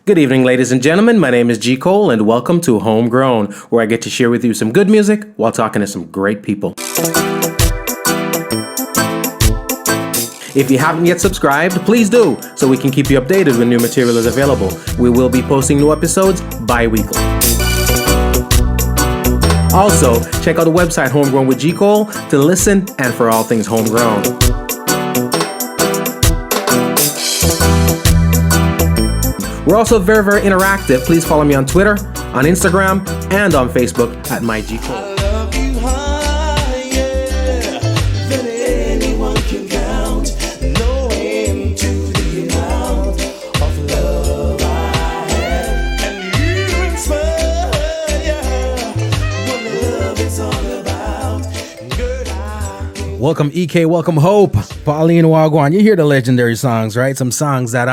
Good evening, ladies and gentlemen. My name is G. Cole, and welcome to Homegrown, where I get to share with you some good music while talking to some great people. If you haven't yet subscribed, please do, so we can keep you updated when new material is available. We will be posting new episodes bi-weekly. Also, check out the website Homegrown with G. Cole to listen and for all things homegrown. We're also very, very interactive. Please follow me on Twitter, on Instagram, and on Facebook at MyGCole. Welcome EK, welcome Hope, Pauline Wagwan. You hear the legendary songs, right? Some songs that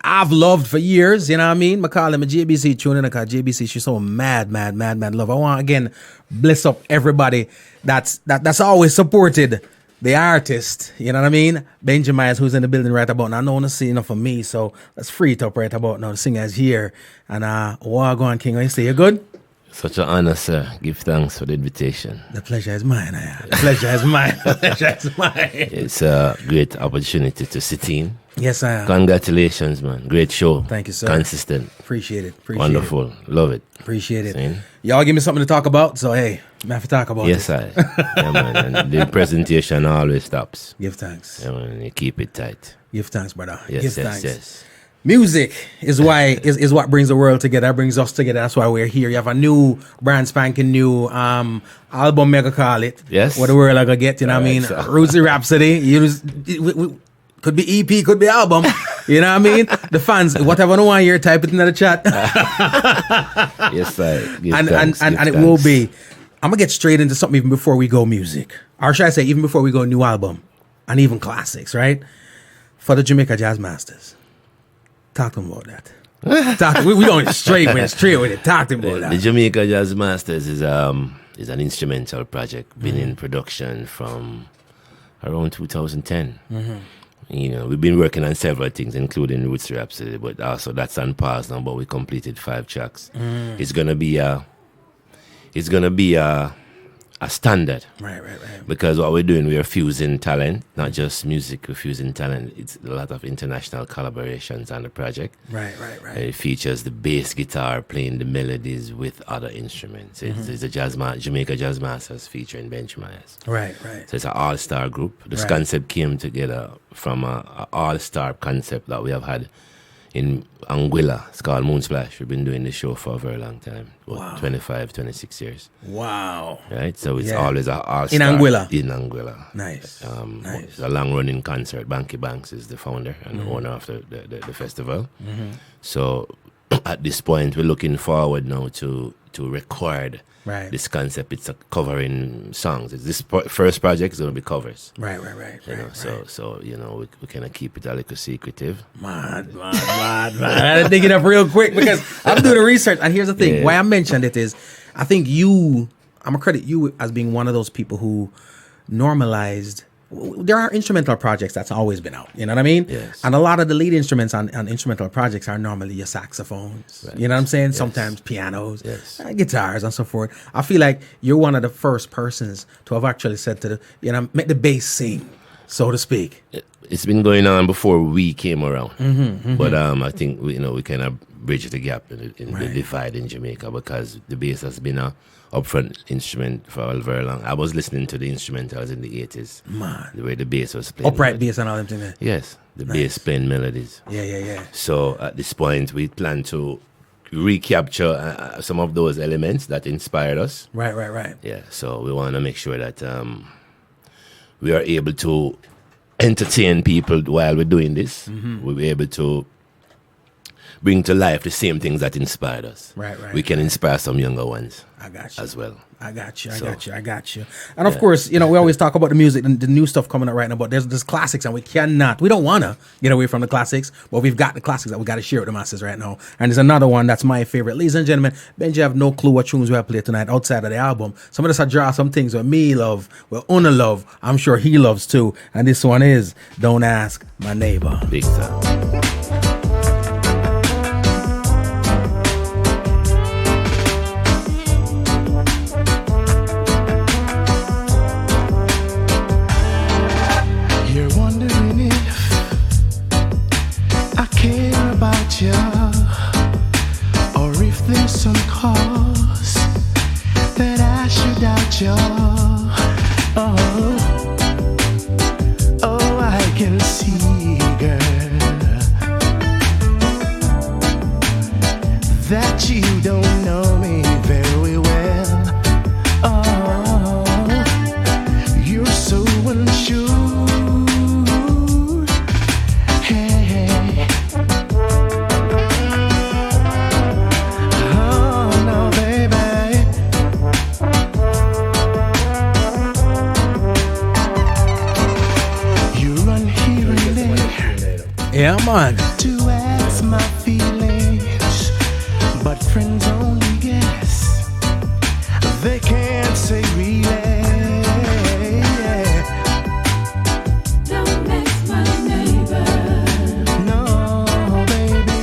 I've loved for years, you know what I mean? I call them a JBC tune, because JBC, she's so mad love. I want again bless up everybody that's always supported the artist, you know what I mean? Benjy Myaz, who's in the building right about now. I don't want to see enough for me, so let's free it up right about now. The singer's here. And Wagwan King, you say you're good? Such an honor, sir. Give thanks for the invitation. The pleasure is mine. The pleasure is mine. The pleasure is mine. It's a great opportunity to sit in. Yes, I am. Congratulations, man. Great show. Thank you, sir. Consistent. Appreciate it. Wonderful. Love it. Appreciate it. See? Y'all give me something to talk about, so hey, I have to talk about it. Yes, I. Yeah, man. And the presentation always stops. Give thanks. Yeah, man. You keep it tight. Give thanks, brother. Yes, Give yes, thanks. yes. Music is is what brings the world together, brings us together. That's why we're here. You have a new, brand spanking new album, mega call it. Yes. What the world I gonna get, you know what I mean? So. Rootsy Rhapsody. Could be EP, could be album. You know what I mean? The fans, whatever no one here, type it in the chat. Yes, I. And it will be. I'm gonna get straight into something even before we go music. Or should I say even before we go new album and even classics, right? For the Jamaica Jazz Masters. Talk to them about that. We going straight with it. Talk to them about that. The Jamaica Jazz Masters is an instrumental project, been in production from around 2010. Mm-hmm. You know, we've been working on several things, including Rootsy Rhapsody, but also that's on pause now. But we completed 5 tracks. It's gonna be a standard, right. Because what we're doing, we are fusing talent, not just music. We're fusing talent. It's a lot of international collaborations on the project. Right. And it features the bass guitar playing the melodies with other instruments. It's a Jamaica Jazz Masters featuring Benjy Myaz. Right. So it's an all-star group. This concept came together from an all-star concept that we have had in Anguilla. It's called Moonsplash. We've been doing this show for a very long time. About 25, 26 years. Wow. Right? So it's always an all-star. In Anguilla? In Anguilla. Nice. It's a long-running concert. Banky Banks is the founder and owner of the festival. Mm-hmm. So at this point, we're looking forward now to record this concept. It's covering songs. This first project is going to be covers. Right. So you know, we kind of keep it a little secretive. Man. I had to dig it up real quick because I'm doing the research. And here's the thing. Yeah. Why I mentioned it is, I think I'm going to credit you as being one of those people who normalized. There are instrumental projects that's always been out, you know what I mean? Yes. And a lot of the lead instruments on instrumental projects are normally your saxophones, you know what I'm saying? Yes. Sometimes pianos, guitars and so forth. I feel like you're one of the first persons to have actually said to make the bass sing, so to speak. It's been going on before we came around, but I think we kind of bridge the gap in the divide in Jamaica, because the bass has been a upfront instrument for a very long. I was listening to the instrumentals in the 80s. Man. The way the bass was playing. Upright bass and all them things. Yes. The bass playing melodies. Yeah. So at this point, we plan to recapture some of those elements that inspired us. Right. Yeah. So we want to make sure that we are able to entertain people while we're doing this. Mm-hmm. We'll be able to bring to life the same things that inspired us. Right. We can inspire some younger ones. I got you. As well. I got you. And of course, we always talk about the music and the new stuff coming out right now, but there's classics, and we don't want to get away from the classics, but we've got the classics that we got to share with the masses right now. And there's another one that's my favorite. Ladies and gentlemen, Benjy have no clue what tunes we have played tonight outside of the album. Some of us have drawn some things that me love, well, Una love, I'm sure he loves too. And this one is Don't Ask My Neighbor. Big time. you. Oh, I can see, girl, that you don't know me very well. Oh, you're so unsure. Hey, oh no, baby. You run here and there Yeah, man. to ask my feelings, but friends only guess. They can't say really. Don't mess my neighbor. No, baby,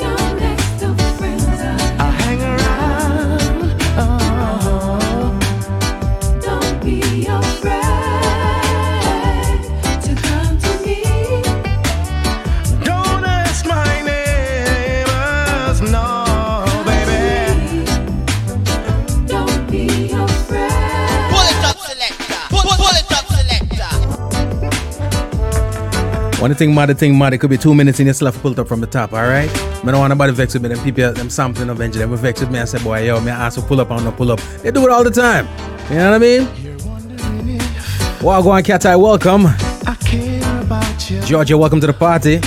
Don't mess the friends I hang around. Oh, Don't be afraid to come to me. don't ask my neighbors. No, baby. Don't be afraid. Pull it up, selector. Pull it up, selector. One thing, mad, it could be 2 minutes in your stuff pulled up from the top, alright? I don't want nobody vex with me, them people, them sampling of Benjy, them vex with me and say, boy, yo, me ask for pull up and no pull up. They do it all the time. You know what I mean? You're wondering if Wagwan Cat, I welcome. I care about you, Georgia, welcome to the party.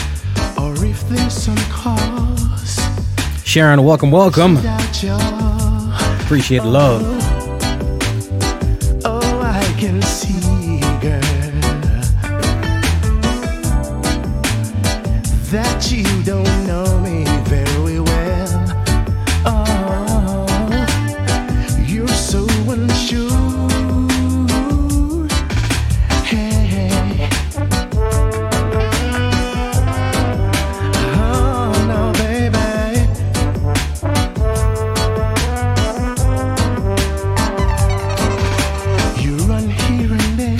or if there's some cause Sharon, welcome. without you. Appreciate love. Oh, I can see, girl, that you don't know me very well. Oh, you're so unsure. Hey, oh no, baby. You run here and there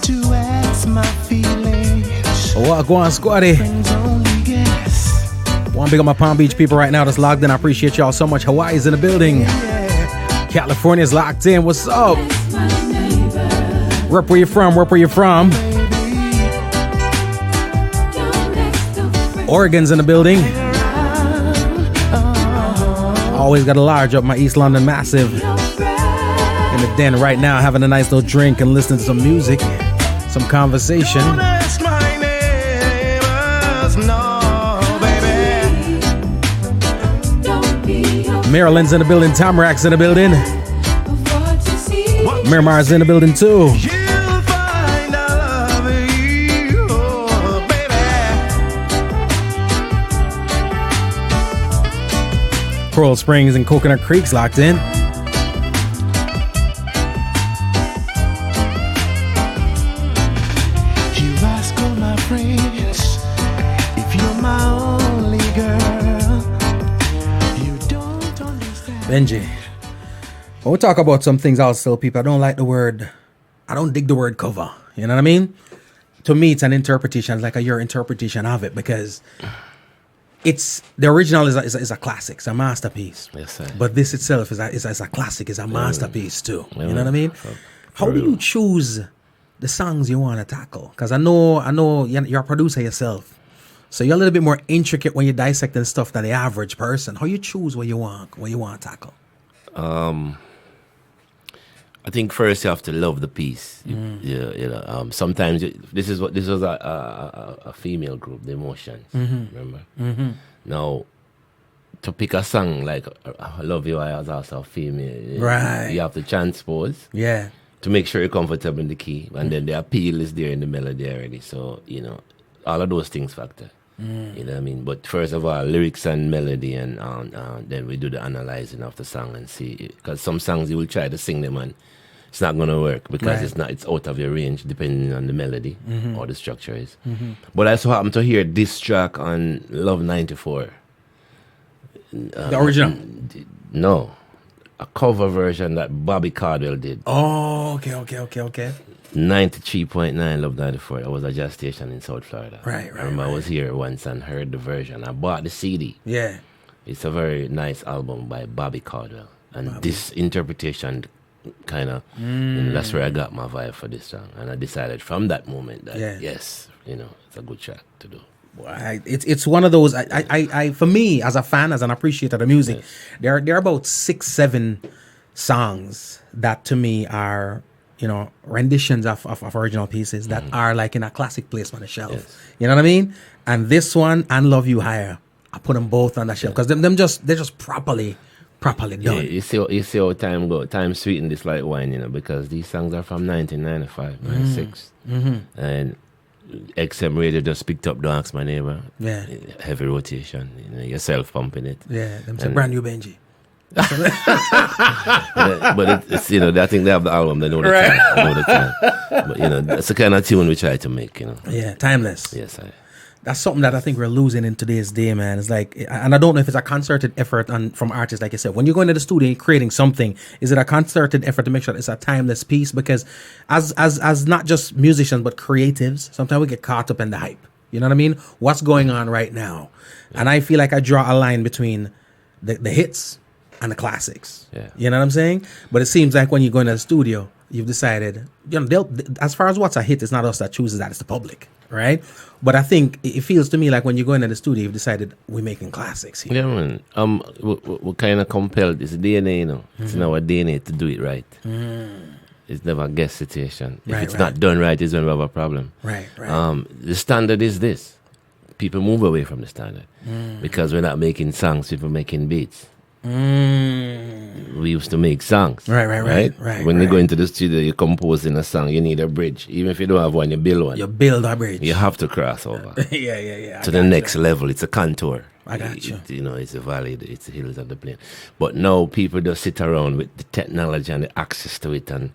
to ask my feelings. Wagwan Squatty. Friends only guess. Want to big up my Palm Beach people right now that's logged in. I appreciate y'all so much. Hawaii's in the building. Yeah. California's locked in. What's up? Mess my neighbor. Rep where you from? Don't mess the friends Oregon's in the building. Always got to large up my East London massive. In the den right now, having a nice little drink and listening to some music, some conversation. Don't ask my neighbors, no, baby. Don't be afraid Maryland's in the building. Tamarack's in the building. of what you see. Miramar's in the building too. You'll find I love you, oh, baby. Coral Springs and Coconut Creek's locked in. You ask all my friends if you're my only girl. You don't understand. Benjy, when we talk about some things, I'll tell people I don't dig the word cover. You know what I mean? To me, it's an interpretation, it's like your interpretation of it, because it's the original is a classic, it's a masterpiece. Yes, sir. But this itself is a classic, is a masterpiece too. Yeah, You know what I mean? for How do real. you choose the songs you want to tackle? Because I know you're a producer yourself, so you're a little bit more intricate when you're dissecting stuff than the average person. How you choose what you want to tackle? I think first you have to love the piece. Sometimes this was a female group, the Emotions. Remember? Now, to pick a song like "I Love You," I was also a female. Right. You have to transpose Yeah. to make sure you're comfortable in the key, and then the appeal is there in the melody already. So all of those things factor. You know what I mean? But first of all, lyrics and melody, and then we do the analyzing of the song and see. Because some songs you will try to sing them and it's not gonna work because Right. it's out of your range depending on the melody or the structure is. But I so happen to hear this track on Love 94. The original. No, a cover version that Bobby Caldwell did. Oh, okay. 93.9 Love 94. That was a jazz station in South Florida. Right, I remember I was here once and heard the version. I bought the CD. Yeah. It's a very nice album by Bobby Caldwell. And this interpretation kind of, that's where I got my vibe for this song. And I decided from that moment that, yes, it's a good track to do. It's one of those, I for me, as a fan, as an appreciator of the music, there are about 6-7 songs that to me are, renditions of original pieces that are like in a classic place on the shelf. Yes. You know what I mean? And this one and Love You Higher, I put them both on the shelf because they're just properly done. Yeah, you see how time go. Time sweeten this like wine, because these songs are from 1995, 96. And XM Radio just picked up Don't Ask My Neighbor. Yeah. Heavy rotation, yourself pumping it. Yeah, them say brand new Benjy. Yeah, but it's I think they have the album, they know the time. But that's the kind of tune we try to make, Yeah, timeless. Yes, That's something that I think we're losing in today's day, man. It's like, and I don't know if it's a concerted effort from artists, like I said. When you go into the studio and creating something, is it a concerted effort to make sure it's a timeless piece? Because as not just musicians but creatives, sometimes we get caught up in the hype. You know what I mean? What's going on right now? Yeah. And I feel like I draw a line between the hits and the classics. Yeah. You know what I'm saying? But it seems like when you go into the studio, you've decided, as far as what's a hit, it's not us that chooses that, it's the public, right? But I think it feels to me like when you go into the studio, you've decided we're making classics here. Yeah, man. We're kind of compelled. It's DNA, It's in our DNA to do it right. It's never a guess situation. If it's not done right, it's when we have a problem. Right. The standard is this. People move away from the standard because we're not making songs, people making beats. We used to make songs. Right. When you go into the studio, you're composing a song, you need a bridge. Even if you don't have one, you build one. You build a bridge. You have to cross over. Yeah. To the next level. It's a contour. I got you. It's a valley, it's the hills of the plain. But now people just sit around with the technology and the access to it, and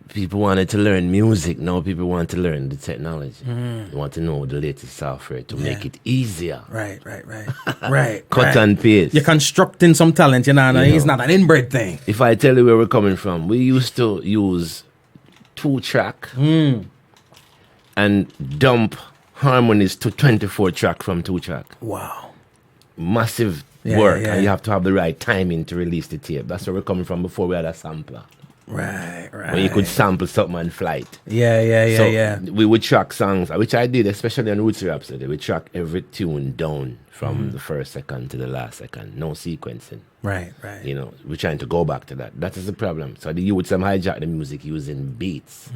people wanted to learn music. Now people want to learn the technology. They want to know the latest software to make it easier. Right. Cut and paste. You're constructing some talent, it's not an inbred thing. If I tell you where we're coming from, we used to use 2-track and dump harmonies to 24-track from 2-track. Wow. Massive work, and you have to have the right timing to release the tape. That's where we're coming from before we had a sampler. Right. When you could sample something and flight. Yeah. We would track songs, which I did, especially on Rootsy Rhapsody. We track every tune down from the first second to the last second. No sequencing. Right. We're trying to go back to that. That is the problem. So you would some hijack the music using beats.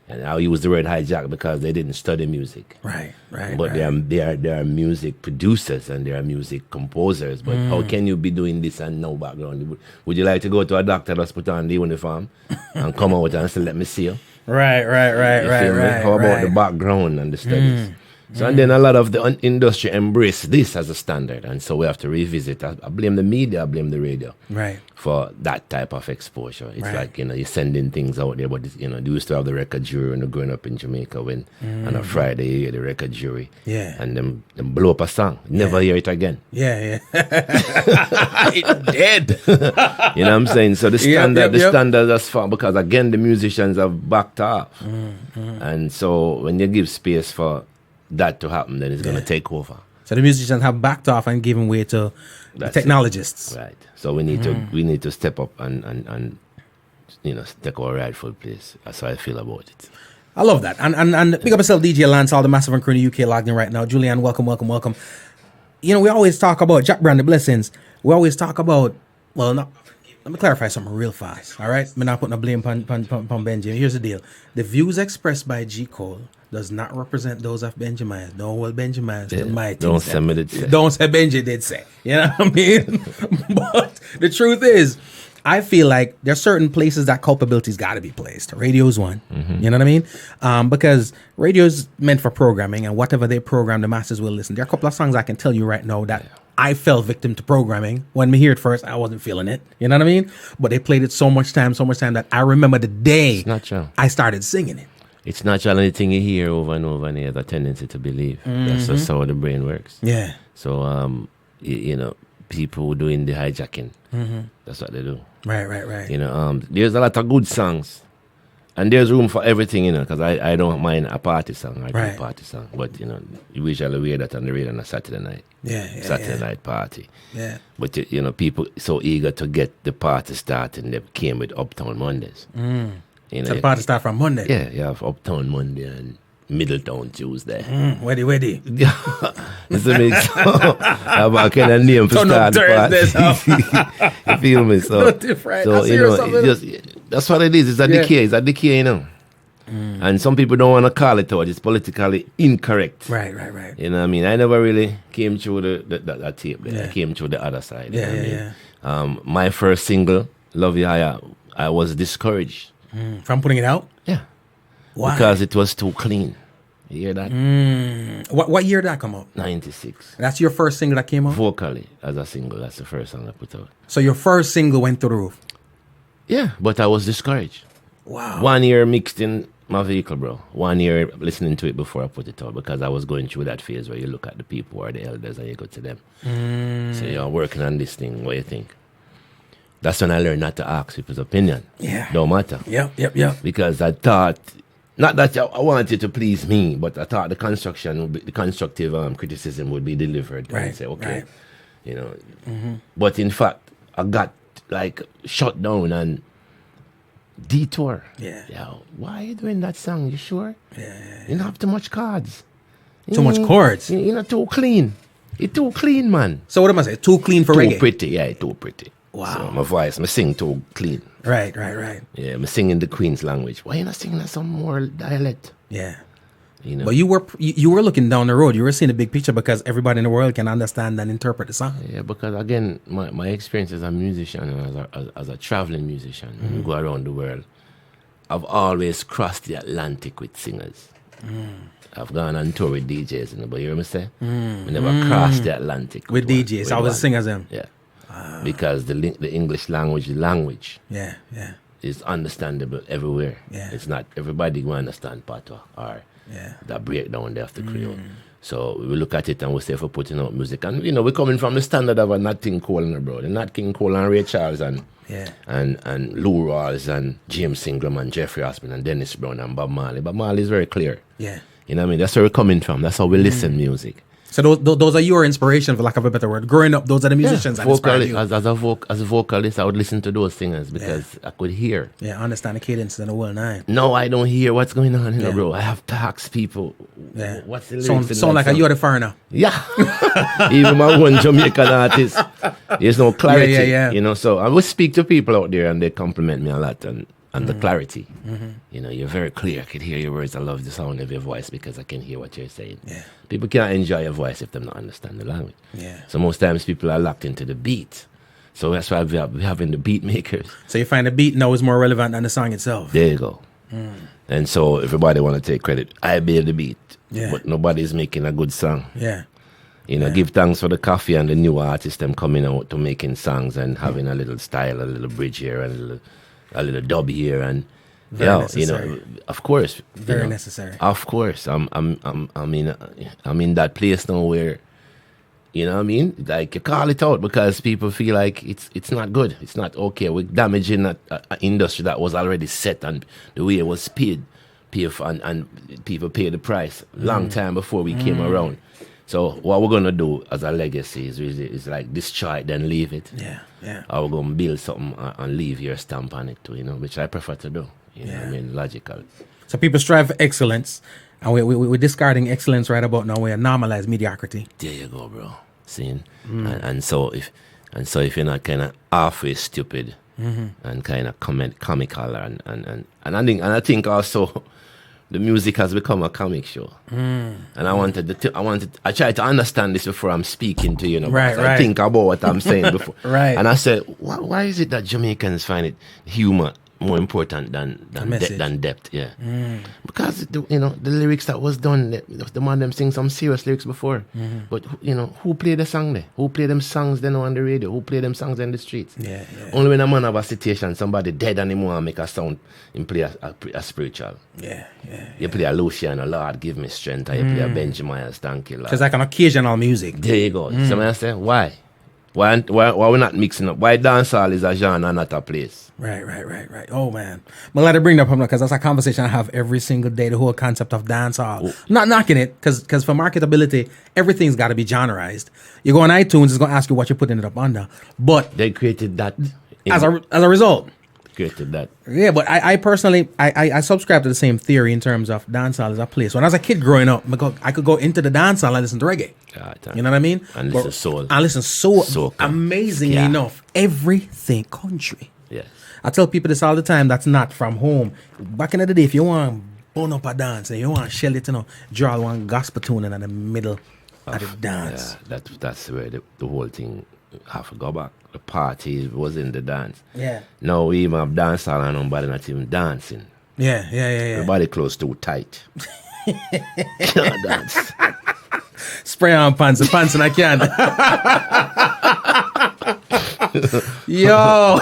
And I'll use the word hijack because they didn't study music. Right. But they are music producers and they are music composers. But how can you be doing this and no background? Would you like to go to a doctor that's put on the uniform and come out and say, let me see you? Right. How about the background and the studies? So and then a lot of the industry embrace this as a standard, and so we have to revisit. I blame the media, I blame the radio, for that type of exposure. It's like you're sending things out there, but they used to have the record jury when you're growing up in Jamaica. When on a Friday you hear the record jury, and them blow up a song, never hear it again. Yeah. It's dead. You know what I'm saying? So the standard, the standard that's far because again the musicians have backed off, and so when you give space for that to happen, then it's going to take over. So the musicians have backed off and given way to the technologists. Right. So we need to step up and take our rightful place. That's how I feel about it. I love that. And big up yourself, DJ Lance, all the massive and crew in the UK logged in right now. Julianne, welcome. We always talk about Jack Brand, the blessings. We always talk about, let me clarify something real fast. All right? I'm not putting a blame on Benjy. Here's the deal. The views expressed by G. Cole does not represent those of Benjy Myaz. Benjy Myaz, the mighty. Don't say me did say. Don't say Benjy did say. You know what I mean? But the truth is, I feel like there's certain places that culpability's got to be placed. Radio's one. You know what I mean? Because radio's meant for programming, and whatever they program, the masses will listen. There are a couple of songs I can tell you right now that I fell victim to programming. When we hear it first, I wasn't feeling it. You know what I mean? But they played it so much time that I remember the day I started singing it. It's natural. Anything you hear over and over, and you have a tendency to believe. That's just how the brain works. Yeah. So, people doing the hijacking. That's what they do. Right. There's a lot of good songs And there's room for everything, because I don't mind a party song. I do Right. a party song. But, you usually wear that on the radio on a Saturday night. Saturday night party. Yeah. But, people so eager to get the party started, they came with Uptown Mondays. So the party start from Monday. Yeah, you have Uptown Monday and Middletown Tuesday. Ready. It's a mix. Have a kind of name for Turn up start the Thursdays. party. You feel me? So, No different. so I see yourself that's what it is. It's a Yeah. decay. It's a decay, And some people don't want to call it out. It's politically incorrect. Right. You know what I mean? I never really came through that tape there. Yeah. I came through the other side. you Yeah, know what I yeah, mean? My first single, Love You Higher, I was discouraged. From putting it out? Yeah. Why? Because it was too clean. You hear that? What year did that come out? 96. That's your first single that came out? Vocally, as a single, that's the first song I put out. So your first single went through the roof? Yeah, but I was discouraged. Wow. 1 year mixed in my vehicle, bro. 1 year listening to it before I put it out, because I was going through that phase where you look at the people who are the elders and you go to them. So you're working on this thing. What do you think? That's when I learned not to ask people's opinion. Yeah. Don't matter. Yep. Because I thought, not that I wanted to please me, but I thought the constructive criticism would be delivered. Right, And say, okay, right. But in fact, I got shut down and detour. Yeah. Why are you doing that song? You sure? Yeah. You don't have too much chords. Too much chords? You're not too clean. It's too clean, man. So what am I saying? Too clean for Too reggae? pretty. Yeah, too pretty. Wow. So my voice, I sing too clean. Right. Yeah, I'm singing the Queen's language. Why you not singing some more dialect? Yeah. You But you were looking down the road. You were seeing the big picture because everybody in the world can understand and interpret the song. Yeah, because again, my experience as a musician and as a traveling musician, when you go around the world, I've always crossed the Atlantic with singers. I've gone on tour with DJs, but you hear me say? We never crossed the Atlantic. With DJs. I was singers them. Yeah. Because the English language Yeah. is understandable everywhere. Yeah. It's not everybody will understand patois or that breakdown there of the Creole. So we look at it and we say for putting out music. And we're coming from the standard of a Nat King Cole, bro. The Nat King Cole and Ray Charles and Lou Rawls and James Ingram and Jeffrey Osborne and Dennis Brown and Bob Marley. Bob Marley is very clear. Yeah. You know what I mean? That's where we're coming from. That's how we listen music. So those are your inspiration, for lack of a better word. Growing up, those are the musicians that inspired you. As a vocalist, I would listen to those singers because I could hear. Yeah, understand the cadence and the whole nine. No, I don't hear what's going on, bro. I have to ask people. Yeah. What's the lyrics? Sound like you're the foreigner. Yeah. Even my one Jamaican artist, there's no clarity. Yeah. So I will speak to people out there and they compliment me a lot and the clarity. You're very clear. I can hear your words. I love the sound of your voice because I can hear what you're saying. Yeah. People can't enjoy your voice if they don't understand the language. Yeah. So most times people are locked into the beat. So that's why we're having the beat makers. So you find the beat now is more relevant than the song itself. There you go. And so everybody want to take credit. I build the beat. Yeah. But nobody's making a good song. Yeah. Give thanks for the coffee and the new artists them coming out to making songs and having a little style, a little bridge here and a little dub here and Very necessary. Of course. Very necessary. Of course. I'm in that place now where you know what I mean? Like you call it out because people feel like it's not good. It's not okay. We're damaging an industry that was already set and the way it was paid and people pay the price long time before we came around. So what we're gonna do as a legacy is like destroy it, then leave it. Yeah. Or we're gonna build something and leave your stamp on it too, which I prefer to do. You know what I mean? Logical. So people strive for excellence, and we're discarding excellence right about now. We're normalize mediocrity. There you go, bro. Seeing, and so if you're not kind of halfway stupid and kind of comical and I think also the music has become a comic show. And I tried to understand this before I'm speaking to you. Right. I think about what I'm saying before. Right. And I said, why is it that Jamaicans find it humor more important than depth? Yeah. Because the lyrics that was done, the man them sing some serious lyrics before. But who played the song there? Who played them songs then on the radio? Who played them songs in the streets? Yeah. Only when a man have a situation, somebody dead anymore make a sound and play a spiritual. Yeah. You play a Luciano, Lord give me strength, or you play a Benjy Myaz, thank you, Lord. So it's like an occasional music. There you go. Somebody say, why? Why we not mixing up? Why dancehall is a genre, not a place? Right. Oh man, I'm glad to bring that up because that's a conversation I have every single day. The whole concept of dancehall. Not knocking it, because for marketability, everything's got to be genreized. You go on iTunes, it's gonna ask you what you're putting it up under. But They created that. as a result, Created that. yeah. But I personally I subscribe to the same theory in terms of dancehall as a place. When I was a kid growing up, I could go into the dancehall and listen to reggae. You know what I mean? And listen soul. I listen soul. Soca. Amazingly Yeah. enough, everything country. Yes. I tell people this all the time. That's not from home. Back in the day, if you want bone up a dance and you want shell it, draw one gospel tune in the middle of the dance. Yeah, that's where the whole thing have to go back. The party was in the dance. Yeah. Now we even have dancehall and nobody not even dancing. Yeah. Everybody close too tight. Can't dance. Spray on pants and I can't. Yo.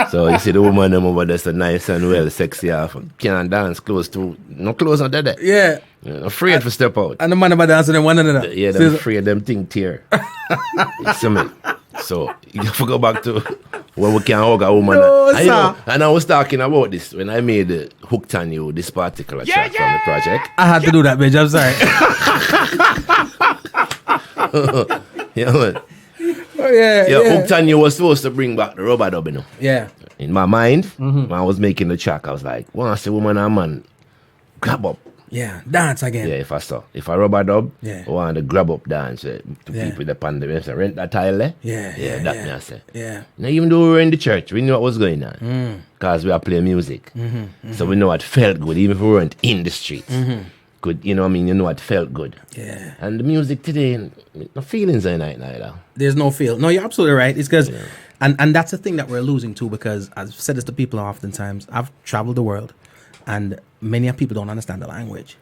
So you see the woman them over there so nice and well, sexy half. Can't dance no close on that. Yeah. Afraid to step out. And the man about dancing in one another. Yeah, they're afraid them thing tear. You see me? So you have to go back to when we can hug a woman. No, and, sir. And I was talking about this when I made the Hooked on You, this particular track from the project. I had to do that, bitch. I'm sorry. Yeah, man. Oh, yeah. Hooked on You was supposed to bring back the rubber dub, Yeah. In my mind, when I was making the track, I was like, once a woman and man grab up. Yeah. Dance again. Yeah, if I rubber dub, Yeah. I want to grab up dance to Yeah. people that pan the say, rent that tile there. Yeah. That me I say. Yeah. Now, even though we were in the church, we knew what was going on. Because we are playing music. So we know what felt good, even if we weren't in the streets. Good, you know what I mean? You know what felt good. Yeah. And the music today, no feelings in it neither. There's no feel. No, you're absolutely right. It's because, and that's the thing that we're losing too, because I've said this to people oftentimes. I've traveled the world, and many people don't understand the language,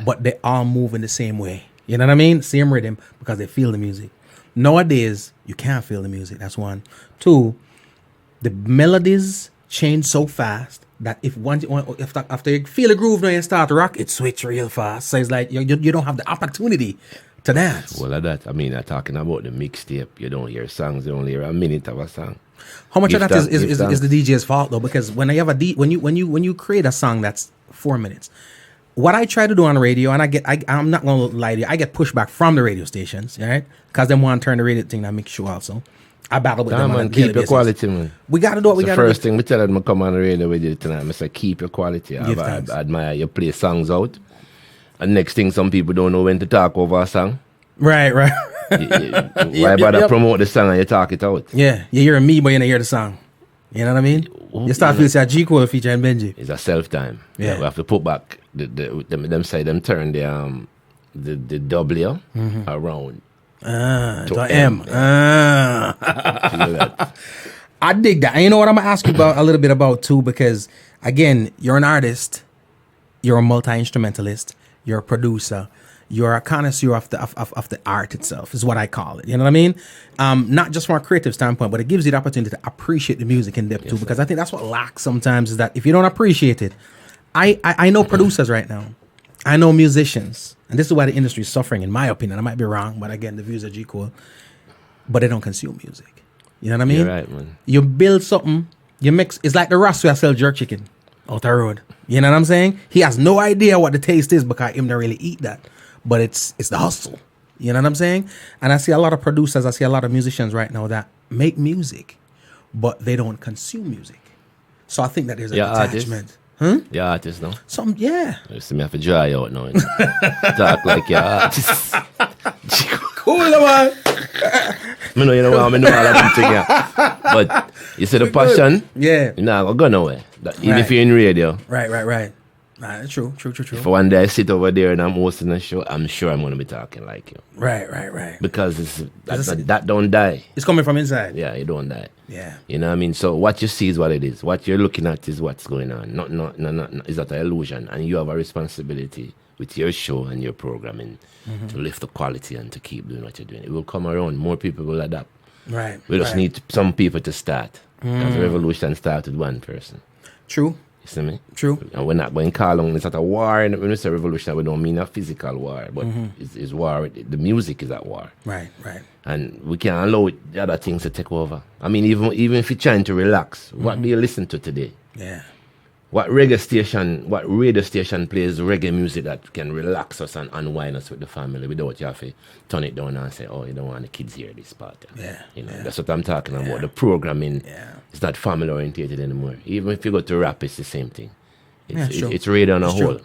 but they all move in the same way. You know what I mean? Same rhythm, because they feel the music. Nowadays, you can't feel the music. That's one. Two, the melodies change so fast that if after you feel a groove now and start to rock, it switch real fast. So it's like you don't have the opportunity to dance. Well, of that, I mean, I'm talking about the mixtape. You don't hear songs, you only hear a minute of a song. How much Give of that thanks, give is thanks. the DJ's fault though? Because when I have when you create a song that's 4 minutes, what I try to do on radio, and I'm not gonna lie to you, I get pushback from the radio stations, right? Because they want to turn the radio thing that makes you also. I battle with them on a Man, daily keep your basis. quality, man. We got to do what we The got to first do. thing we tell them to come on the radio with you tonight, I say keep your quality. Give I thanks. admire you play songs out. And next thing, some people don't know when to talk over a song. Right. Why bother promote the song and you talk it out? Yeah, you're hearing me, but you don't hear the song. You know what I mean? You start feeling like G Cole featuring Benjy. It's a self time. Yeah. We have to put back them side them turn the W around. To M. Feel that. I dig that. And you know what I'm gonna ask you about a little bit about too, because again, you're an artist, you're a multi-instrumentalist, you're a producer, you're a connoisseur of the art itself, is what I call it. You know what I mean? Not just from a creative standpoint, but it gives you the opportunity to appreciate the music in depth too, because I think that's what lacks sometimes, is that if you don't appreciate it, I know producers right now, I know musicians, and this is why the industry is suffering, in my opinion. I might be wrong, but again, the views are G Cole, but they don't consume music. You know what I mean? You're right, man. You build something, you mix. It's like the Ras who sell jerk chicken out the road. You know what I'm saying? He has no idea what the taste is because him don't really eat that. But it's the hustle. You know what I'm saying? And I see a lot of producers, I see a lot of musicians right now that make music, but they don't consume music. So I think that there's a detachment. You're artist, no? Yeah. You see me have to dry out now. Talk like you're artist. Cool, man. I know you know what I know all of them things, yeah. But you see the passion, Yeah. you're not gonna go nowhere. Even Right. if you're in radio. Right. Nah, true. If one day I sit over there and I'm hosting a show, I'm sure I'm gonna be talking like you. Right. Because that don't die. It's coming from inside. Yeah, you don't die. Yeah. You know what I mean? So what you see is what it is. What you're looking at is what's going on. Not is that an illusion? And you have a responsibility with your show and your programming to lift the quality and to keep doing what you're doing. It will come around. More people will adapt. Right. We just need some people to start. Because the revolution starts with one person. True. see me? True. And we're not going to call on it's not a war. And when we say revolution, we don't mean a physical war, but it's war. The music is at war. Right, right. And we can't allow the other things to take over. I mean, even if you're trying to relax, what do you listen to today? Yeah. What radio station plays reggae music that can relax us and unwind us with the family without you have to turn it down and say, oh, you don't want the kids hear this part. Yeah. You know, Yeah. that's what I'm talking Yeah. about. The programming Yeah. is not family orientated anymore. Even if you go to rap, it's the same thing. Yeah, true. It's radio on a It's whole. true.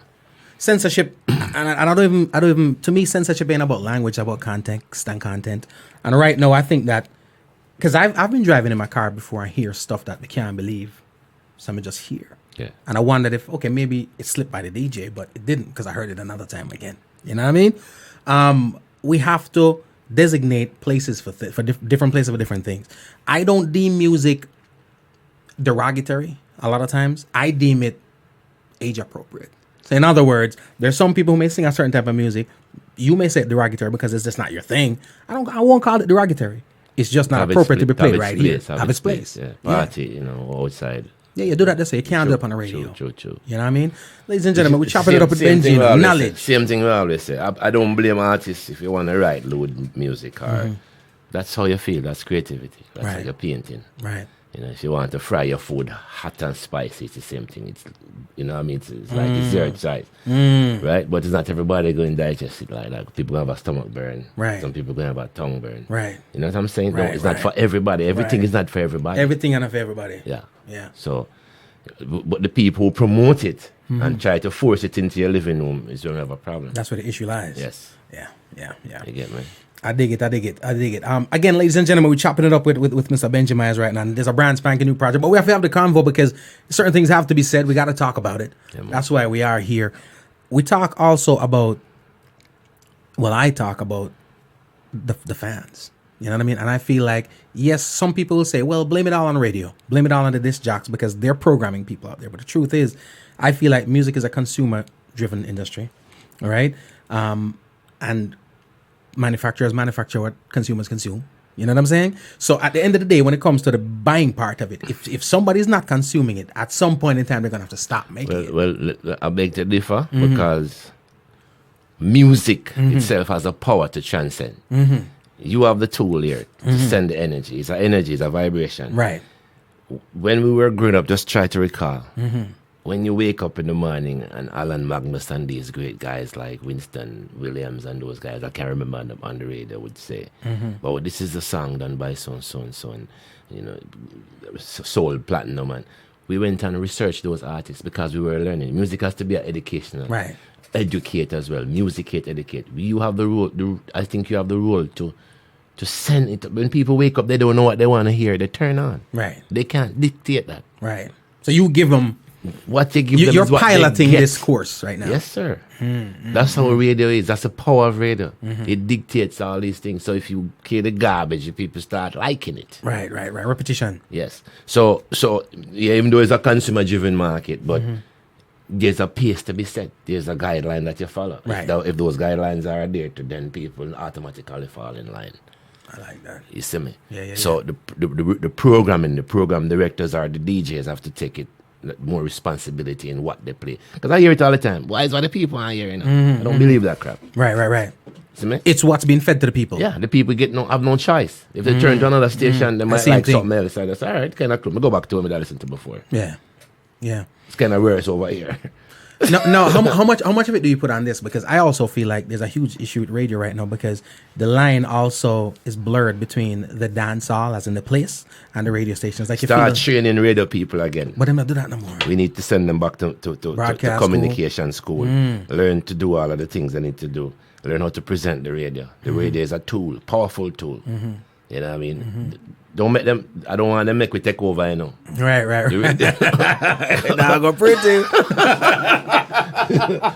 Censorship, and I don't even, to me, censorship ain't about language, about context and content. And right now, I think that, because I've been driving in my car before I hear stuff that I can't believe, so I'm just hear. Yeah. And I wondered if, okay, maybe it slipped by the DJ, but it didn't because I heard it another time again. You know what I mean? We have to designate places for different places for different things. I don't deem music derogatory a lot of times. I deem it age appropriate. So in other words, there's some people who may sing a certain type of music. You may say it derogatory because it's just not your thing. I won't call it derogatory. It's just not appropriate to be played right here. Have its place. Yeah. Party, you know, outside. Yeah, you do that. They say you can't do it up on the radio. True. You know what I mean? Ladies and gentlemen, we're chopping it up with Same Benjy. thing we always Knowledge. say. Same thing we always say. I don't blame artists if you want to write load music or that's how you feel. That's creativity. That's Right. like you're painting. Right. You know, if you want to fry your food hot and spicy, it's the same thing. It's, you know what I mean? It's like dessert size, right? But it's not everybody going to digest it like that. People going to have a stomach burn. Right. Some people going to have a tongue burn. Right. You know what I'm saying? No, Right, it's right. not for everybody. Everything Right. is not for everybody. Everything enough for everybody. Yeah. Yeah. So, but the people who promote it and try to force it into your living room is going to have a problem. That's where the issue lies. Yes. Yeah. You get me? I dig it. Again, ladies and gentlemen, we're chopping it up with Mr. Benjy Myaz right now. And there's a brand spanking new project, but we have to have the convo because certain things have to be said. We got to talk about it. Yeah, man. That's why we are here. We talk also about, I talk about the fans. You know what I mean? And I feel like, yes, some people will say, well, blame it all on radio. Blame it all on the disc jocks because they're programming people out there. But the truth is, I feel like music is a consumer-driven industry. All right? And manufacturers manufacture what consumers consume. You know what I'm saying? So at the end of the day, when it comes to the buying part of it, if somebody's not consuming it, at some point in time, they're going to have to stop making it. Well, I beg to differ because music itself has a power to transcend. You have the tool here to send the energy. It's an energy, it's a vibration. Right. When we were growing up, just try to recall. When you wake up in the morning and Alan Magnus and these great guys like Winston Williams and those guys, I can't remember them on the radio, would say, but this is a song done by so and so, and you know, soul platinum, and we went and researched those artists because we were learning. Music has to be educational. Right. Educate as well. Musicate, educate. You have the role. I think you have the role to send it. When people wake up, they don't know what they want to hear. They turn on. Right. They can't dictate that. Right. So you give them, What you give them you're is what they piloting get. this course right now. Yes, sir. That's how radio is. That's the power of radio. It dictates all these things. So if you kill the garbage, people start liking it. Right. Repetition. Yes. So yeah, even though it's a consumer-driven market, but there's a pace to be set. There's a guideline that you follow. Right. If those guidelines are adhered to, then people automatically fall in line. I like that. You see me? Yeah. So the programming, the program directors or the DJs have to take it more responsibility in what they play. Because I hear it all the time. Why is what the people are hearing? I don't believe that crap. Right. See me? It's what's being fed to the people. Yeah, the people have no choice. If they turn to another station, they might Same like thing. something else. And they say, all right, kind of cool. I go back to what I listened to before. Yeah. It's kind of worse over here. No. How much of it do you put on this? Because I also feel like there's a huge issue with radio right now because the line also is blurred between the dance hall, as in the place, and the radio stations. Like Start training radio people again. but them not do that no more. We need to send them back to Broadcast communication school. Learn to do all of the things they need to do. Learn how to present the radio. The radio is a tool, powerful tool. You know what I mean? Don't make them. I don't want them make we take over. You know. Right. The radio- Now go pretty.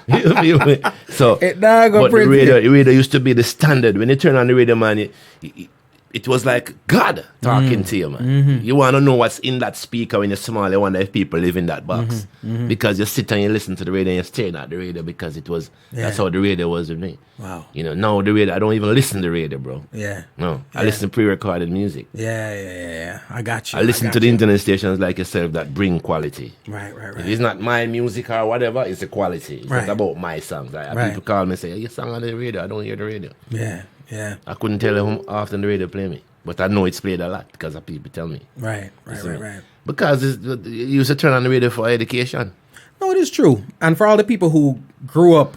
You feel me? So, It now go but pretty. the radio used to be the standard. When you turn on the radio, man, it it was like God talking to you, man. You want to know what's in that speaker when you're small. You wonder if people live in that box. Because you sit and you listen to the radio and you're staring at the radio because that's how the radio was with me. Wow. You know, now the radio, I don't even listen to the radio, bro. Yeah. No, I listen to pre-recorded music. Yeah. I got you. I listen got to the you. internet stations like yourself that bring quality. Right. If it's not my music or whatever, it's the quality. It's Right. not about my songs. Right. People call me and say, your song on the radio. I don't hear the radio. Yeah. I couldn't tell you how often the radio play me. But I know it's played a lot because of people tell me. Right. Because you used to turn on the radio for education. No, it is true. And for all the people who grew up,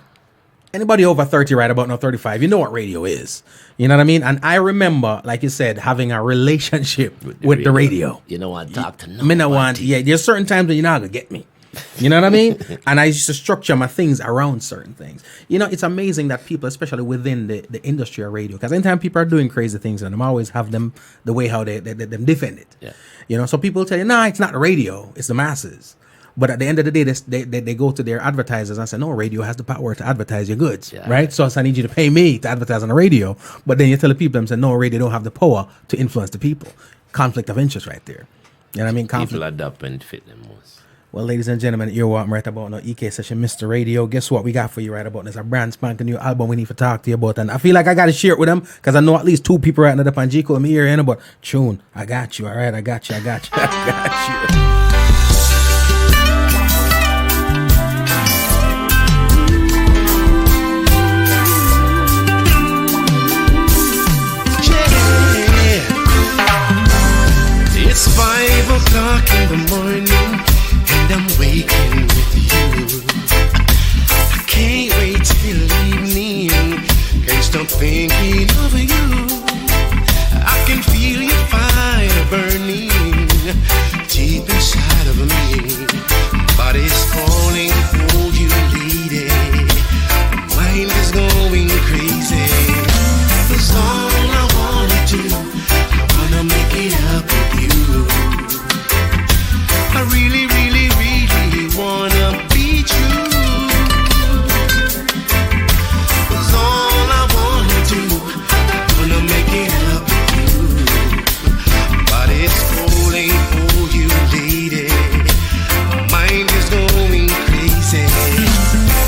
anybody over 30 right about now, 35, you know what radio is. You know what I mean? And I remember, like you said, having a relationship with the radio. You know what? Talk to no I mean, one. there's certain times when you're not going to get me. You know what I mean? And I used to structure my things around certain things. You know, it's amazing that people, especially within the industry of radio, because anytime people are doing crazy things, and them always have them the way how they them defend it. Yeah. You know, so people tell you, nah, it's not the radio, it's the masses. But at the end of the day, they go to their advertisers and say, no, radio has the power to advertise your goods, Yeah. right? So I need you to pay me to advertise on the radio. But then you tell the people, and say, no, radio don't have the power to influence the people. Conflict of interest right there. You know what I mean? Conflict. People adapt and fit them most. Well, ladies and gentlemen, you're what I'm right about now. EK Session, Mr. Radio. Guess what we got for you right about? There's a brand spanking new album we need to talk to you about. And I feel like I got to share it with them because I know at least two people right now up on G-Code in my ear. But tune, I got you. All right, I got you. I got you. It's 5 o'clock in the morning, and I'm waking with you. I can't wait till evening, can't stop thinking of you. I can feel your fire burning deep inside of me. Body's calling for you, lady. Mind is going crazy. That's all I wanna do. I wanna make it up with you. I really, really, really wanna be true. 'Cause all I wanna do, I wanna make it up with you. Body's calling for you, lady. Mind is going crazy.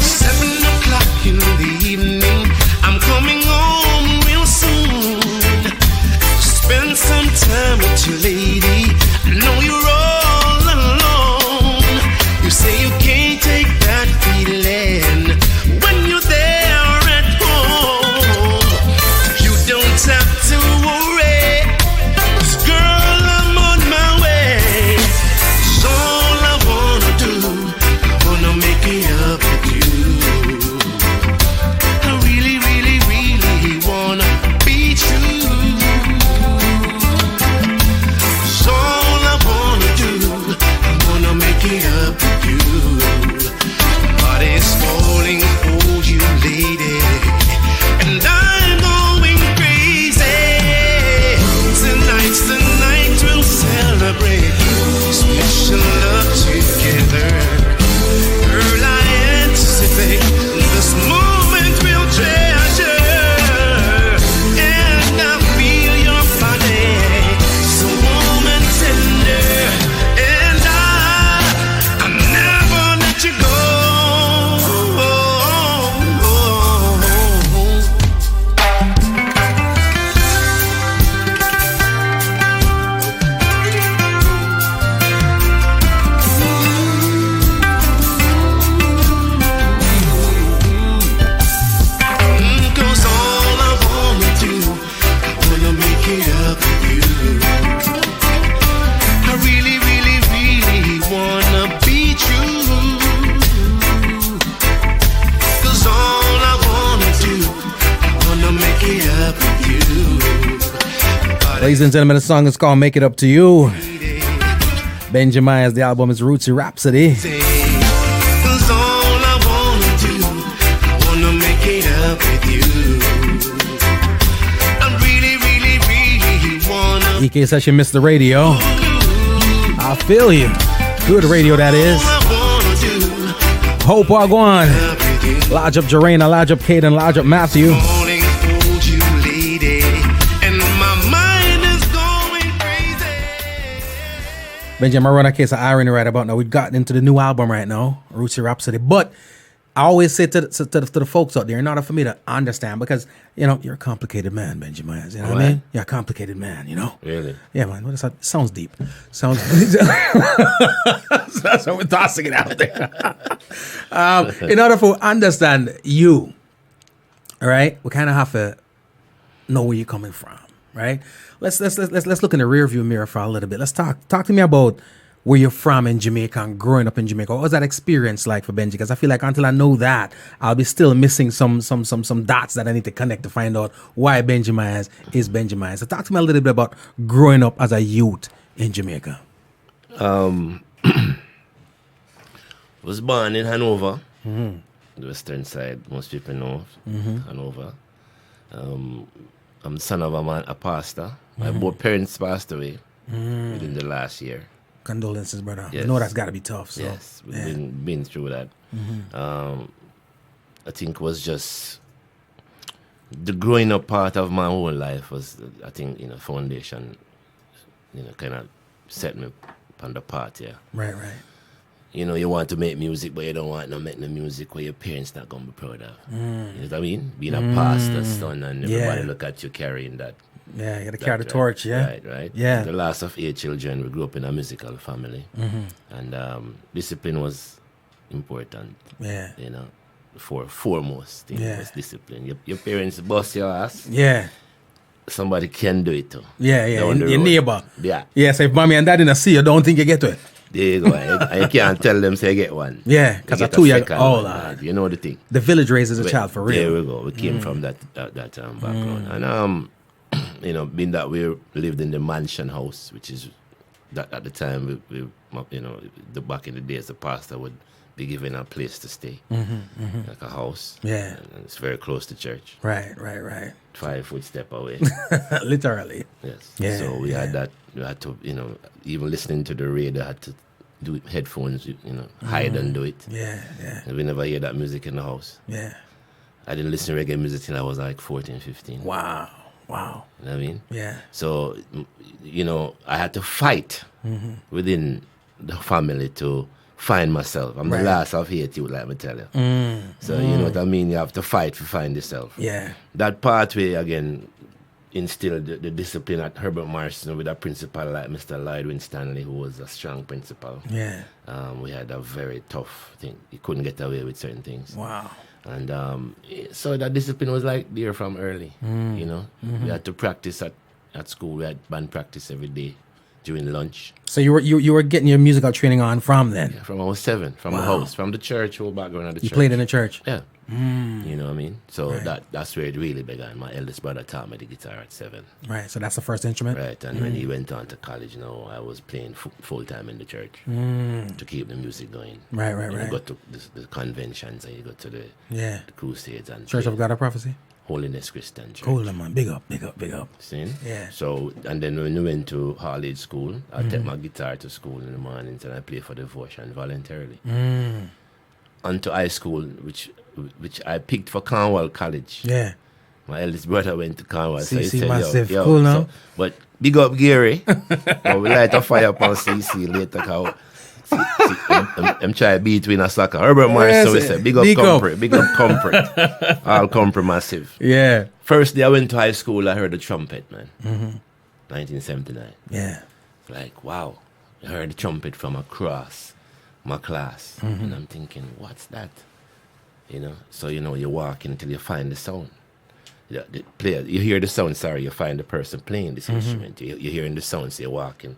7 o'clock in the evening, I'm coming home real soon. Spend some time with you, lady. I know you're all alone. You say you can't take that feeling when you're there at home. You don't have to worry, 'cause girl, I'm on my way. 'Cause all I wanna do, I wanna make it up with you. I really, really, really wanna be true. 'Cause all I wanna do, I wanna make it up with you. Body's falling for you, lady, and I'm going crazy. Tonight's the night we'll celebrate special love together. Girl, I anticipate this moment we'll treasure, and I feel your body so warm and tender, and I'll never let you go. Cause all I wanna do, I wanna make it up with you. I really, really, really wanna be true. 'Cause all I wanna do, I wanna make it up with you. Ladies and gentlemen, the song is called Make It Up to You. Benjy Myaz, the album is Rootsy Rhapsody. 'Cause all I wanna do, I wanna make it up with you. I really, really, really wanna. EK Session, Mr. Radio. I feel you. Good radio, that is. All I wanna do, Hope Wagwan. up with you. Large up Jarena, large up Caden, large up Matthew. Calling for you, lady, and my mind Benjy, I'm gonna run a case of irony right about now. We've gotten into the new album right now, Rootsy Rhapsody. But I always say to the folks out there, in order for me to understand, because, you know, you're a complicated man, Benjy Myaz. You know what I mean? You're a complicated man, you know? Really? Yeah, man. What is that? Sounds deep. Sounds. That's how we're tossing it out there. In order for understand you, all right, we kind of have to know where you're coming from, right? Let's look in the rearview mirror for a little bit. Let's talk to me about where you're from in Jamaica and growing up in Jamaica. What was that experience like for Benjy? Because I feel like until I know that, I'll be still missing some dots that I need to connect to find out why Benjy Myaz is Benjy Myaz. So talk to me a little bit about growing up as a youth in Jamaica. Was born in Hanover, the western side. Most people know Hanover. I'm son of a pastor. My both parents passed away within the last year. Condolences, brother. Yes. I know that's got to be tough. So. Yes, we've been through that. I think it was just the growing up part of my whole life was, I think, you know, foundation, you know, kind of set me on the path, yeah. Right. You know, you want to make music, but you don't want to make the music where your parents not going to be proud of. You know what I mean? Being a pastor's son and everybody look at you carrying that. Yeah, you got to carry the torch, yeah? Right. Yeah. The last of 8 children, we grew up in a musical family. And discipline was important. Yeah. You know, foremost thing Yeah. was discipline. Your parents boss your ass. Yeah. Somebody can do it too. Yeah. Down the Your road. neighbor. Yeah. Yeah, so if mommy and daddy not see you, don't think you get to it. There you go. And you can't tell them, say, get one. Yeah, You because I get a too young. second Oh, one, Lord. right? You know the thing. The village raises a child for There real. we go. We came from that background. And, you know, being that we lived in the mansion house, which is, that at the time, we you know, back in the days, the pastor would be given a place to stay, like a house. Yeah. And it's very close to church. Right. 5 foot step away. Literally. Yes. Yeah, So we yeah. had that. We had to, you know, even listening to the radio, had to do it, headphones, you know, hide and do it. Yeah. And we never hear that music in the house. Yeah. I didn't listen to reggae music till I was like 14, 15. Wow. You know what I mean? Yeah. So, you know, I had to fight within the family to find myself. I'm Right. the last of 8 youth, let me tell you. So, you know what I mean? You have to fight to find yourself. Yeah. That pathway, again, instilled the discipline at Herbert Morrison with a principal like Mr. Lloyd Winstanley, who was a strong principal. Yeah. We had a very tough thing. You couldn't get away with certain things. Wow. And so that discipline was like there from early, you know. We had to practice at school. We had band practice every day during lunch. So you were getting your musical training on from then. Yeah, from I was 7, from the house, from the church, whole background of the You church. played in the church. Yeah. You know what I mean? So that's where it really began. My eldest brother taught me the guitar at 7. Right. So that's the first instrument. Right, and when he went on to college, you know, I was playing full time in the church to keep the music going. Right. You go to the conventions and you go to the Yeah. crusades and Church of God of Prophecy. Holiness Christian Church. Cool, man. Big up. See? Yeah. So, and then when we went to Harley School, I take my guitar to school in the mornings and I play for devotion voluntarily. Onto high school, which I picked for Cornwall College. Yeah. My eldest brother went to Cornwall. So he CC said, massive. yo, Cool now. so, but big up Gary. We light a fire upon CC later. I'm trying to beat between a sucker. Herbert Morrison, so we said, big up Comfort. All Comfort massive. Yeah. First day I went to high school, I heard the trumpet, man. 1979. Yeah. Like, wow. I heard the trumpet from across my class. And I'm thinking, what's that? You know? So, you know, you walk until you find the sound. The player, you hear the sound, you find the person playing this instrument. You're hearing the sound, so you're walking.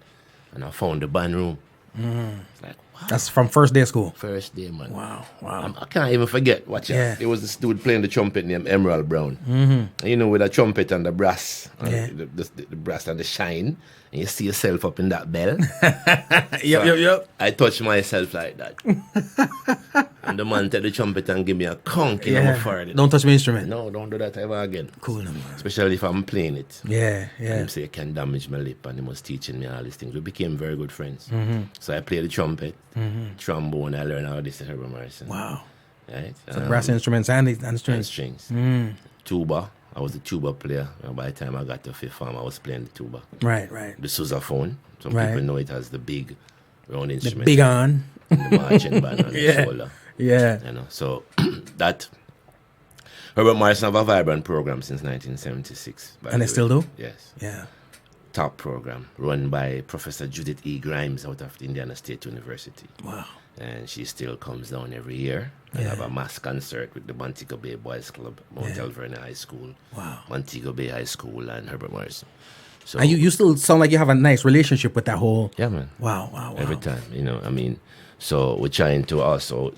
And I found the band room. It's like, wow. That's from first day of school. First day, man. Wow. I can't even forget. Watch Yeah. it. It was this dude playing the trumpet named Emerald Brown. And you know, with a trumpet and the brass, and the brass and the shine, and you see yourself up in that bell. Yep. I touched myself like that. And the man take the trumpet and give me a conk in my forehead. Don't touch my instrument. No, don't do that ever again. Cool, man. Especially if I'm playing it. Yeah. And him say it can damage my lip, and he was teaching me all these things. We became very good friends. So I played the trumpet, trombone. I learned all this at Herbert Morrison. Wow. Right? So brass instruments and And strings. strings. Tuba. I was a tuba player. And by the time I got to fifth form, I was playing the tuba. Right, right. The sousaphone. Some Right. people know it as the big round The instrument. big on. And the marching band on Yeah. the shoulder. Yeah. You know, so that Herbert Morrison have a vibrant program since 1976. by And the they still way. do? Yes. Yeah. Top program run by Professor Judith E. Grimes out of Indiana State University. Wow. And she still comes down every year and Yeah. have a mass concert with the Montego Bay Boys Club, Mount Yeah. Alvernia High School, Wow. Montego Bay High School, and Herbert Morrison. So And you still sound like you have a nice relationship with that whole. yeah, man. Wow, wow, wow. Every time, I mean, so we're trying to also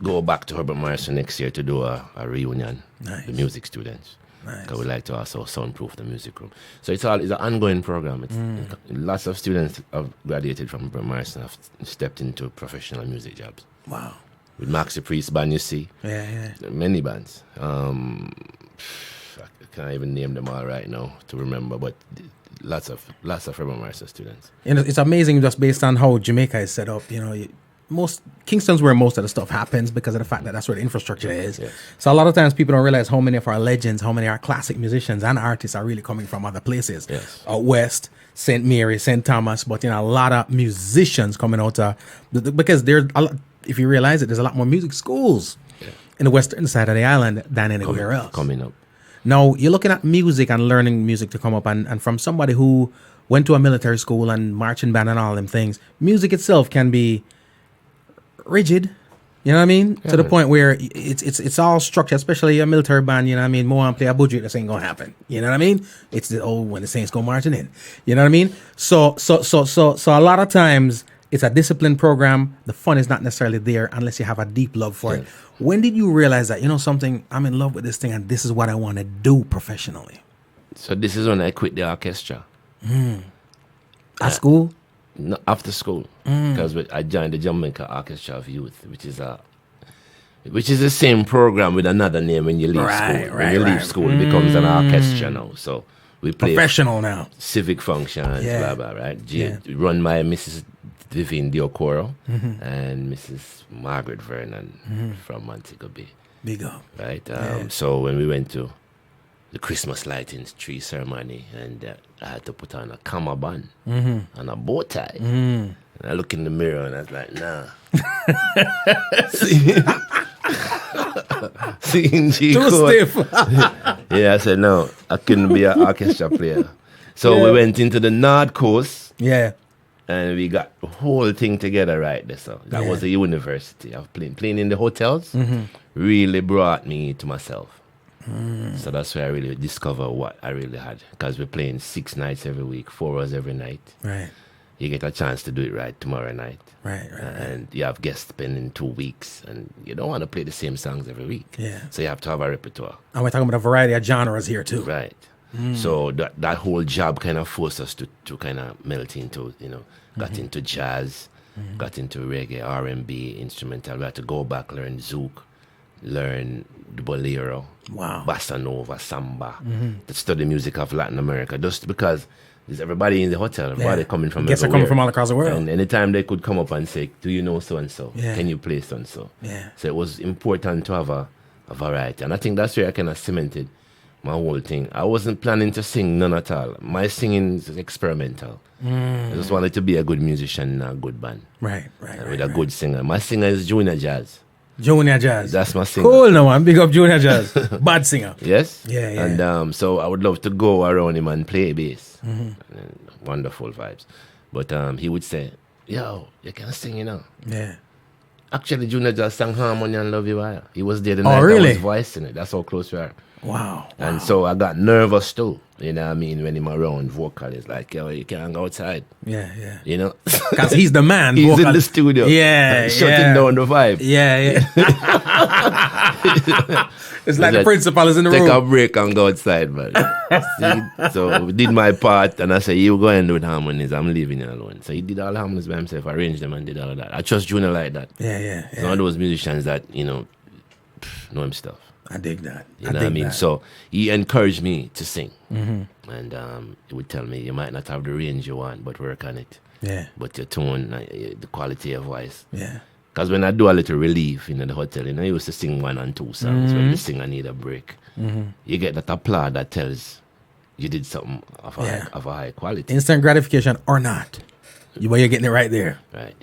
go back to Herbert Morrison next year to do a reunion, Nice. the music students. Nice. Because we like to also soundproof the music room. So it's an ongoing program. Lots of students have graduated from Herbert Morrison, have stepped into professional music jobs. Wow. With Maxi Priest band, you see, Yeah, yeah. there are many bands. I can't even name them all right now to remember, but lots of Herbert Morrison students. And it's amazing just based on how Jamaica is set up. Kingston's where most of the stuff happens because of the fact that that's where the infrastructure is. Yes. So a lot of times people don't realize how many of our legends, how many of our classic musicians and artists are really coming from other places. Yes. Out west, St. Mary, St. Thomas, but a lot of musicians coming out because there's a lot, if you realize it, there's a lot more music schools in the western side of the island than anywhere else. Coming up. Now, you're looking at music and learning music to come up, and from somebody who went to a military school and marching band and all them things, music itself can be rigid, you know what I mean? Yeah, to the man. point where it's all structured, especially a military band, you know what I mean? More and play a budget, this ain't gonna happen. You know what I mean? It's when the Saints go marching in. You know what I mean? So a lot of times it's a disciplined program. The fun is not necessarily there unless you have a deep love for it. When did you realize that, something, I'm in love with this thing and this is what I want to do professionally? So this is when I quit the orchestra. At school? No, after school, because I joined the Jamaica Orchestra of Youth, which is the same program with another name when you leave school. When you leave school, it becomes an orchestra now. So we play Professional now. civic functions, Yeah. blah blah, right? Yeah. Run by Mrs. Vivian Diocoro and Mrs. Margaret Vernon from Montego Bay, Big up. right? So when we went to the Christmas lighting tree ceremony, and I had to put on a cummerbund and a bow tie. And I look in the mirror and I was like, nah. Seeing G Too chord. stiff. Yeah, I said, no, I couldn't be an orchestra player. So we went into the North Coast Yeah. and we got the whole thing together right there. So that was a university of playing in the hotels. Really brought me to myself. So that's where I really discovered what I really had. Because we're playing 6 nights every week, 4 hours every night. Right. You get a chance to do it right tomorrow night. Right. And you have guests spending 2 weeks. And you don't want to play the same songs every week. Yeah. So you have to have a repertoire. And we're talking about a variety of genres here too. Right. So that whole job kind of forced us to kind of melt into, got into jazz, got into reggae, R&B, instrumental. We had to go back, learn zouk, learn the bolero, Wow. bossa nova, samba, to study music of Latin America, just because there's everybody in the hotel, everybody coming from Guests are everywhere. coming from all across the world. And anytime they could come up and say, do you know so-and-so? Yeah. Can you play so-and-so? Yeah. So it was important to have a variety. And I think that's where I kind of cemented my whole thing. I wasn't planning to sing none at all. My singing is experimental. I just wanted to be a good musician in a good band. Right. With a good singer. My singer is Junior Jazz. Junior Jazz. That's my singer. Cool, no one. Big up Junior Jazz. Bad singer. Yes? Yeah. And so I would love to go around him and play bass. And wonderful vibes. But he would say, yo, you can sing, Yeah. Actually, Junior Jazz sang Harmony and Love You Wire. He was there the night I really? was voicing it. That's how close we are. Wow. And so I got nervous too. You know what I mean? When him around vocal, it's like, yo, you can't go outside. Yeah. You know? Because he's the man. He's vocal. in the studio. Yeah. Shutting down the vibe. Yeah. It's like the principal is in the Take room. a break and go outside, man. See? So we did my part, and I said, you go and do the harmonies. I'm leaving you alone. So he did all the harmonies by himself, arranged them and did all of that. I trust Junior like that. Yeah. He's one of those musicians that, know him stuff. I dig that. You know what I mean? So he encouraged me to sing. And he would tell me, you might not have the range you want, but work on it. Yeah. But your tone, the quality of voice. Yeah. Because when I do a little relief in the hotel, I used to sing 1 and 2 songs when the singer need a break. You get that applaud that tells you did something of a high quality. Instant gratification or not. But you're getting it right there. Right.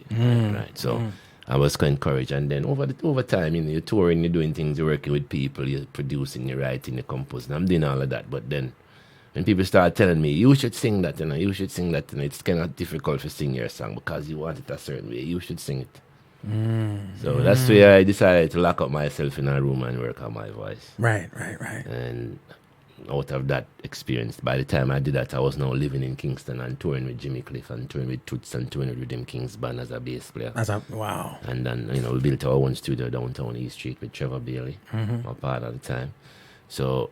So I was encouraged. And then over time, you're touring, you're doing things, you're working with people, you're producing, you're writing, you're composing. I'm doing all of that. But then when people start telling me, you should sing that, you should sing that, it's kind of difficult to sing your song because you want it a certain way. You should sing it. So that's where I decided to lock up myself in a room and work on my voice. Right. And out of that experience, by the time I did that, I was now living in Kingston and touring with Jimmy Cliff and touring with Toots and touring with Rhythm King's band as a bass player. Wow. And then, we built our own studio downtown East Street with Trevor Bailey, my partner at the time. So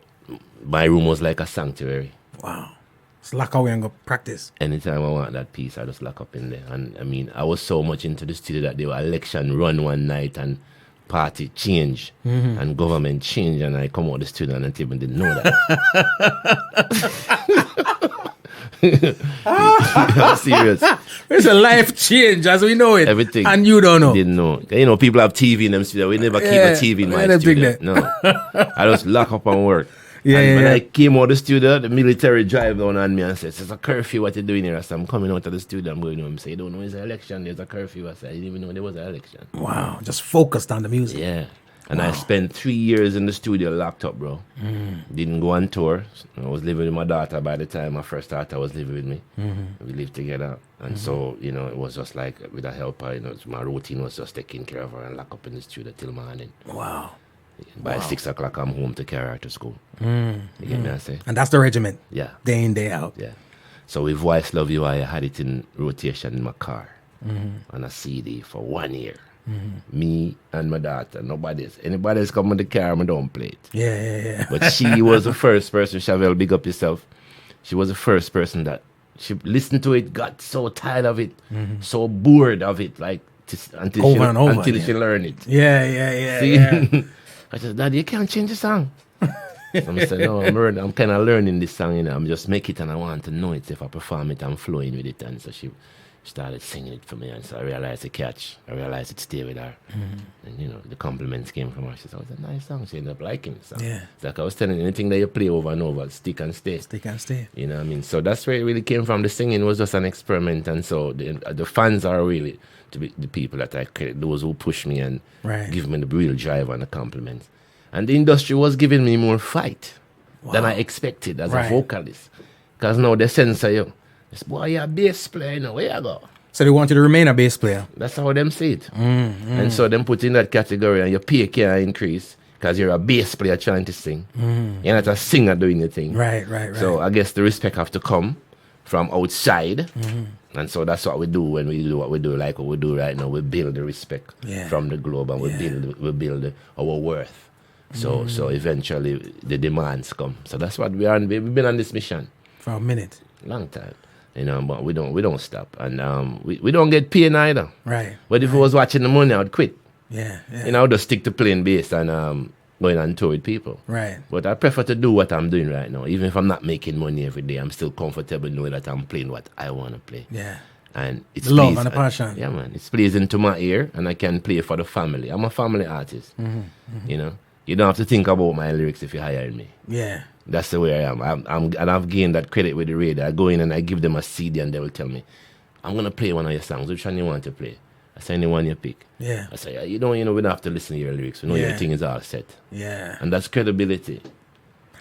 my room was like a sanctuary. Wow. Just lock away and go practice. Anytime I want that piece, I just lock up in there. And I was so much into the studio that there were election run one night and party change and government change, and I come out the studio and I even didn't know that. I'm serious. It's a life change as we know it. Everything. And you don't know. Didn't know. People have TV in them studio. We never keep a TV in my studio. No. I just lock up and work. When I came out of the studio, the military drive down on me and said, "There's a curfew, what you doing here?" I said, "I'm coming out of the studio, I'm going home." Say, "You don't know it's an election, there's a curfew." I said, "I didn't even know there was an election." Wow, just focused on the music. Yeah. And I spent 3 years in the studio locked up, bro. Didn't go on tour. I was living with my daughter by the time my first daughter was living with me. We lived together. And so, it was just like with a helper, my routine was just taking care of her and lock up in the studio till morning. Wow. By 6 o'clock, I'm home to carry her to school. You get me, I say? And that's the regiment. Yeah. Day in, day out. Yeah. So with Voice Love You, I had it in rotation in my car on a CD for 1 year. Me and my daughter, nobody else. Anybody else come in the car, I don't play it. Yeah. But she was the first person, Chevelle, big up yourself. She was the first person that she listened to it, got so tired of it, so bored of it, like until she learned it. Yeah. See? I said, "Daddy, you can't change the song." I said, "No, I'm kind of learning this song, I'm just make it and I want to know it. If I perform it, I'm flowing with it." And so she started singing it for me, and so I realized the catch. I realized it stayed with her. And, the compliments came from her. She said, "Oh, it's a nice song." She ended up liking the song. Yeah. It's like I was telling you, anything that you play over and over, stick and stay. Stick and stay. You know what I mean? So that's where it really came from. The singing was just an experiment. And so the fans are really to be the people that I credit, those who push me and give me the real drive and the compliments. And the industry was giving me more fight than I expected as a vocalist. Because now they censor you. This boy, you're a bass player, where you go? So they want you to remain a bass player. That's how them see it. And so them put in that category and your pay can't increase because you're a bass player trying to sing. You're not a singer doing your thing. Right. So I guess the respect have to come from outside. And so that's what we do when we do what we do, like what we do right now. We build the respect from the globe and we build our worth. So eventually the demands come. So that's what we are. We've been on this mission for a minute, long time, but we don't stop, and we don't get paid either. Right. But if I was watching the money, I'd quit. Yeah. I would just stick to playing bass and going on tour with people. Right. But I prefer to do what I'm doing right now, even if I'm not making money every day. I'm still comfortable knowing that I'm playing what I want to play. Yeah. And it's the love and the passion. Yeah, man. It's pleasing to my ear, and I can play for the family. I'm a family artist. You don't have to think about my lyrics if you hire me. Yeah. That's the way I am. And I've gained that credit with the radio. I go in and I give them a CD and they will tell me, "I'm going to play one of your songs. Which one you want to play?" I say, "Any one you pick." Yeah. I say, we don't have to listen to your lyrics. We know your thing is all set. Yeah. And that's credibility.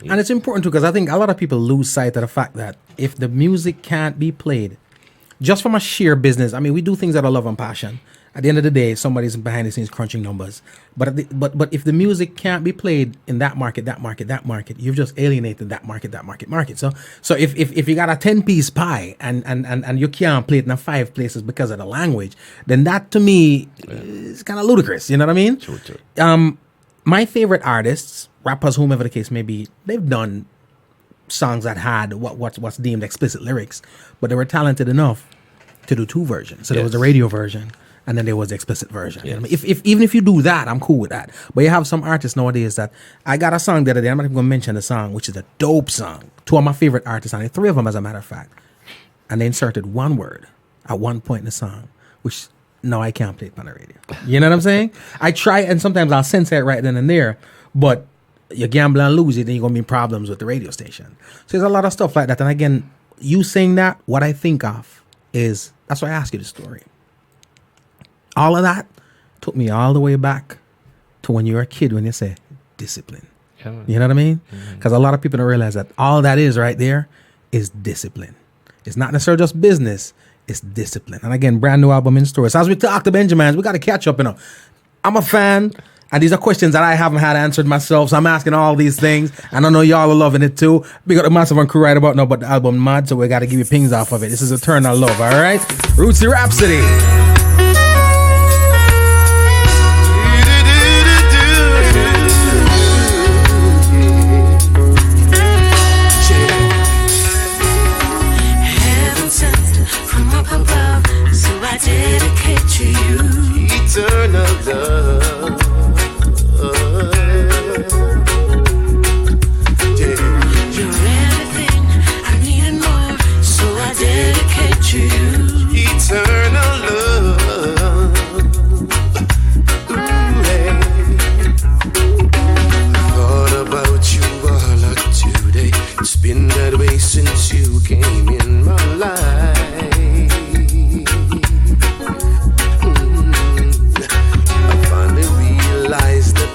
And it's important too, because I think a lot of people lose sight of the fact that if the music can't be played, just from a sheer business, we do things out of love and passion. At the end of the day, somebody's behind the scenes crunching numbers. But if the music can't be played in that market, you've just alienated that market. So if you got a 10-piece pie and you can't play it in 5 places because of the language, then that to me is kind of ludicrous. You know what I mean? True. My favorite artists, rappers, whomever the case may be, they've done songs that had what's deemed explicit lyrics, but they were talented enough to do 2 versions. So there was the radio version, and then there was the explicit version. Yes. Even if you do that, I'm cool with that. But you have some artists nowadays that I got a song the other day. I'm not even going to mention the song, which is a dope song. 2 of my favorite artists on it, 3 of them as a matter of fact. And they inserted 1 word at one point in the song, which no, I can't play it on the radio. You know what I'm saying? I try, and sometimes I'll sense that right then and there, but you gamble and lose it, then you're going to be in problems with the radio station. So there's a lot of stuff like that. And again, you saying that, what I think of is, that's why I ask you the story. All of that took me all the way back to when you were a kid, when you say discipline. Yeah, man. You know what I mean? Because a lot of people don't realize that all that is right there is discipline. It's not necessarily just business, it's discipline. And again, brand new album in store. So as we talk to Benjy Myaz, we got to catch up, you know. I'm a fan, and these are questions that I haven't had answered myself, so I'm asking all these things, and I know y'all are loving it too. We got a massive on crew right about now, but the album mad, so we got to give you pings off of it. This is Eternal Love, all right? Rootsy Rhapsody. Dedicate to you Eternal love. Yeah. You're everything I need and more, so I dedicate to you. Eternal love. Ooh, hey. I thought about you all of today. It's been that way since you came in my life.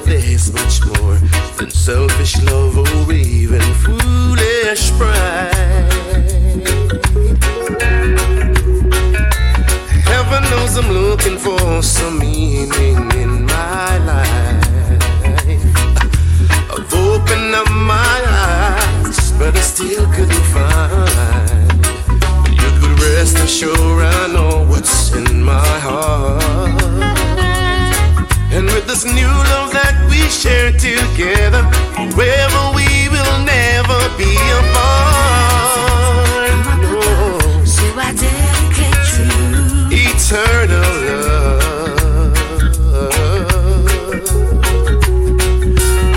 There's much more than selfish love or even foolish pride. Heaven knows I'm looking for some meaning in my life. I've opened up my eyes, but I still couldn't find. You could rest assured I know what's in my heart. And with this new love that we share together, forever we will never be apart. No. So I dedicate to you. Eternal love.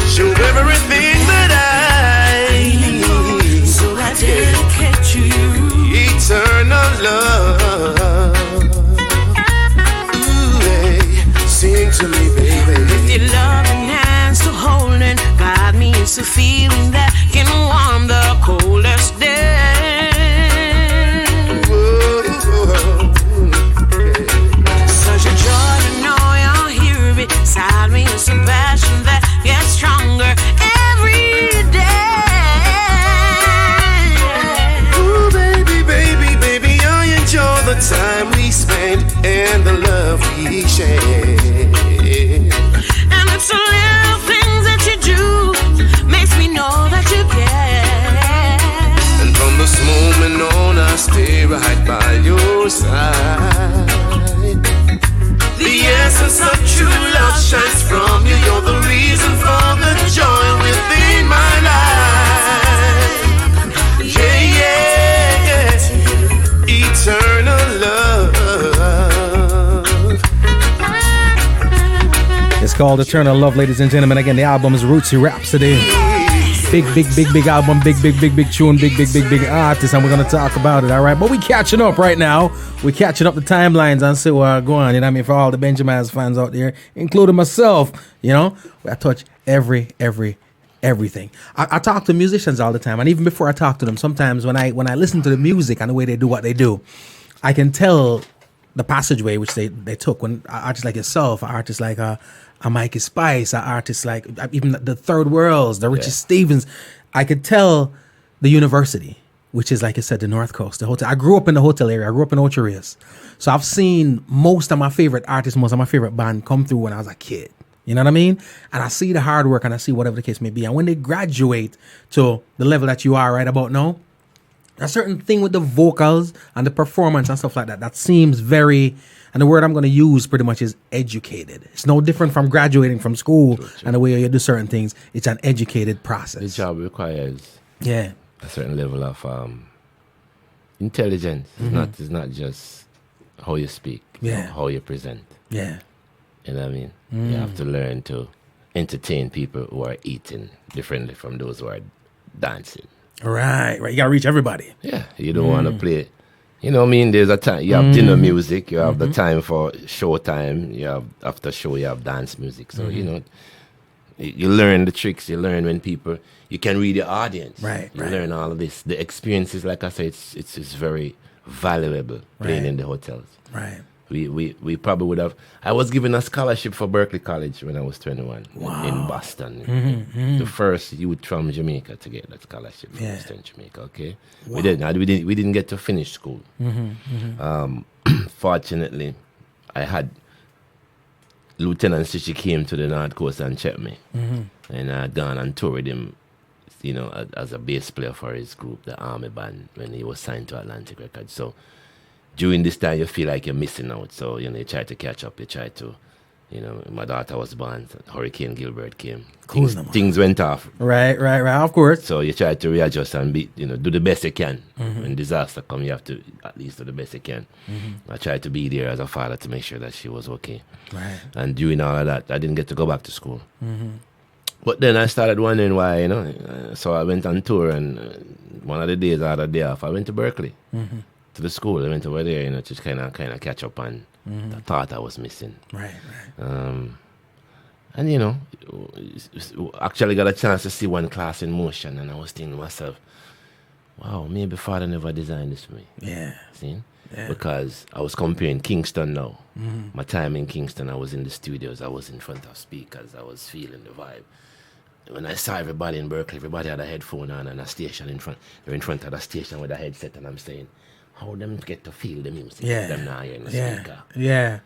Show everything that I need. So I dedicate to you. Eternal love. Sing to me, baby. With your loving hands to holding, guide me into feeling that can warm the coldest day. Such a joy to know you're here beside me. It's a passion that gets stronger every day. Ooh, baby, baby, baby, I enjoy the time we spend and the love we share. And it's the little things that you do makes me know that you care. And from this moment on, I stay right by your side. The essence of true love shines from you. You're the reason for the joy within my life. Yeah, yeah, yeah. Eternal love. It's called Eternal Love, ladies and gentlemen. Again, the album is Rootsy Rhapsody. Big album, big tune, big artist, and we're going to talk about it, all right? But we catching up right now. We're catching up the timelines and see where we're going, you know what I mean? For all the Benjy Myaz fans out there, including myself, you know? I touch everything. I talk to musicians all the time, and even before I talk to them, sometimes when I listen to the music and the way they do what they do, I can tell the passageway which they took. When artists like yourself, artists like a Mikey Spice, artists like even the Third Worlds, the Richie Stevens, I could tell the university, which is, like I said, the North Coast, the hotel. I grew up in the hotel area. I grew up in Ocho Rios. So I've seen most of my favorite artists, most of my favorite band come through when I was a kid. You know what I mean? And I see the hard work and I see whatever the case may be. And when they graduate to the level that you are right about now, a certain thing with the vocals and the performance and stuff like that seems very, and the word I'm going to use pretty much is educated. It's no different from graduating from school and the way you do certain things. It's an educated process. The job requires a certain level of intelligence. It's not just how you speak, how you present. Yeah. You know what I mean? You have to learn to entertain people who are eating differently from those who are dancing. Right. You got to reach everybody. Yeah, you don't want to play You know what I mean? There's a time. You have dinner music. You have the time for show time. You have after show. You have dance music. So you know, you learn the tricks. You learn when people. You can read the audience. Right, You right. learn all of this. The experiences, like I said, it's very valuable playing Right. in the hotels. Right. We probably would have. I was given a scholarship for Berkeley College when I was 21 in Boston. The first youth from Jamaica to get that scholarship from Yeah. Western Jamaica. Okay, we didn't get to finish school. Fortunately, I had Lieutenant Stitchy came to the North Coast and checked me, and I had gone and toured with him. You know, as a bass player for his group, the Army Band, when he was signed to Atlantic Records. So during this time, you feel like you're missing out. So, you know, you try to catch up. You try to, you know, my daughter was born. Hurricane Gilbert came. Cool, Things went off. Right. Of course. So you try to readjust and do the best you can. When disaster come, you have to at least do the best you can. I tried to be there as a father to make sure that she was okay. Right. And during all of that, I didn't get to go back to school. But then I started wondering why, you know. So I went on tour, and one of the days I had a day off, I went to Berkeley, to the school. I went over there, you know, to kind of catch up on the thought I was missing. Right. And, you know, actually got a chance to see one class in motion, and I was thinking to myself, wow, maybe Father never designed this for me. Yeah. See? Because I was comparing Kingston now. My time in Kingston, I was in the studios, I was in front of speakers, I was feeling the vibe. When I saw everybody in Berkeley, everybody had a headphone on and a station in front. They're in front of the station with a headset, and I'm saying, how them get to feel the music? Yeah. Them now hearing the Yeah. speaker. Yeah.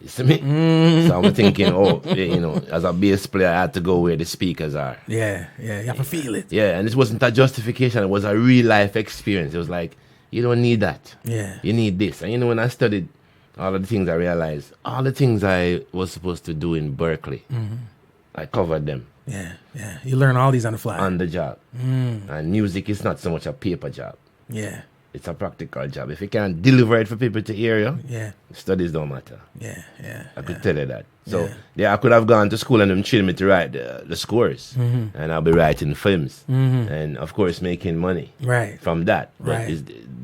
You see me? So I'm thinking, you know, as a bass player, I had to go where the speakers are. Yeah. You have to feel it. Yeah, and this wasn't a justification. It was a real life experience. It was like, you don't need that. Yeah. You need this. And you know, when I studied all of the things, I realized all the things I was supposed to do in Berkeley, I covered them Yeah. You learn all these on the fly. on the job. And music is not so much a paper job. Yeah. It's a practical job. If you can't deliver it for people to hear you, Yeah. studies don't matter. Yeah. I could tell you that. So, yeah, I could have gone to school and them trained me to write the scores. And I'll be writing films. And, of course, making money Right. from that. But Right.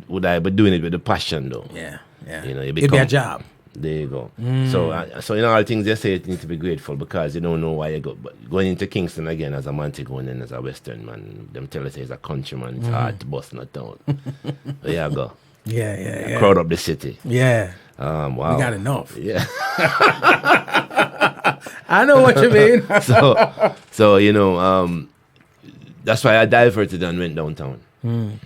would I be doing it with the passion, though? Yeah. You know, you It'd be become a job. There you go. So in all things, they say you need to be grateful because you don't know why you go. But going into Kingston again as a Montego and then as a Western man, them tell us he's a countryman. It's hard to bust in a town. There you go. Yeah. Crowd up the city. Yeah. Wow. We got enough. Yeah. I know what you mean. so you know, that's why I diverted and went downtown and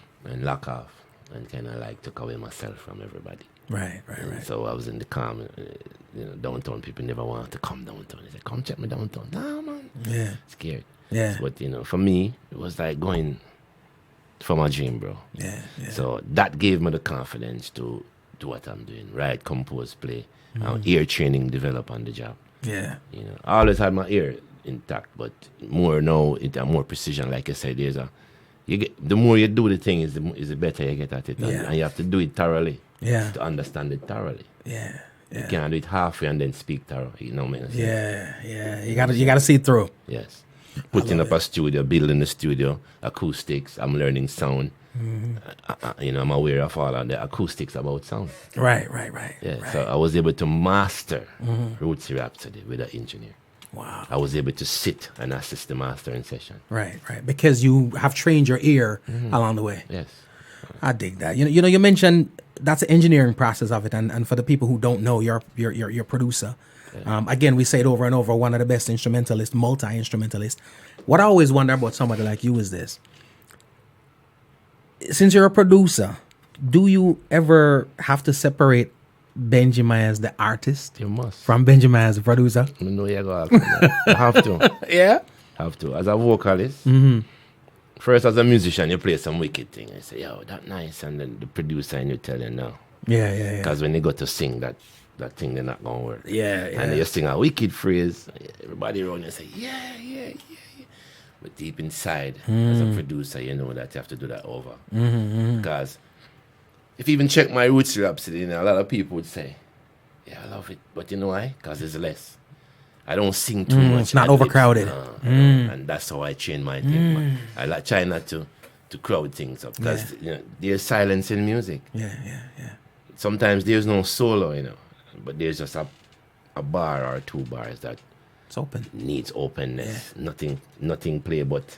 lock off and kind of like took away myself from everybody. Right. So I was in the calm, you know, downtown. People never wanted to come downtown. They said, "Come check me downtown." Nah, man. Yeah. Scared. Yeah. But you know, for me, it was like going for my dream, bro. Yeah. So that gave me the confidence to do what I'm doing. Write, compose, play, ear training, develop on the job. Yeah. You know, I always had my ear intact, but more now, more precision. Like I said, the more you do the thing, is the better you get at it, and you have to do it thoroughly. Yeah. To understand it thoroughly. Yeah. You can't do it halfway and then speak thorough. You know what I mean? Yeah. You gotta see it through. Yes. Putting up a studio, building a studio, acoustics. I'm learning sound. You know, I'm aware of all of the acoustics about sound. Right. Yeah. So I was able to master Rootsy Rhapsody with an engineer. Wow. I was able to sit and assist the mastering session. Right. Because you have trained your ear along the way. Yes. I dig that. You know, you mentioned that's the engineering process of it, and for the people who don't know, you're producer. Again, we say it over and over. One of the best instrumentalists, multi-instrumentalist. What I always wonder about somebody like you is this: since you're a producer, do you ever have to separate Benjy Myaz, the artist, You must. from Benjy Myaz, the producer? I know you're going to ask me that. I have to. Yeah. Have to. As a vocalist, first as a musician, you play some wicked thing. I say, yo, that nice. And then the producer and you tell you no. Yeah. Because when you go to sing that thing, they're not going to work. Yeah. And then you sing a wicked phrase, everybody around you say, yeah. But deep inside, as a producer, you know that you have to do that over. Because if you even check my Rootsy Rhapsody, you know, a lot of people would say, yeah, I love it. But you know why? Because it's less. I don't sing too much. It's not ad-libs. overcrowded. And that's how I train my thing. I like try not to to crowd things up because there's silence in music. Yeah. Sometimes there's no solo, but there's just a bar or two bars that It's open. needs openness. Nothing play, but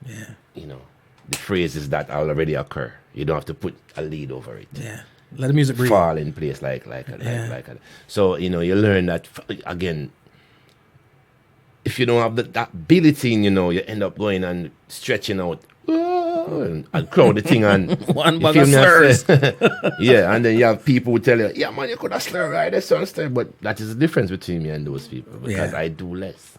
the phrases that already occur. You don't have to put a lead over it. Yeah. Let the music breathe. Fall in place like so you learn that again. If you don't have that ability, you end up going and stretching out and crowd the thing and One you bag feel of me? slurs. Yeah, and then you have people who tell you, yeah man, you could have slur right, that's one slur, but that is the difference between me and those people because I do less.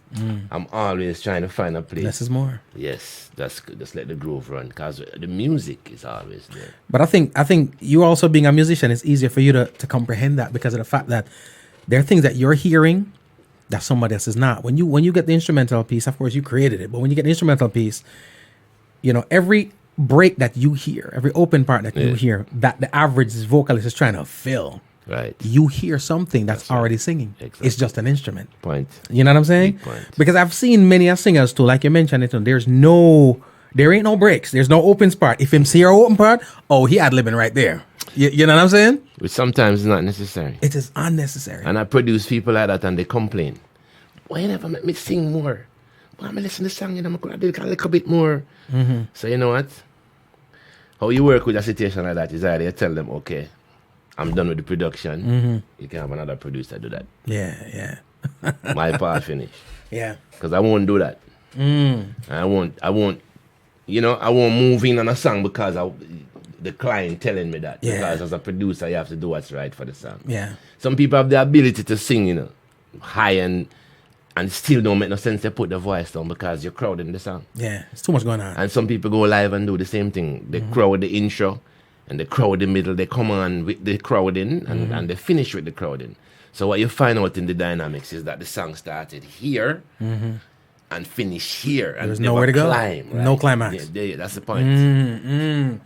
I'm always trying to find a place. Less is more. Yes, that's good. Just let the groove run because the music is always there. But I think you also being a musician, it's easier for you to comprehend that because of the fact that there are things that you're hearing that somebody else is not. When you get the instrumental piece, of course you created it, but when you get the instrumental piece, every break that you hear, every open part that you hear, that the average vocalist is trying to fill. Right. You hear something that's already right. singing. Exactly. It's just an instrument. Point. You know what I'm saying? Big point. Because I've seen many singers too, like you mentioned it, there ain't no breaks. There's no open part. If him see your open part, he ad-libbing right there. You know what I'm saying? Which sometimes is not necessary. It is unnecessary. And I produce people like that and they complain. Why you never make me sing more? Why am I listening to the song and I'm going to do a little bit more? Mm-hmm. So you know what? How you work with a situation like that is either you tell them, okay, I'm done with the production. Mm-hmm. You can have another producer do that. Yeah. My part finish. Yeah. Because I won't do that. I won't move in on a song because the client telling me that. Yeah. Because as a producer, you have to do what's right for the song. Yeah. Some people have the ability to sing, high and still don't make no sense to put the voice down because you're crowding the song. Yeah. It's too much going on. And some people go live and do the same thing. They crowd the intro and they crowd the middle. They come on with the crowding and they finish with the crowding. So what you find out in the dynamics is that the song started here and finished here. And there's nowhere to go. Climb, right? No climax. Yeah, that's the point.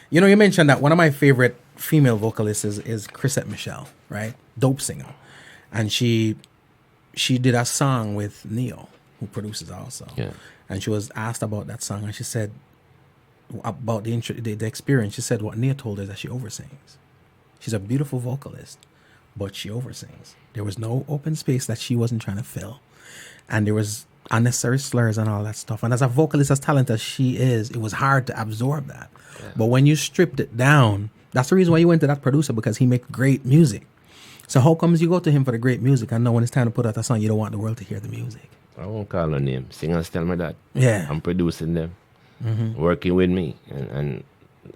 You mentioned that one of my favorite female vocalists is Chrisette Michelle, right? Dope singer. And she did a song with Neo, who produces also. Yeah. And she was asked about that song, and she said about the experience. She said what Neo told her is that she oversins. She's a beautiful vocalist, but she oversins. There was no open space that she wasn't trying to fill, and there was unnecessary slurs and all that stuff. And as a vocalist, as talented as she is, it was hard to absorb that. Yeah. But when you stripped it down, that's the reason why you went to that producer, because he makes great music. So how comes you go to him for the great music and know when it's time to put out a song, you don't want the world to hear the music? I won't call her name. Singers tell me that. Yeah. I'm producing them, working with me. And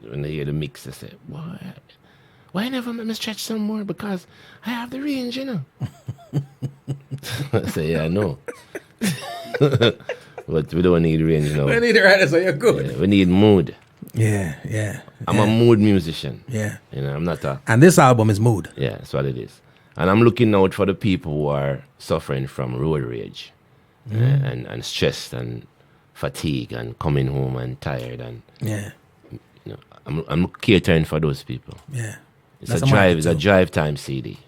when they hear the mix, they say, why never let me stretch some more? Because I have the range, I say, yeah, I know. But we don't need range, We need it right, so you're good. Yeah, we need mood. Yeah. I'm a mood musician. Yeah. I'm not a... And this album is mood. Yeah, that's what it is. And I'm looking out for the people who are suffering from road rage and stressed and fatigue and coming home and tired. And I'm catering for those people. Yeah. It's a drive time CD.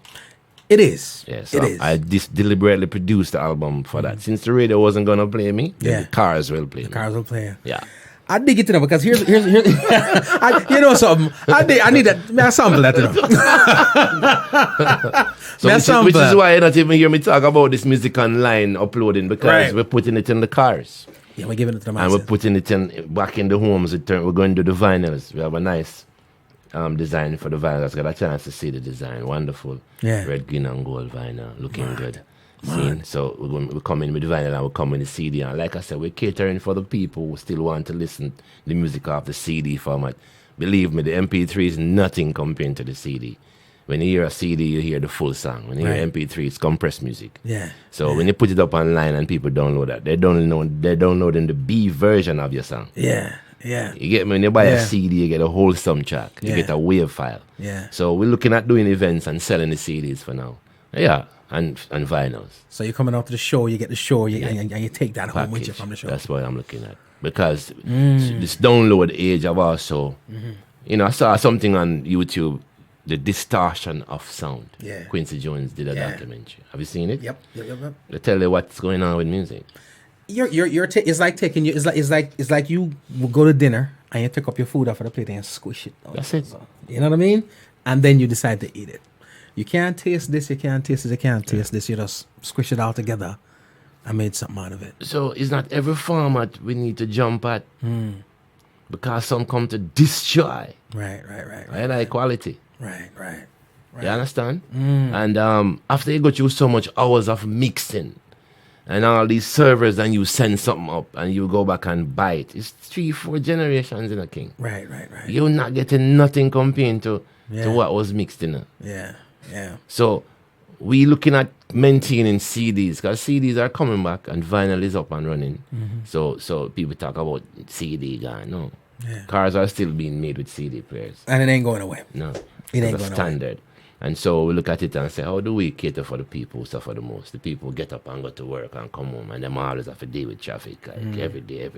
It is. Yeah, so it is. I deliberately produced the album for that. Since the radio wasn't gonna play me, the cars will play me. The cars will play. Yeah. I dig it, because here's you know something. I need that. May I sample that, Which is why you not even hear me talk about this music online uploading, because we're putting it in the cars. Yeah, we're giving it to the masses. And we're putting it back in the homes. We're going to do the vinyls. We have a nice design for the vinyl. I got a chance to see the design. Wonderful. Yeah. Red, green, and gold vinyl. Looking good. So we're coming with the vinyl and we're coming with the CD. And like I said, we're catering for the people who still want to listen to the music off the CD format. Believe me, the MP3 is nothing compared to the CD. When you hear a CD, you hear the full song. When you hear MP3, it's compressed music. Yeah. So when you put it up online and people download that, they're downloading the B version of your song. Yeah. You get me? When you buy a CD, you get a wholesome track. You get a wave file. Yeah. So we're looking at doing events and selling the CDs for now. Yeah. And vinyls. So you're coming out to the show, you get the show, and you take that home with you from the show. That's what I'm looking at. Because this download age, I've also, I saw something on YouTube, the distortion of sound. Yeah. Quincy Jones did a documentary. Have you seen it? Yep. They tell you what's going on with music. It's like taking you. It's like you will go to dinner and you take up your food off of the plate and you squish it. That's it. You know what I mean? And then you decide to eat it. You can't taste this. You can't taste this. You can't taste this. You just squish it all together. I made something out of it. So it's not every format we need to jump at because some come to destroy. Right. I like quality. Right. You understand? And after you go through so much hours of mixing and all these servers and you send something up and you go back and buy it, it's 3-4 generations in a king. Right. You're not getting nothing compared to what was mixed in it. Yeah. So we looking at maintaining CDs because CDs are coming back and vinyl is up and running. So people talk about CD gone. No. Yeah. Cars are still being made with CD players. And it ain't going away. No. It ain't It's a going standard. And so we look at it and say, how do we cater for the people who suffer the most? The people who get up and go to work and come home and them always have to deal with traffic like every day.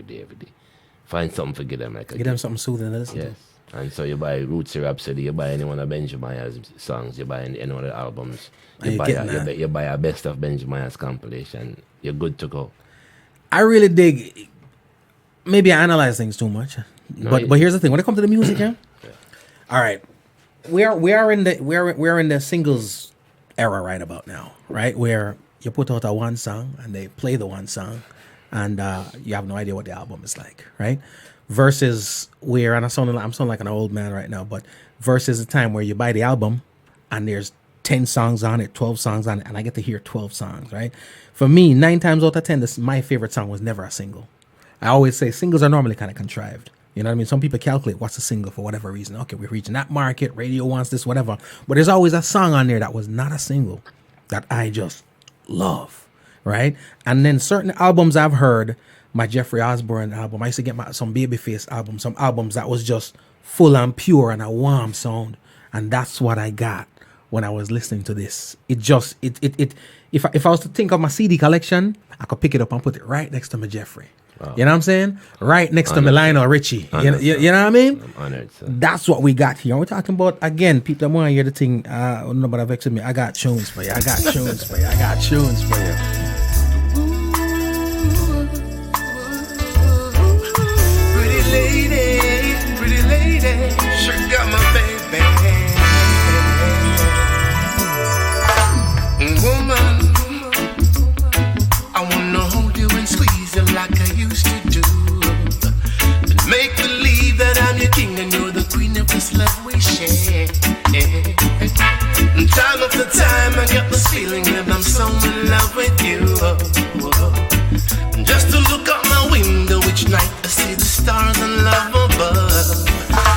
Find something to give them like a Give them something soothing to listen to. yes. And so you buy Rootsy Rhapsody, you buy any one of Benjy Myaz songs, you buy any one of the albums, And you you're getting that. buy a best of Benjy Myaz compilation, you're good to go. I really dig. Maybe I analyze things too much, but here's the thing: when it comes to the music, all right, we are in the singles era right about now, right? Where you put out a one song and they play the one song, and you have no idea what the album is like, right? Versus where, and I'm sounding like an old man right now, but versus the time where you buy the album and there's 10 songs on it, 12 songs on it, and I get to hear 12 songs, right? For me, 9 times out of 10, my favorite song was never a single. I always say singles are normally kind of contrived. You know what I mean? Some people calculate what's a single for whatever reason. Okay, we're reaching that market, radio wants this, whatever. But there's always a song on there that was not a single that I just love, right? And then certain albums I've heard, my Jeffrey Osborne album, I used to get some Babyface albums, some albums that was just full and pure and a warm sound. And that's what I got when I was listening to this. If I was to think of my CD collection, I could pick it up and put it right next to my Jeffrey. Wow. You know what I'm saying? Right next to my Lionel Richie. You know what I mean? I'm honored, sir. That's what we got here. We're talking about, again, people that want to hear the thing. Nobody vexed me. I got tunes for you. I got tunes for you. Pretty lady, sure got my baby. Woman, I wanna hold you and squeeze you like I used to do. And make believe that I'm your king and you're the queen of this love we share. And time after time I get this feeling that I'm so in love with you. And just to look out my window each night I see the stars and love above.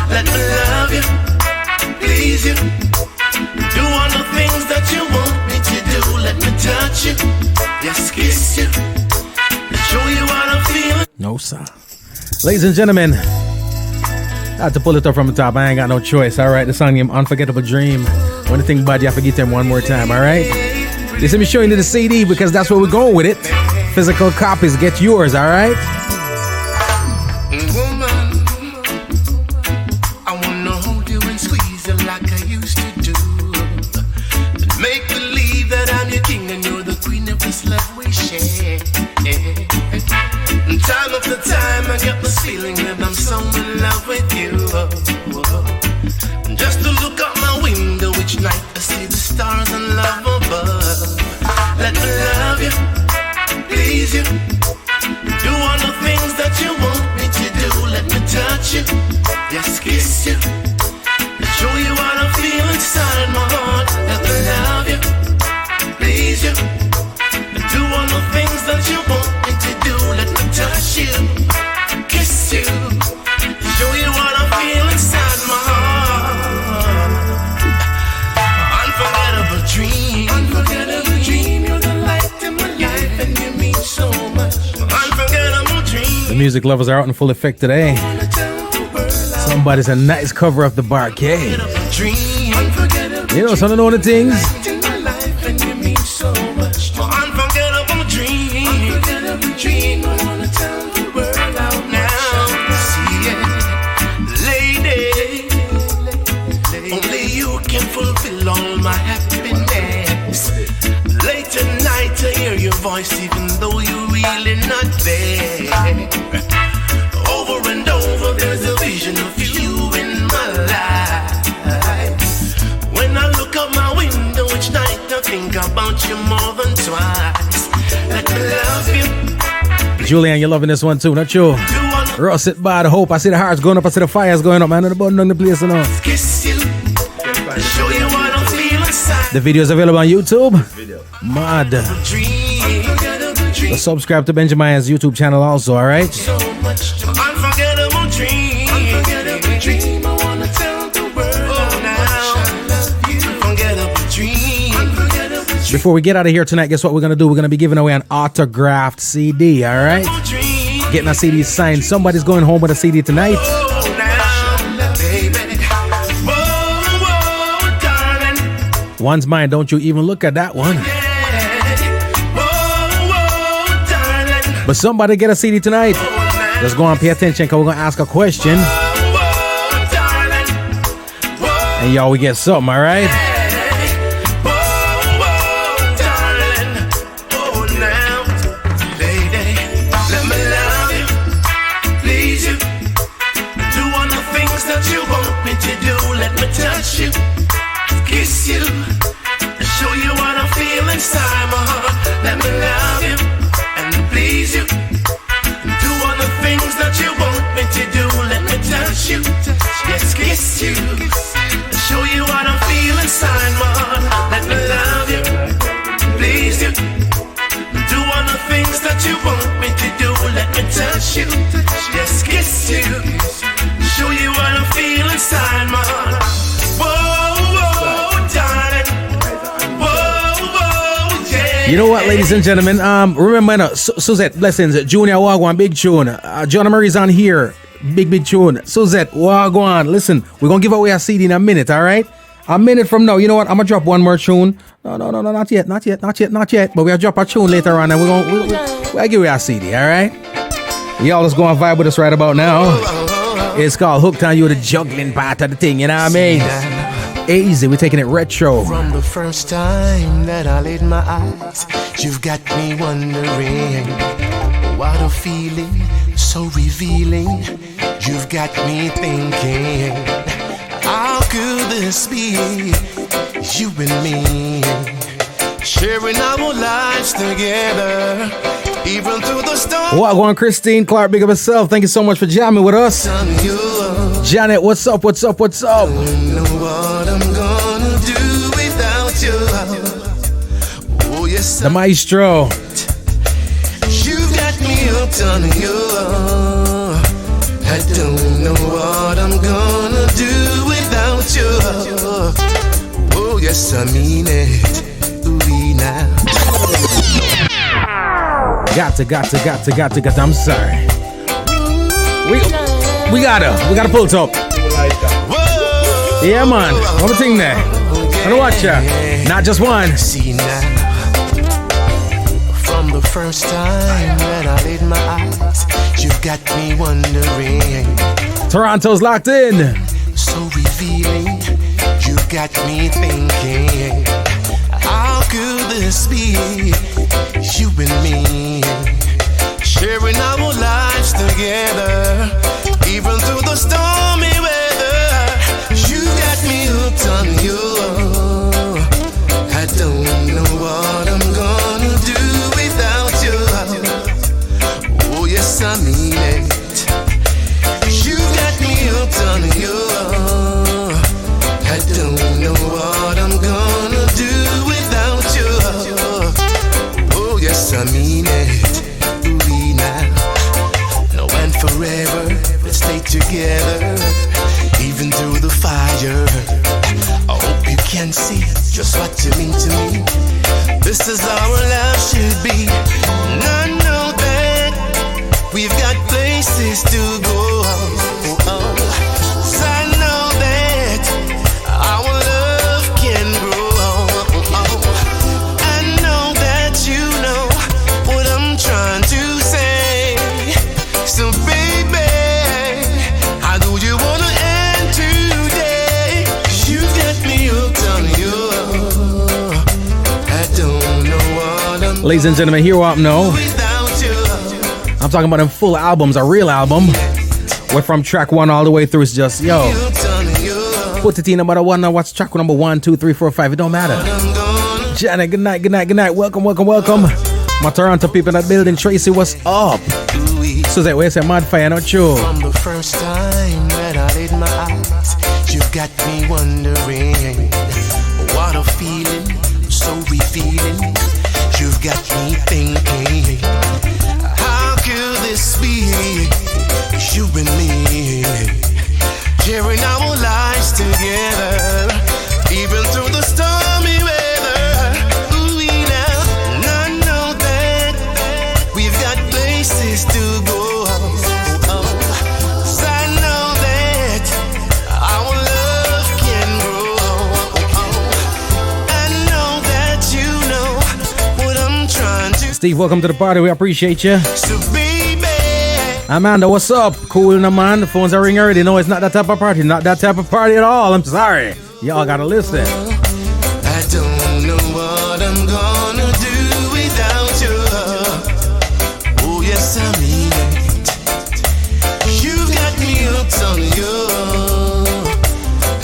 Let me love you, please you, do all the things that you want me to do. Let me touch you, yes, kiss you, and show you what I feel. No, sir. Ladies and gentlemen, I had to pull it up from the top. I ain't got no choice. All right, the song name Unforgettable Dream. When you think about it, you have to get them one more time. All right. This is me showing you the CD because that's where we're going with it. Physical copies, get yours. All right. Woman, I wanna hold you and squeeze you like I used to do. And make believe that I'm your king and you're the queen of this love we share. And time after time I get this feeling that I'm so in love with you. And just to look out my window each night I see the stars and love above. Let me love you, please you, do all the things that you want me to do. Let me touch you, yes, kiss you, and show you what I feel inside my heart. Let me love you, please you, and do all the things that you want me to do. Let me touch you, kiss you, and show you what I feel inside my heart. Unforgettable dream, unforgettable dream. You're the light in my life and you mean so much. Unforgettable dream. The music lovers are out in full effect today. Somebody's a nice cover of the Barcade. You know, some of the other things. Unforgettable dream. Unforgettable dream. I wanna tell the world out now. See it, lady. Only you can fulfill all my happiness. Late at night I hear your voice, even though you're really not there. baby. Over and over, there's a vision of you in my life. When I look out my window each night, I think about you more than twice. Let me love you. Julian, you're loving this one too, not you? Ross, sit by the hope. I see the hearts going up, I see the fires going up, man. And the button on the place, you know. Kiss you. Show you what I'm feeling inside. The video is available on YouTube. Mad. Dream. So subscribe to Benjy Myaz YouTube channel also, alright? So much unforgettable dream. Unforgettable dream. I wanna tell the world now. Unforgettable dream. Unforgettable dream. Before we get out of here tonight, guess what we're gonna do? We're gonna be giving away an autographed CD, alright? Getting a CD signed. Somebody's going home with a CD tonight. One's mine, don't you even look at that one. But somebody get a CD tonight. Just go on, pay attention, because we're going to ask a question. And y'all, we get something, all right? Touch you, kiss you, show you what I feel inside my heart. Let me love you and please you. Do all the things that you want me to do. Let me touch you, yes, kiss you, show you what I feel inside my heart. Let me love you, please you. Do all the things that you want me to do. Let me touch you, yes, kiss you, show you what I feel inside my heart. You know what, ladies and gentlemen? Remember, Suzette, blessings, Junior Wagwan, big tune. John Murray's on here, big tune. Suzette, Wagwan, listen, we're going to give away a CD in a minute, all right? A minute from now, you know what? I'm going to drop one more tune. No, not yet. But we'll drop a tune later on and we'll give you a CD, all right? Y'all just go and vibe with us right about now. It's called Hooked on You, the juggling part of the thing, you know what I mean? Easy, we're taking it retro. From the first time that I laid my eyes, you've got me wondering what a feeling so revealing. You've got me thinking, how could this be? You and me sharing our lives together, even through the storm. What going, Christine Clark, big up herself. Thank you so much for jamming with us. Janet, what's up? Don't know what I'm gonna do without you. Oh yes, the maestro. You got me hooked on you. I don't know what I'm gonna do without you. Oh yes, I mean it. We now. Got to. I'm sorry. We gotta pull it up. Yeah, man. One more thing there. Wanna watch ya? Not just one. See now, from the first time that I laid my eyes, you've got me wondering. Toronto's locked in. So revealing, you've got me thinking, how could this be? You and me sharing our lives together, even through the stormy weather. You got me hooked on you. I don't know what I'm gonna do without you. Oh yes, I mean it. You got me hooked on you. I don't know what I'm gonna do without you. Oh yes, I mean it. We now and forever, let's stay together, even through the fire. I hope you can see just what you mean to me. This is how our love should be. And I know that we've got places to go. So I know that our love can grow. I know that you know what I'm trying to say. So baby, how do you wanna end today? You got me hooked on you. I don't know what I'm Ladies and gentlemen, hear what I know. without you. I'm talking about them full albums, a real album. Where from track 1 all the way through, it's just, yo, put it in no matter what now, what's track number 1, 2, 3, 4, 5, it don't matter. Janet, good night, good night, good night. Welcome, welcome, welcome. My Toronto people in that building. Tracy, what's up? Suzette, where's your mad fire? Not sure. From the first time that I laid my eyes, you've got me wondering what a feeling, so revealing. You've got me thinking, how could this be? You and me, sharing our lives together, even through the stormy weather. Ooh, now I know that we've got places to go. I know that our love can grow. I know that you know what I'm trying to. Steve, welcome to the party. We appreciate you. So baby, Amanda, what's up? Cool, no man. The phones are ringing already. No, it's not that type of party. Not that type of party at all. I'm sorry. Y'all gotta listen. I don't know what I'm gonna do without you. Oh yes, I mean it. You've got me hooked on you.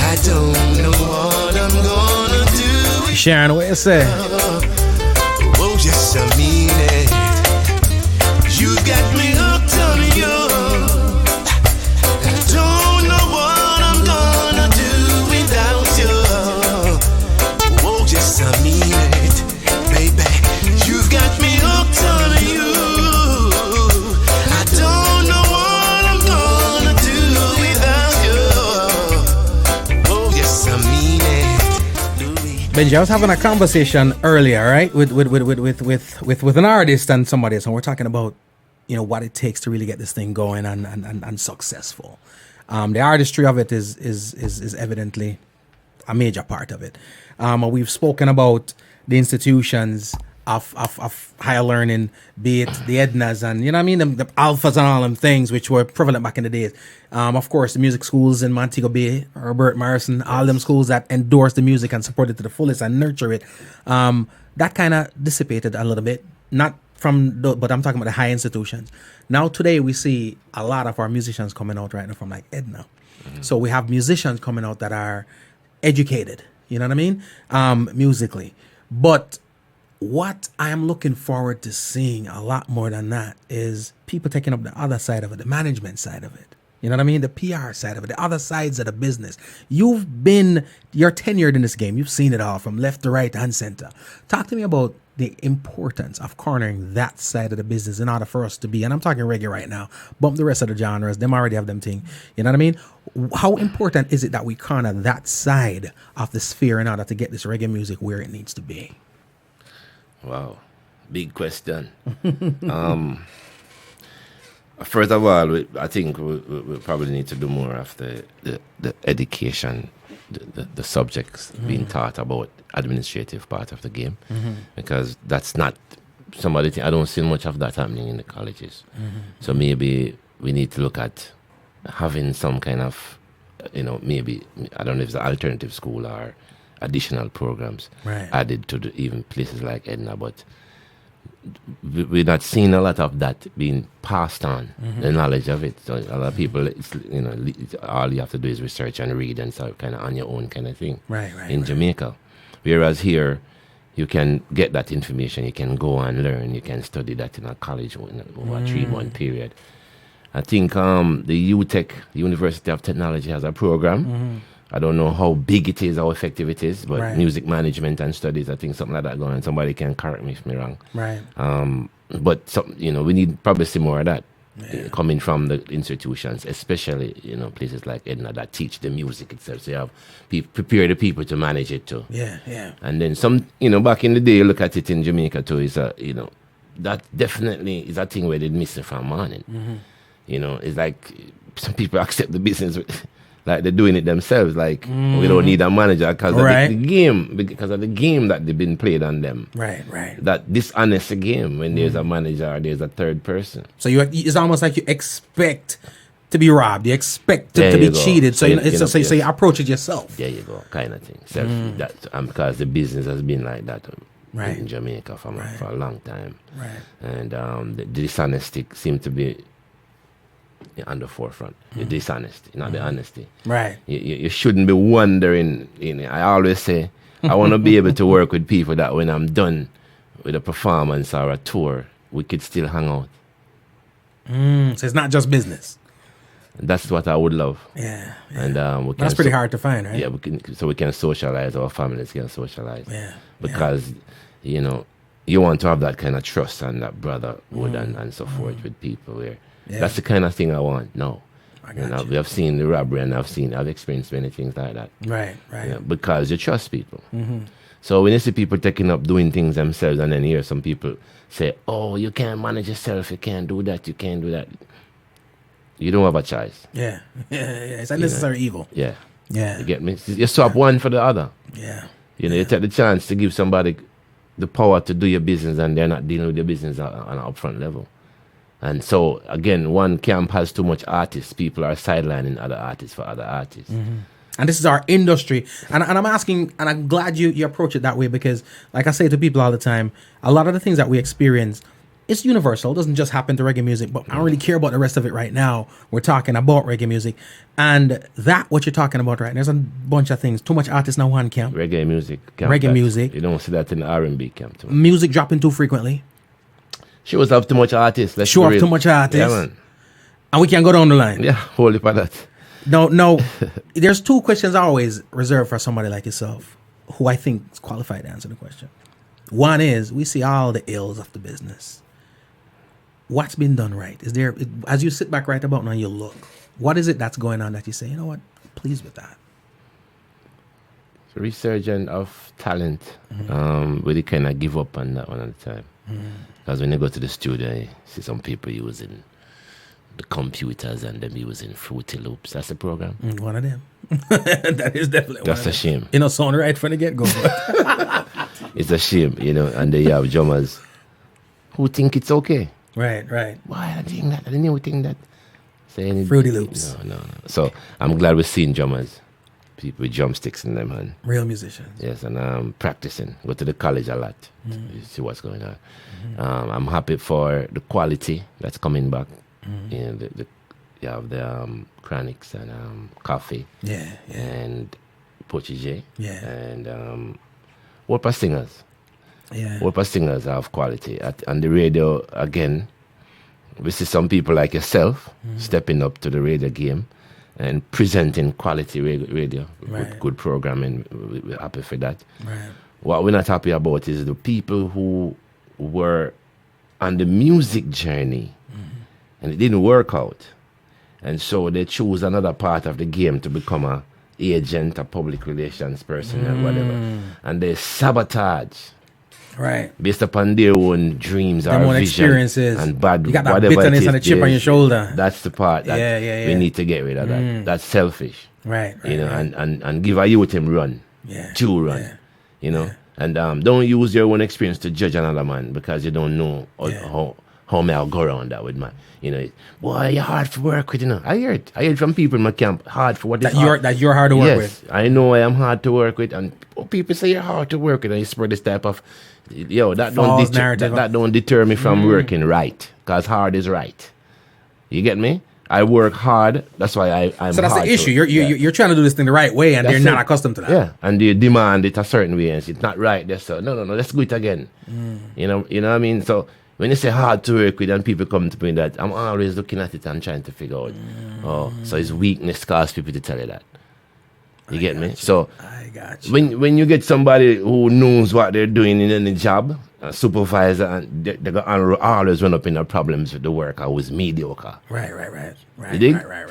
I don't know what I'm gonna do without Sharon, what you say? oh yes, I mean it. You got me hooked on you. I don't know what I'm gonna do without you. Oh yes, I mean it, baby. You've got me hooked on you. I don't know what I'm gonna do without you. Oh yes, I mean it. Benji, I was having a conversation earlier, right, with an artist and somebody else, and we're talking about, you know, what it takes to really get this thing going and successful. The artistry of it is evidently a major part of it. We've spoken about the institutions of higher learning, be it the Ednas and, you know what I mean, the alphas and all them things which were prevalent back in the days. Of course, the music schools in Montego Bay, Herbert Morrison, all them schools that endorse the music and support it to the fullest and nurture it. That kind of dissipated a little bit. Not from but I'm talking about the high institutions. Now today we see a lot of our musicians coming out right now from like Edna. So we have musicians coming out that are educated, you know what I mean, musically. But what I am looking forward to seeing a lot more than that is people taking up the other side of it, the management side of it. You know what I mean? The PR side of it, the other sides of the business. You're tenured in this game. You've seen it all from left to right and center. Talk to me about the importance of cornering that side of the business in order for us to be, and I'm talking reggae right now, bump the rest of the genres, them already have them thing. You know what I mean? How important is it that we corner that side of the sphere in order to get this reggae music where it needs to be? Wow, big question. First of all, I think we probably need to do more of the education, the subjects being taught about administrative part of the game, because that's not somebody. I don't see much of that happening in the colleges. So maybe we need to look at having some kind of, maybe, I don't know if it's an alternative school or additional programs added to even places like Edna, but we're not seeing a lot of that being passed on, the knowledge of it. So a lot of people, all you have to do is research and read and so kind of on your own kind of thing in Jamaica. Whereas here, you can get that information, you can go and learn, you can study that in a college over a 3-month period. I think the UTech, the University of Technology, has a program. I don't know how big it is, how effective it is, but music management and studies, I think something like that going on. Somebody can correct me if I'm wrong. But we need probably see more of that coming from the institutions, especially places like Edna that teach the music itself. So you have prepare the people to manage it too. And then some, back in the day, look at it in Jamaica too. Is that definitely is a thing where they miss it from morning. It's like some people accept the business. Like they're doing it themselves. Like we don't need a manager because of the game, because of the game that they've been played on them. That dishonest game when there's a manager or there's a third person. So it's almost like you expect to be robbed. You expect to be cheated. So so you approach it yourself. There you go, kind of thing. Self, that because the business has been like that. Right. in Jamaica for a long time. Right. And the dishonesty seemed to be on the forefront. The dishonesty, not the honesty. Right. You shouldn't be wondering. I always say, I want to be able to work with people that when I'm done with a performance or a tour, we could still hang out. So it's not just business. That's what I would love. Yeah. And we can That's pretty hard to find, right? Yeah, we can socialize, our families can socialize. Yeah. Because, you know, you want to have that kind of trust and that brotherhood and so forth with people where that's the kind of thing I want. No. We have seen the robbery and I've experienced many things like that. Right. You know, because you trust people. So when you see people taking up doing things themselves and then you hear some people say, oh, you can't manage yourself, you can't do that, you can't do that. You don't have a choice. Yeah. It's a necessary evil. Yeah. Yeah. You get me? You swap one for the other. Yeah. You know, you take the chance to give somebody the power to do your business and they're not dealing with your business on an upfront level. And so, again, one camp has too much artists. People are sidelining other artists for other artists. And this is our industry. And I'm asking, and I'm glad you approach it that way because, like I say to people all the time, a lot of the things that we experience, it's universal. It doesn't just happen to reggae music, but I don't really care about the rest of it right now. We're talking about reggae music. And that, what you're talking about right now, there's a bunch of things. Too much artists now one camp. Reggae music. Camp, Reggae music. You don't see that in the R&B camp too much. Music dropping too frequently. Shows up too much artists. Let's Show be up real. too much artists. Yeah, man. And we can go down the line. Yeah, hold it for that. No. There's two questions I always reserve for somebody like yourself, who I think is qualified to answer the question. One is, we see all the ills of the business. What's been done right? Is there, as you sit back right about now, you look, what is it that's going on that you say, you know what, pleased with that? Resurgence of talent. Where they kind of give up on that one at the time. Because when you go to the studio, you see some people using the computers and them using Fruity Loops. That's the program. One of them. That is definitely That's one a of them. shame. You know, sound right from the get-go. It's a shame, you know, and they have drummers who think it's okay. Right. Why I think that? I didn't even think that. Saying Fruity Loops. No. So I'm glad we're seeing drummers, people with drumsticks in them hand. Real musicians. Yes, and I'm practicing. Go to the college a lot. You see what's going on. I'm happy for the quality that's coming back. You know, you have the Chronics and Coffee. Yeah. And Pochige. Yeah. And Whopper Singers. Yeah. Whopper Singers have quality. On the radio, again, we see some people like yourself stepping up to the radio game and presenting quality radio with good programming. We're happy for that. Right. What we're not happy about is the people who were on the music journey and it didn't work out. And so they choose another part of the game to become a agent, a public relations person and whatever. And they sabotage Right. based upon their own dreams Them or own vision experiences. and bad You got that whatever bitterness it is, and a chip on your shoulder. That's the part that Yeah. we need to get rid of. That. That's selfish. Right. You know, and give a youth him run. Yeah. To run. Yeah. You know. And don't use your own experience to judge another man because you don't know how may I go around that with man. You know, boy, you're hard to work with, you know. I hear it from people in my camp, hard for what is hard. That you're hard to work with. Yes, I know I am hard to work with, and people say you're hard to work with, and you spread this type of, that False don't narrative. that don't deter me from working right, because hard is right. You get me? I work hard, that's why I'm So that's hard the issue. to- You're trying to do this thing the right way, and That's they're not it. accustomed to that. Yeah, and they demand it a certain way, and it's not right. They say, no, let's do it again. You know what I mean? So when you say hard to work with, and people come to me that, I'm always looking at it and trying to figure out, so it's weakness cause people to tell you that. You get me? So I got you. when you get somebody who knows what they're doing in any job, a supervisor, and they're gonna always run up in the problems with the worker who's mediocre. Right. You dig? Right.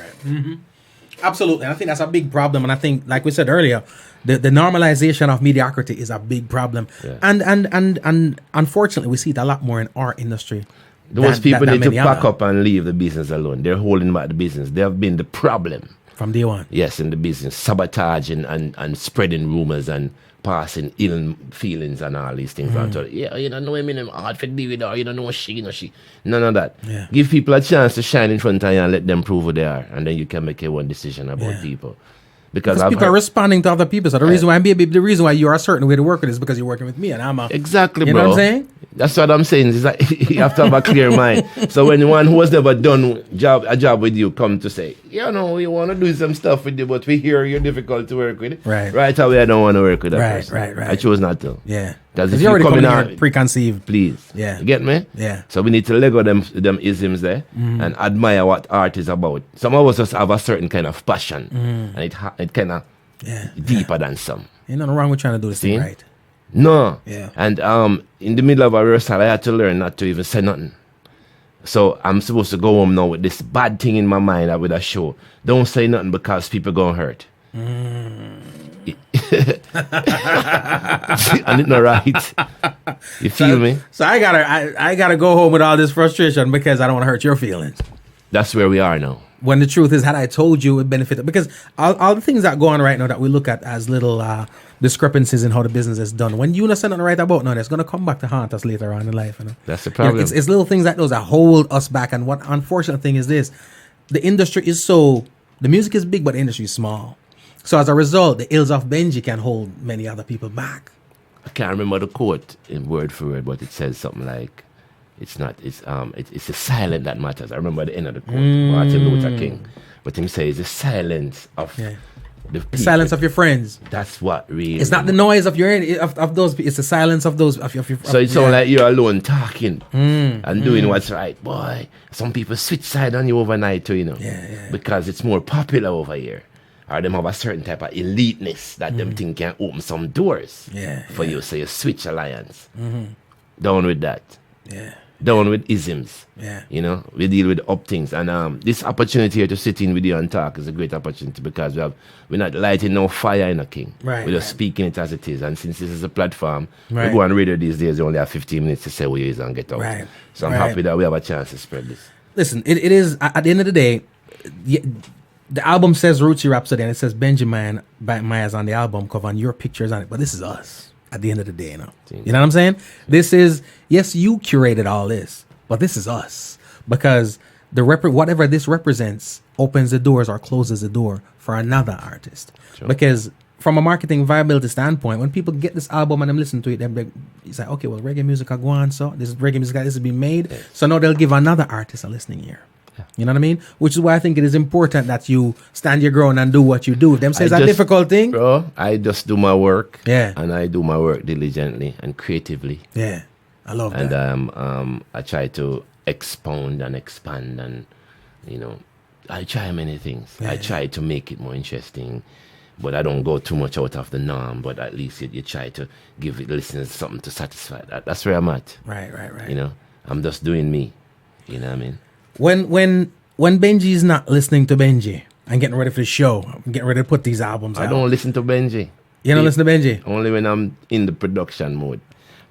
Absolutely. And I think that's a big problem. And I think, like we said earlier, the normalization of mediocrity is a big problem. Yeah. And unfortunately, we see it a lot more in our industry. Those people need to many pack other. up and leave the business alone. They're holding back the business. They have been the problem. From day one. Yes, in the business, sabotaging and spreading rumors and passing ill feelings and all these things. Yeah, you don't know him, I'm hard for deal with her, you don't know she. None of that. Yeah. Give people a chance to shine in front of you and let them prove who they are. And then you can make your own decision about people. Because people are responding to other people. So the reason why you are a certain way to work with is because you're working with me, and I'm a exactly, you bro. know what I'm saying? That's what I'm saying. Is that you have to have a clear mind. So when one who has never done a job with you come to say, we want to do some stuff with you, but we hear you're difficult to work with. Right away, I don't want to work with that person. Right. I chose not to. Yeah. Because if you're already you coming out here preconceived. please. Yeah. You get me? Yeah. So we need to lego them isms there and admire what art is about. Some of us just have a certain kind of passion, and it kind of deeper than some. Ain't nothing wrong with trying to do this thing right. No. Yeah. And in the middle of a rehearsal, I had to learn not to even say nothing. So I'm supposed to go home now with this bad thing in my mind with a show. Don't say nothing because people gonna hurt. And it's not right. You feel me? So I gotta go home with all this frustration because I don't want to hurt your feelings. That's where we are now. When the truth is, had I told you, it benefited. Because all the things that go on right now that we look at as little discrepancies in how the business is done, when you understand nothing right about none, it's going to come back to haunt us later on in life. You know? That's the problem. It's little things like those that hold us back. And what unfortunate thing is this, the industry is the music is big, but the industry is small. So as a result, the ills of Benjy can hold many other people back. I can't remember the quote in word for word, but it says something like, it's the silence that matters. I remember the end of the quote, Martin Luther King. But him says the silence of the silence of your friends. That's what really. It's not the noise of of those. It's the silence of those of your. So it sounds like you're alone talking and doing what's right, boy. Some people switch side on you overnight too, because it's more popular over here, or them have a certain type of eliteness that them think can open some doors for you. So you switch alliance. Down with that. Yeah. Down with isms. Yeah. We deal with up things. And this opportunity here to sit in with you and talk is a great opportunity because we're not lighting no fire in a king. Right. We're just speaking it as it is. And since this is a platform, right. we go on radio these days, you only have 15 minutes to say what you is and get out. Right. So I'm happy that we have a chance to spread this. Listen, it is, at the end of the day, the album says Rootsy Rhapsody and it says Benjy Myaz on the album cover and your picture's on it, but this is us. At the end of the day, You know what I'm saying? This is, yes, you curated all this, but this is us. Because whatever this represents opens the doors or closes the door for another artist. Sure. Because from a marketing viability standpoint, when people get this album and them listen to it, it's like, okay, well, reggae music will go on, so this reggae music this has been made. Yes. So now they'll give another artist a listening ear. Yeah. You know what I mean? Which is why I think it is important that you stand your ground and do what you do. Them say it's a difficult thing. Bro, I just do my work. Yeah. And I do my work diligently and creatively. Yeah. I love that. And I try to expound and expand and, I try many things. Yeah. I try to make it more interesting, but I don't go too much out of the norm, but at least you try to give the listeners something to satisfy that. That's where I'm at. Right. I'm just doing me. You know what I mean? When Benjy's not listening to Benjy and getting ready for the show, I'm getting ready to put these albums out. I don't listen to Benjy. You don't listen to Benjy? Only when I'm in the production mode.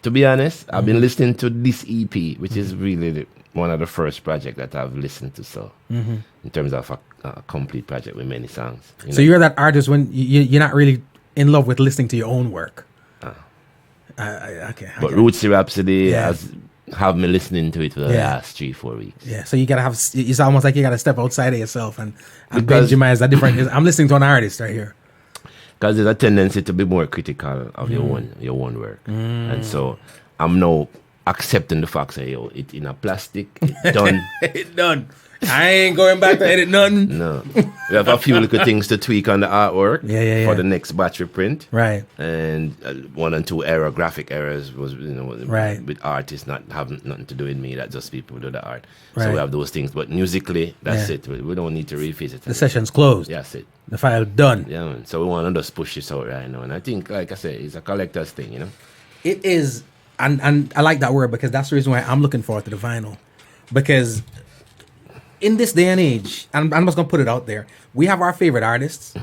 To be honest, I've been listening to this EP, which is really one of the first projects that I've listened to. So, in terms of a complete project with many songs. So you're that artist when you're not really in love with listening to your own work. Okay. But Rootsy Rhapsody have me listening to it for the last 3-4 weeks. Yeah, so you gotta have. It's almost like you gotta step outside of yourself and Benjy Myaz a different. I'm listening to an artist right here. Because there's a tendency to be more critical of your own work, and so I'm now accepting the fact that it in a plastic, it done, it done. I ain't going back to edit nothing. No, we have a few little things to tweak on the artwork for the next batch reprint. Right. And 1 and 2 graphic errors was with artists not having nothing to do with me. That just people do the art. Right. So we have those things, but musically, that's it. We don't need to revisit it. The session's closed. That's it. The file done. Yeah, man. So we want to just push this out right now, and I think, like I said, it's a collector's thing, It is, and I like that word because that's the reason why I'm looking forward to the vinyl, because in this day and age, and I'm just gonna put it out there, we have our favorite artists,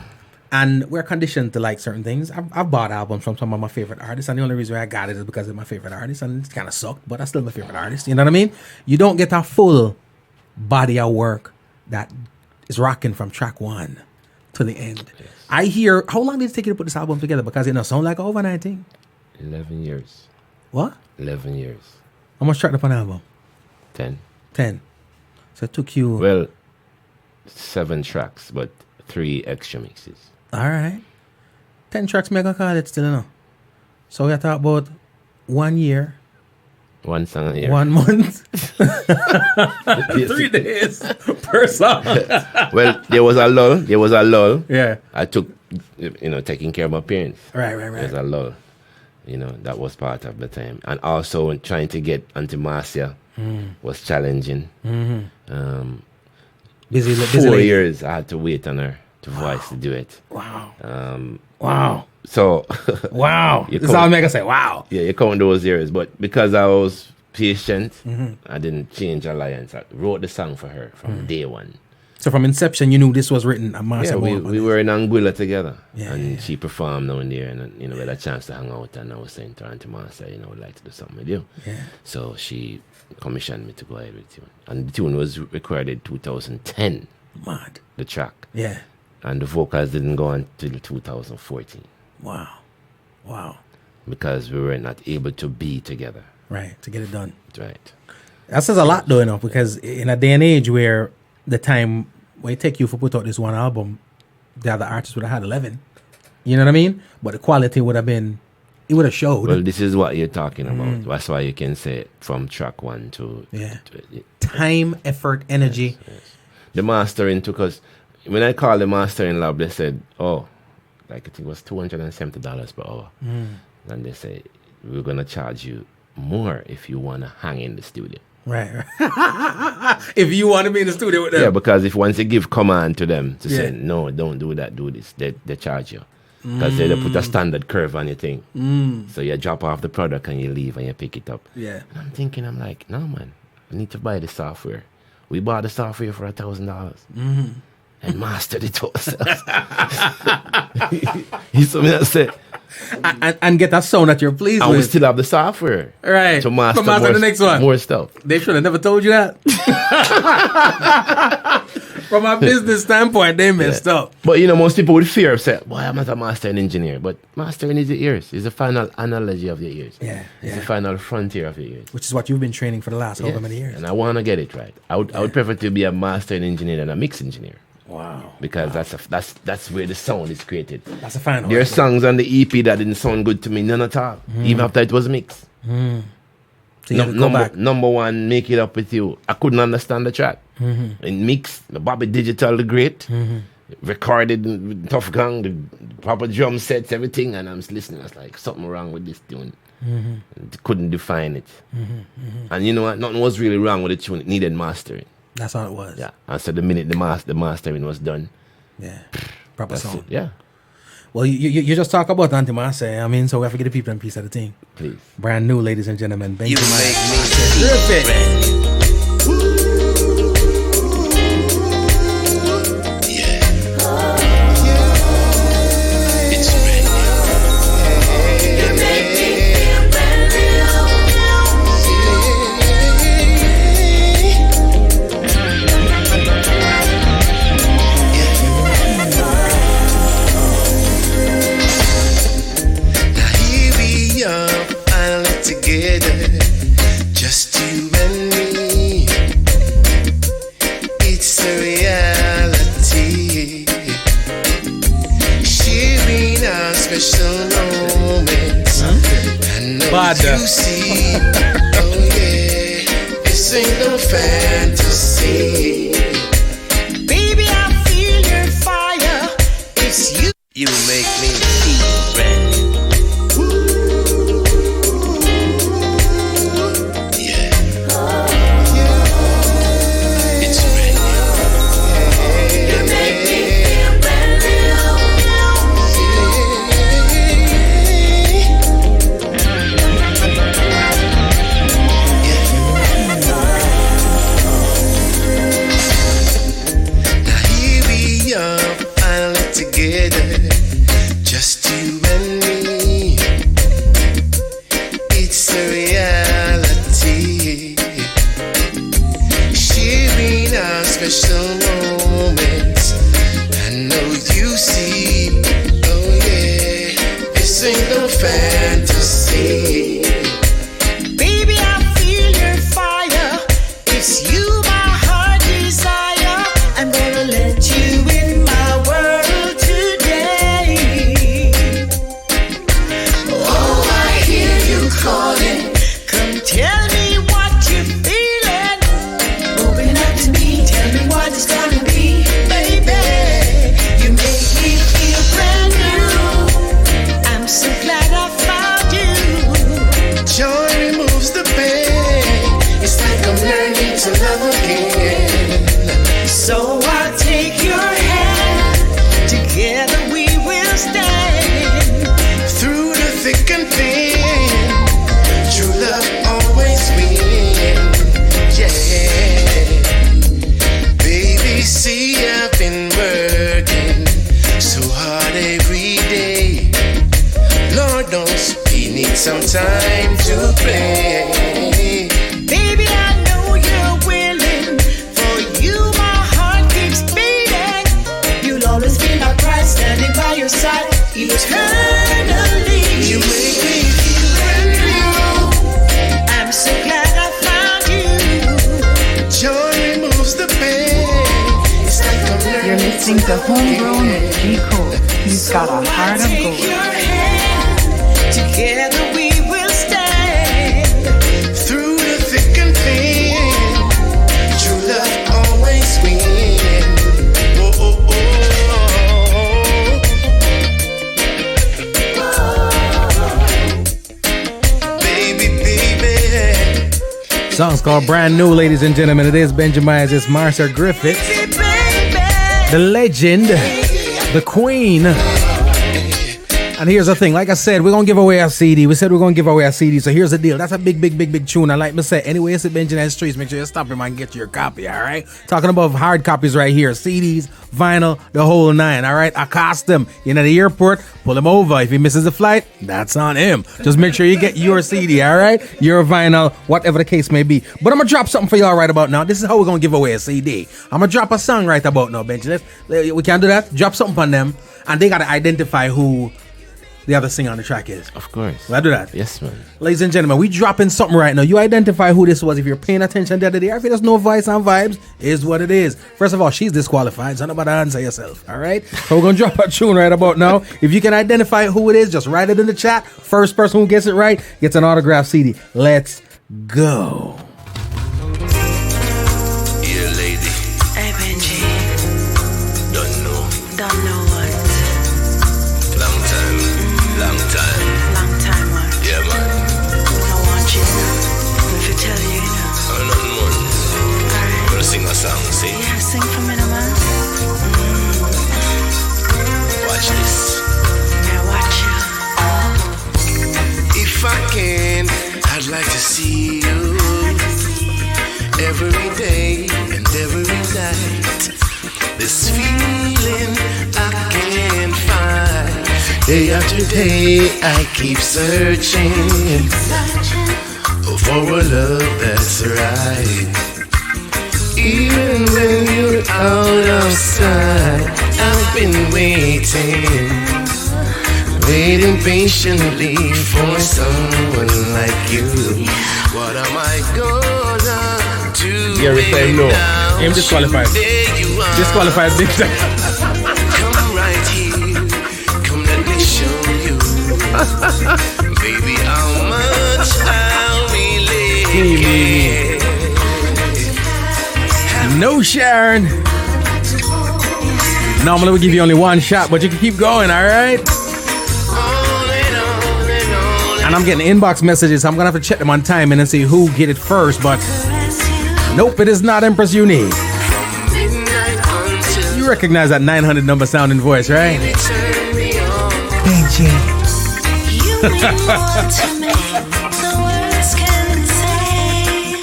and we're conditioned to like certain things. I've bought albums from some of my favorite artists, and the only reason why I got it is because of my favorite artist, and it kind of sucked, but I'm still my favorite artist. You know what I mean? You don't get a full body of work that is rocking from track 1 to the end. Yes. I hear. How long did it take you to put this album together? Because it doesn't sound like an overnight thing. 11 years. What? 11 years. How much track upon album? 10. So it took you... Well, 7 tracks, but 3 extra mixes. All right. 10 tracks, me I call it still, you know. So we talk about 1 year, One song a year. 1 month, 3 days per song. Well, there was a lull. Yeah. I took, taking care of my parents. Right. There's a lull. That was part of the time. And also trying to get onto Marcia was challenging. Busy 4 lady. years I had to wait on her to voice to do it. Wow. Wow. So, Wow. You This come- all make us say, wow. yeah, you count those years. But because I was patient, I didn't change alliance. I wrote the song for her from day one. So from inception, you knew this was written at Master Yeah, we were in Anguilla together. Yeah, and yeah. she performed down there. And, we had a chance to hang out. And I was saying to her, Auntie Marcia, I would like to do something with you. Yeah. So she commissioned me to go ahead with the tune. And the tune was recorded 2010, Mad. the track. Yeah. And the vocals didn't go until 2014 Wow. because we were not able to be together. Right. To get it done. Right. That says a lot though, because in a day and age where the time when it take you for put out this one album, the other artists would have had 11. You know what I mean? But the quality would have been, it would have showed. Well, this is what you're talking about. That's why you can say from track one to... Yeah. to Time, effort, energy. yes. The mastering took us... When I called the mastering lab, they said, I think it was $270 per hour. And they said, we're going to charge you more if you want to hang in the studio. Right. If you want to be in the studio with them. Yeah, because if once you give command to them to say, Yeah. no, don't do that, do this, they charge you. Because they put a standard curve on your thing. So you drop off the product and you leave and you pick it up. Yeah. And I'm thinking, I'm like, no, man, I need to buy the software. We bought the software for $1,000 and mastered it ourselves. He told me, I said, And get that sound that you're pleased and we with. still have the software. Right. To master, To master more, the next one. more stuff. They should have never told you that. From a business standpoint, they messed up. But most people would fear say, boy, I'm not a mastering engineer. But mastering is your ears. It's the final analogy of your ears. Yeah, It's the yeah. final frontier of your ears. Which is what you've been training for the last however Yes. many years. And I want to get it right. I would prefer to be a mastering engineer than a mix engineer. Wow. Because that's where the sound is created. That's a final. There are songs on the EP that didn't sound good to me, none at all. Even after it was mixed. So you had to go back. Number one, Make It Up With You. I couldn't understand the track. In mix, the Bobby Digital, the great. Recorded with Tough Gang, the proper drum sets, everything. And I'm listening. I was like, something wrong with this tune. Couldn't define it. And you know what? Nothing was really wrong with the tune. It needed mastering. That's all it was. Yeah. And so the minute the mastering was done, Yeah. Proper that's sound. it. Yeah. Well, you just talk about Auntie Marcia. I mean, so we have to get the people in piece of the thing. Please. Brand new, ladies and gentlemen. Benjy You Myaz. make me feel brand new. It's brand new. You make me feel brand Now here we are, finally together, just you and me. It's a reality, sharing our special moments. I know Bada. you see, oh yeah, this ain't no fantasy. Baby, I feel your fire. It's you. You make me feel brand new. Yeah. It's brand new. You make me feel brand Now here we are, finally together, just you and me. It's a reality, sharing our special moments. I know you see, oh yeah, this ain't no fantasy. Baby, I feel your fire. It's you my heart desire. I'm gonna let you in my world today. You're listening to Homegrown with G Cole. He's got a heart of gold. Together we will stand through the thick and thin. True love always wins. Oh, oh, oh. Baby, baby. Song's called Brand New, ladies and gentlemen. It is Benjy Myaz, it's Marcia Griffith, the legend, the queen. And here's the thing, like I said, we're going to give away a CD. We said we're going to give away a CD, so here's the deal. That's a big tune. And like me said, anyway, it's at Benjy Myaz Streets. Make sure you stop him and get your copy, all right? Talking about hard copies right here. CDs, vinyl, the whole nine, all right? Accost him. You're at the airport, pull him over. If he misses the flight, that's on him. Just make sure you get your CD, all right? Your vinyl, whatever the case may be. But I'm going to drop something for y'all right about now. This is how we're going to give away a CD. I'm going to drop a song right about now, Benjy. We can't do that. Drop something on them, and they got to identify who the other singer on the track is. Of course. Will I do that? Yes, man. Ladies and gentlemen, we dropping something right now. You identify who this was. If you're paying attention the other day, if there's no voice and vibes, is what it is. First of all, she's disqualified, so nobody answer yourself. All right? So we're going to drop a tune right about now. If you can identify who it is, just write it in the chat. First person who gets it right gets an autographed CD. Let's go. Yeah, lady. Hey, Benjy. Don't know. Don't know what. Long time. Long time. Long time what. Yeah, man. I want you. If you tell you, you know. I'm not one. Alright. Gonna sing a song, see? Yeah, sing for me, no man. Watch this. Yeah, watch you. If I can, I'd like to see you every day and every night. This feeling I can't find. Day after day, I keep searching for a love that's right. Even when you're out of sight, I've been waiting patiently for someone like you. What am I gonna do? Yeah, we say no. Now? I'm disqualified. There you are. Disqualified big time. Come right here. Come let me show you. Baby, how much I really care. No Sharon. Normally we give you only one shot, but you can keep going, all right? And I'm getting inbox messages. I'm going to have to check them on timing and see who get it first, but nope, it is not Empress Unique. You recognize that 900 number sounding voice, right? Benjy. You mean more to me than words can say.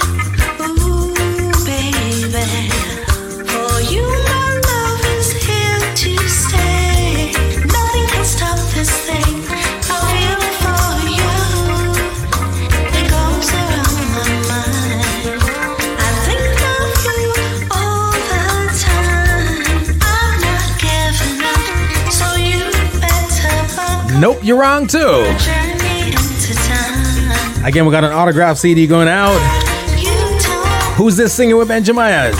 Ooh, baby. For you, my love is here to stay. Nothing can stop this thing I feel for you. It goes around my mind. I think of you all the time. I'm not giving up, so you better Nope, you're wrong too. journey into time. Again, we got an autographed CD going out. You don't Who's this singing with Benjy Myaz?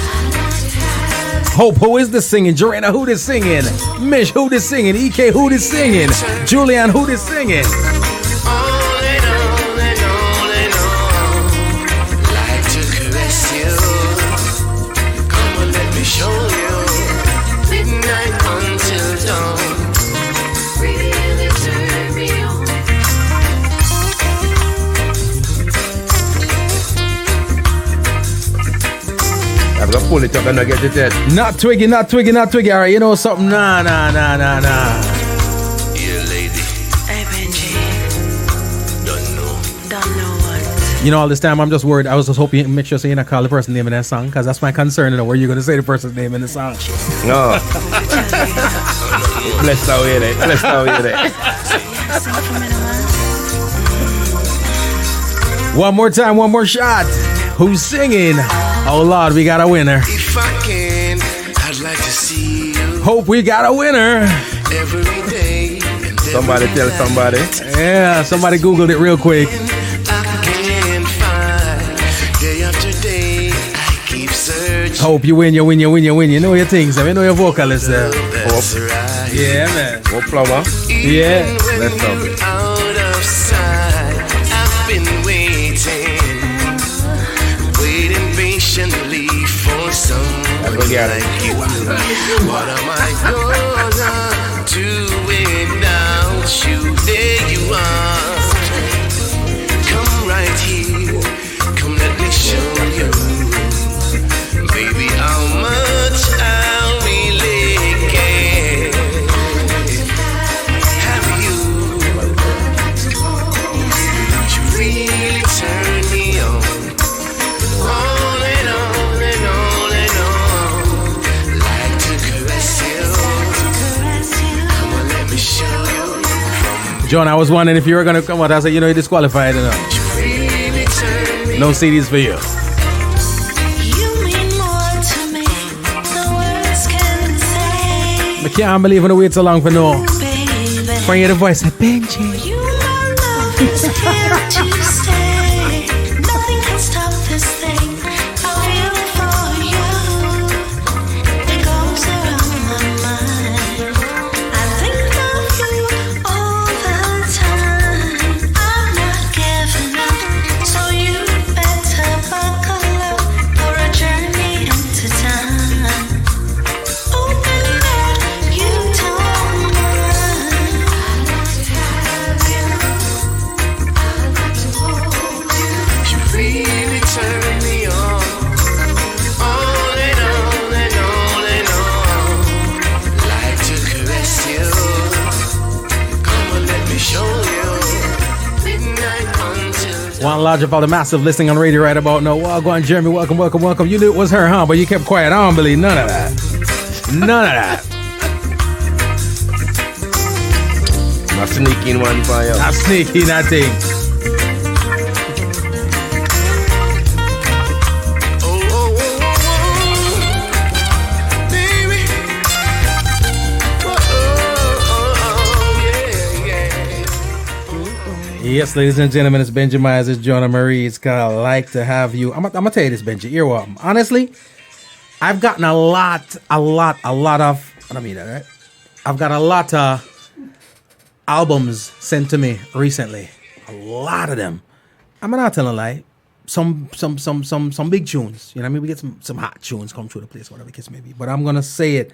Hope, who is this singing? Jorena, who this singing? Mish, who this singing? EK, who this singing? Julian, who this singing? On and on and on and on. Like to caress you. Come on, let me show you. Midnight until dawn. Really turn me on. I'm gonna pull it up and I get it yet. Not Twiggy. All right, you know something? Nah. Yeah, lady. Hey, Benjy. Don't know. Don't know what. You know, all this time I'm just worried. I was just hoping you make sure so you're not call the person's name in that song, because that's my concern, you know, where you're going to say the person's name in the song. No. Bless our way there. Bless our way there. Sing for me, no man. One more time, one more shot. Who's singing? Oh, Lord, we got a winner. If I can, I'd like to see you Hope we got a winner. every day. And Somebody every tell night. somebody. Yeah, somebody Googled it real quick. I can't find. Day after day, I keep searching Hope you win. You know your things. You know your vocalist there. That's right. Yeah, man. What flower? Yeah. When Let's stop you're it. out of sight, I've been waiting patiently for someone That's okay. like you. What am I gonna do without you? There you are. Come right here. Come, let me show you, baby, how much I really care. Have you? You really turn me on and on and on and on. Like to caress you. Come on, let me show you. John, I was wondering if you were gonna come out. I said, you know, you're disqualified enough. You really turn me No CDs for you. You mean more to me than words can say. I can't believe when I wait so long for no. Baby, When you hear the voice, say, Benji. you my love is here to stay. Nothing can stop this thing I feel for you. It goes around my mind. I think of you all the time. I'm not giving up, so you better buckle up for a journey into time. Open up, you don't mind. You really turn me on and on and on and on. Like to caress you. Come on, let me show you. Midnight until One large of all the massive listening on radio right about now. Well, go on, Jeremy. Welcome. You knew it was her, huh? But you kept quiet. I don't believe none of that. None of that. I'm sneaking one for you. I'm sneaky, that thing. baby. Yes, ladies and gentlemen, it's Benjy Myaz. It's Jonah Marie. It's called Like to Have You. I'm gonna tell you this, Benji. You're welcome. Honestly, I've gotten a lot of. I don't mean that, right? I've got a lot of albums sent to me recently. A lot of them. I'm not telling a lie. Some big tunes. You know what I mean? We get some hot tunes come through the place, whatever the case may be. But I'm gonna say it.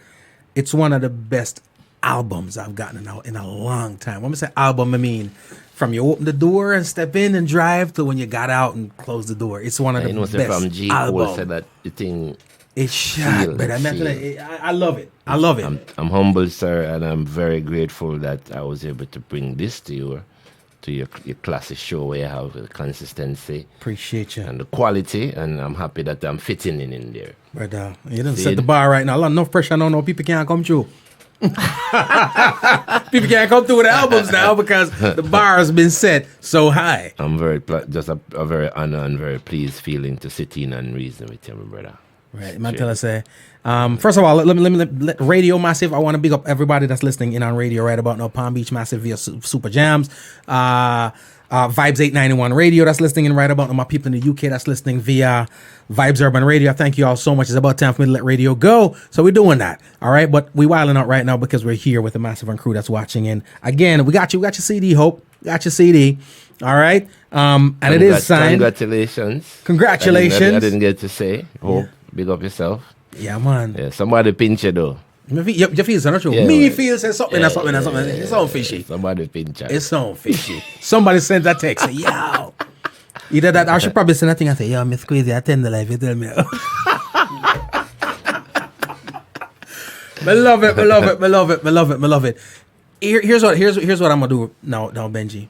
It's one of the best albums I've gotten in a long time. When I say album, I mean from you open the door and step in and drive to when you got out and close the door. It's one of the You know, say best from G. Cole said albums. that the thing. It's shot, Feel, but I mean, feel. I love it. I love it. I'm humbled, sir, and I'm very grateful that I was able to bring this to your classic show where you have the consistency Appreciate you. and the quality, and I'm happy that I'm fitting in there. But you didn't See set it? the bar right now. Enough pressure. No, people can't come through. People can't come through with the albums now because the bar has been set so high. I'm very just a very honored and very pleased feeling to sit in and reason with you, my brother. Right, man. Tell us, first of all, let me Radio Massive. I want to big up everybody that's listening in on radio right about now. Palm Beach Massive via Super Jams, Vibes 891 Radio that's listening in right about now. My people in the UK that's listening via Vibes Urban Radio. Thank you all so much. It's about time for me to let radio go, so we're doing that. All right, but we wilding out right now because we're here with the Massive and crew that's watching. And again, we got your CD, Hope. We got your CD. All right, and it is signed. Congratulations. I didn't get to say. Hope. Big up yourself. Yeah, man. Yeah, somebody pinch you though. You feel so not true. Yeah, Me right. feel say something. It's so fishy. Somebody pinch you. It's so fishy. Somebody sent that text. Say, yo. Either that, I should probably send that thing and say, yo, Miss Crazy, attend the live. You tell me. I love it. Here's what I'm gonna do now, Benji.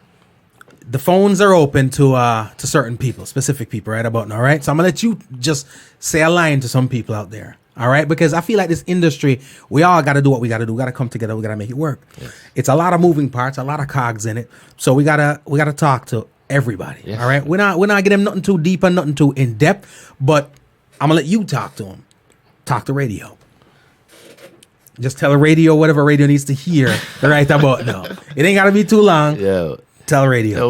The phones are open to certain people, specific people, right about now, right? So I'm gonna let you just say a line to some people out there, all right? Because I feel like this industry, we all got to do what we got to do. We got to come together. We got to make it work. Yes. It's a lot of moving parts, a lot of cogs in it. So we gotta talk to everybody, yes. All right? We're not getting nothing too deep and nothing too in depth, but I'm gonna let you talk to them. Talk to radio. Just tell the radio whatever radio needs to hear right about now. It ain't gotta be too long. Yeah. Tell radio. No,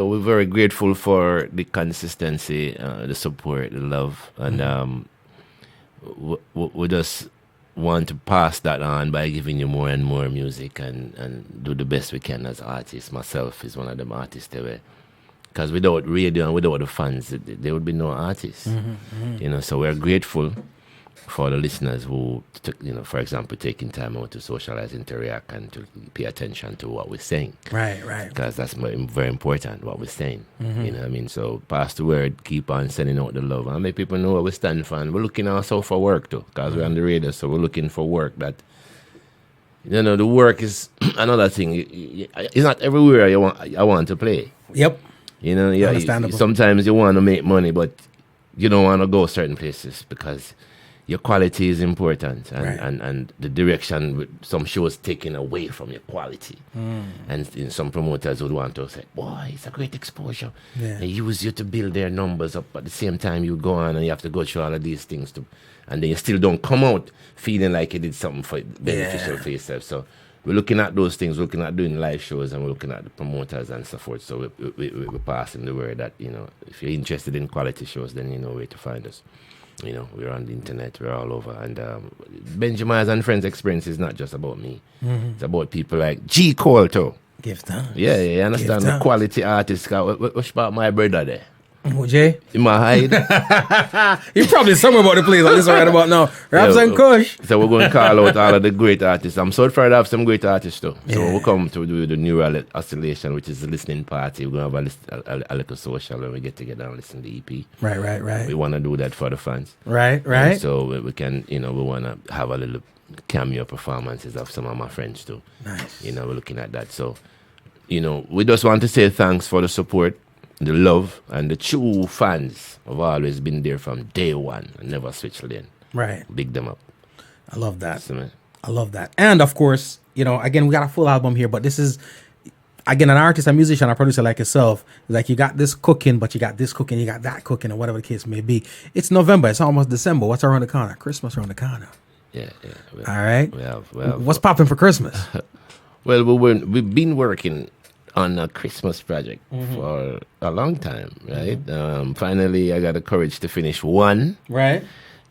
we're very grateful for the consistency, the support, the love, and we just want to pass that on by giving you more and more music and do the best we can as artists. Myself is one of them artists there. Because without radio and without the fans, there would be no artists. You know, so we're grateful for the listeners who, you know, for example, taking time out to socialize, interact, and to pay attention to what we're saying. Right. Because that's very important, what we're saying. You know what I mean? So pass the word, keep on sending out the love, and make people know what we stand for. And we're looking also for work, too, because we're on the radio, so we're looking for work that, you know, the work is another thing. It's not everywhere I want to play. Yep. You know, Understandable. sometimes you want to make money, but you don't want to go certain places because your quality is important, and the direction with some shows taken away from your quality. And some promoters would want to say, boy, it's a great exposure. Yeah. They use you to build their numbers up. At the same time, you go on and you have to go through all of these things, and then you still don't come out feeling like you did something beneficial for yourself. So we're looking at those things, we're looking at doing live shows, and we're looking at the promoters and so forth. So we're passing the word that, you know, if you're interested in quality shows, then you know where to find us. You know, we're on the internet, we're all over. And Benjy Myaz and Friends experience is not just about me. It's about people like G. Cole, too. Give time. Yeah, you understand? Give The time. quality artists. What's about my brother there? Jay? In my hide. You're probably somewhere about the place like this right about now. Raps and Kush. So we're going to call out all of the great artists. I'm so proud to have some great artists too. So we'll come to do the neural oscillation, which is the listening party. We're going to have a little social when we get together and listen to the EP. Right. We want to do that for the fans. Right. And so we can, you know, we want to have a little cameo performances of some of my friends too. Nice. You know, we're looking at that. So, you know, we just want to say thanks for the support, the love, and the true fans have always been there from day one and never switched lane. Right. Big them up. I love that. So, man, I love that. And of course, you know, again, we got a full album here, but this is, again, an artist, a musician, a producer like yourself. Like, you got this cooking, but you got this cooking, you got that cooking, or whatever the case may be. It's November. It's almost December. What's around the corner? Christmas around the corner. yeah. All right. We have What's popping for Christmas? Well, we've been working on a Christmas project for a long time, right? Finally, I got the courage to finish one. Right.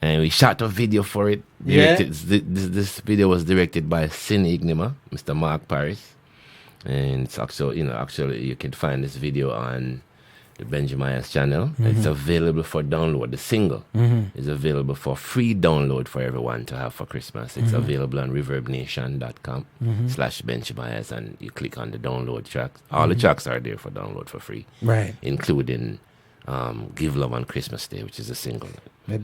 And we shot a video for it. Directed, this video was directed by Cine Ignima, Mr. Mark Paris. And it's actually, you can find this video on the Benjy Myaz channel. It's available for download. The single is available for free download for everyone to have for Christmas. It's available on reverbnation.com/Benjy Myaz, and you click on the download tracks. All the tracks are there for download for free. Right. Including Give Love on Christmas Day, which is a single. The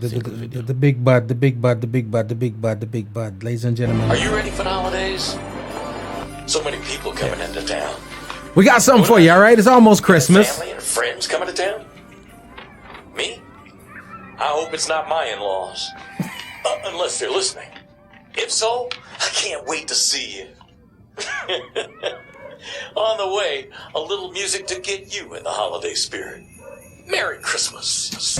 big bud, the big bud, the big bud, the big bud, the big bud. Ladies and gentlemen. Are you ready for the holidays? So many people coming into town. We got something for you, all right? It's almost Christmas. Family and friends coming to town? Me? I hope it's not my in-laws. Unless they're listening. If so, I can't wait to see you. On the way, a little music to get you in the holiday spirit. Merry Christmas.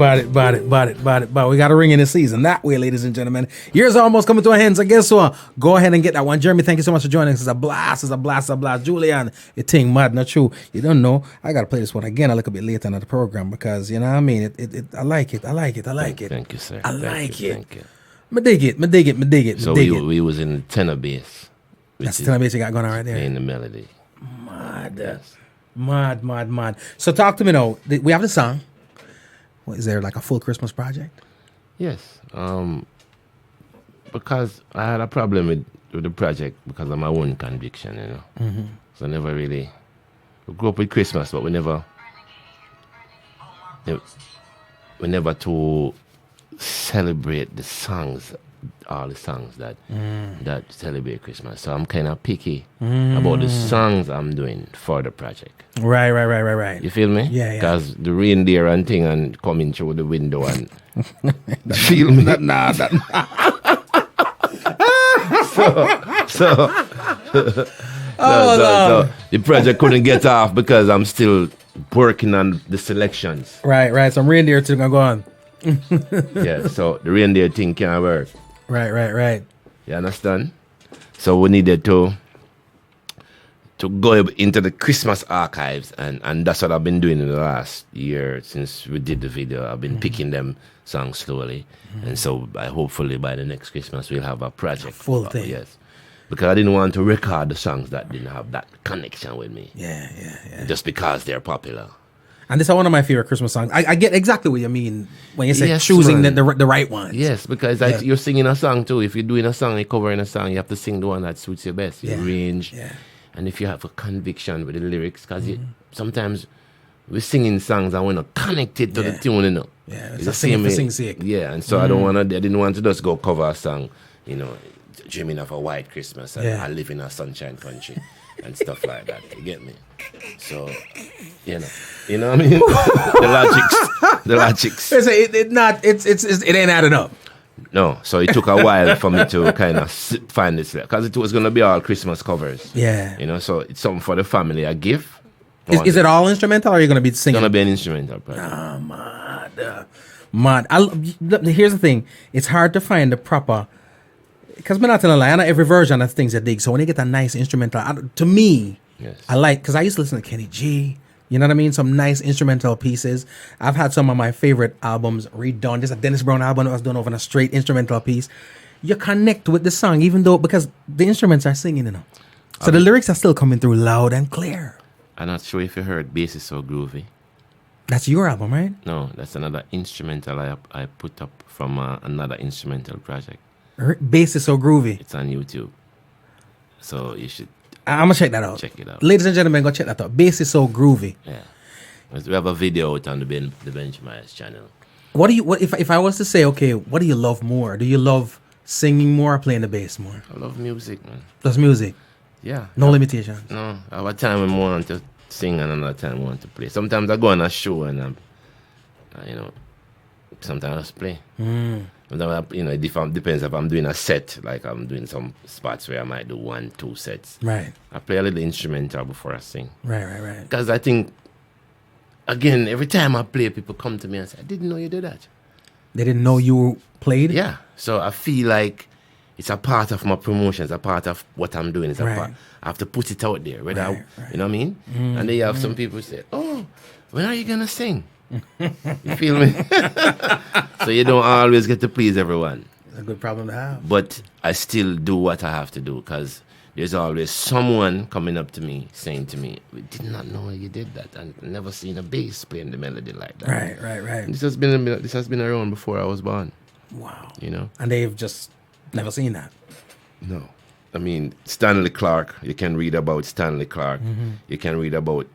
But we got a ring in the season that way, ladies and gentlemen. Year's almost coming to an end, so guess what? Go ahead and get that one. Jeremy, thank you so much for joining us. It's a blast. Julian, you think mad, not true. You don't know. I gotta play this one again a little bit later in the program because you know what I mean. I like it. Thank you, sir. I like it. Thank you. Me dig it. So we was in tenor bass. That's the tenor bass you got going on right there. In the melody. Mad. So talk to me now. We have the song. What, is there like a full Christmas project? Yes. Because I had a problem with the project because of my own conviction, you know. Mm-hmm. So I never really... We grew up with Christmas, but we never to celebrate the songs, all the songs that celebrate Christmas. So I'm kind of picky about the songs I'm doing for the project. Right. You feel me? Yeah. Because the reindeer and thing and coming through the window and feel me? So the project couldn't get off because I'm still working on the selections. Right. Some reindeer thing going on. Yeah, so the reindeer thing can't work. Right. You understand? So we needed to go into the Christmas archives, and that's what I've been doing in the last year since we did the video. I've been picking them songs slowly, and so hopefully by the next Christmas we'll have a project. Full thing. Yes. Because I didn't want to record the songs that didn't have that connection with me. Yeah. Just because they're popular. And this is one of my favorite Christmas songs. I get exactly what you mean when you say Yes, choosing man. the right ones. Yes, because you're singing a song too. If you're doing a song, you're covering a song, you have to sing the one that suits you best. Your range. Yeah. And if you have a conviction with the lyrics, because sometimes we're singing songs and we're not connected to the tune, you know. Yeah, it's a singing for sing's sake. Yeah, and so I didn't want to just go cover a song, you know, dreaming of a white Christmas and I live in a sunshine country and stuff like that. You get me? So, you know what I mean? the logics. It ain't adding up. No, so it took a while for me to kind of find this, because it was going to be all Christmas covers. Yeah. You know, so it's something for the family, a gift. Is it all instrumental or are you going to be singing? It's going to be an instrumental project. Mad. Here's the thing. It's hard to find the proper... Because I'm not telling a lie, not every version of things I dig. So when you get a nice instrumental, to me, I like, because I used to listen to Kenny G, you know what I mean? Some nice instrumental pieces. I've had some of my favorite albums redone. There's a Dennis Brown album that was done over a straight instrumental piece. You connect with the song, even though, because the instruments are singing, you know. So the lyrics are still coming through loud and clear. I'm not sure if you heard Bass Is So Groovy. That's your album, right? No, that's another instrumental I put up from another instrumental project. Bass Is So Groovy. It's on YouTube. So you should... I'm going to check that out. Check it out. Ladies and gentlemen, go check that out. Bass Is So Groovy. Yeah. We have a video out on the Benjy Myaz channel. If I was to say, okay, what do you love more? Do you love singing more or playing the bass more? I love music, man. Just music? Yeah. No limitations? No. I have a time when I want to sing and another time I want to play. Sometimes I go on a show and sometimes I just play. It depends if I'm doing a set, like I'm doing some spots where I might do 1-2 sets. Right. I play a little instrumental before I sing. Right. Because I think, again, every time I play, people come to me and say, I didn't know you did that. They didn't know you played? Yeah. So I feel like it's a part of my promotion. It's a part of what I'm doing. It's a part. I have to put it out there. You know what I mean? And then you have some people say, oh, when are you going to sing? You feel me? So you don't always get to please everyone. It's a good problem to have. But I still do what I have to do, because there's always someone coming up to me saying to me, we did not know you did that, and never seen a bass playing the melody like that. Right. And this has been around before I was born. Wow. You know? And they've just never seen that. No. I mean, Stanley Clarke, you can read about Stanley Clarke. You can read about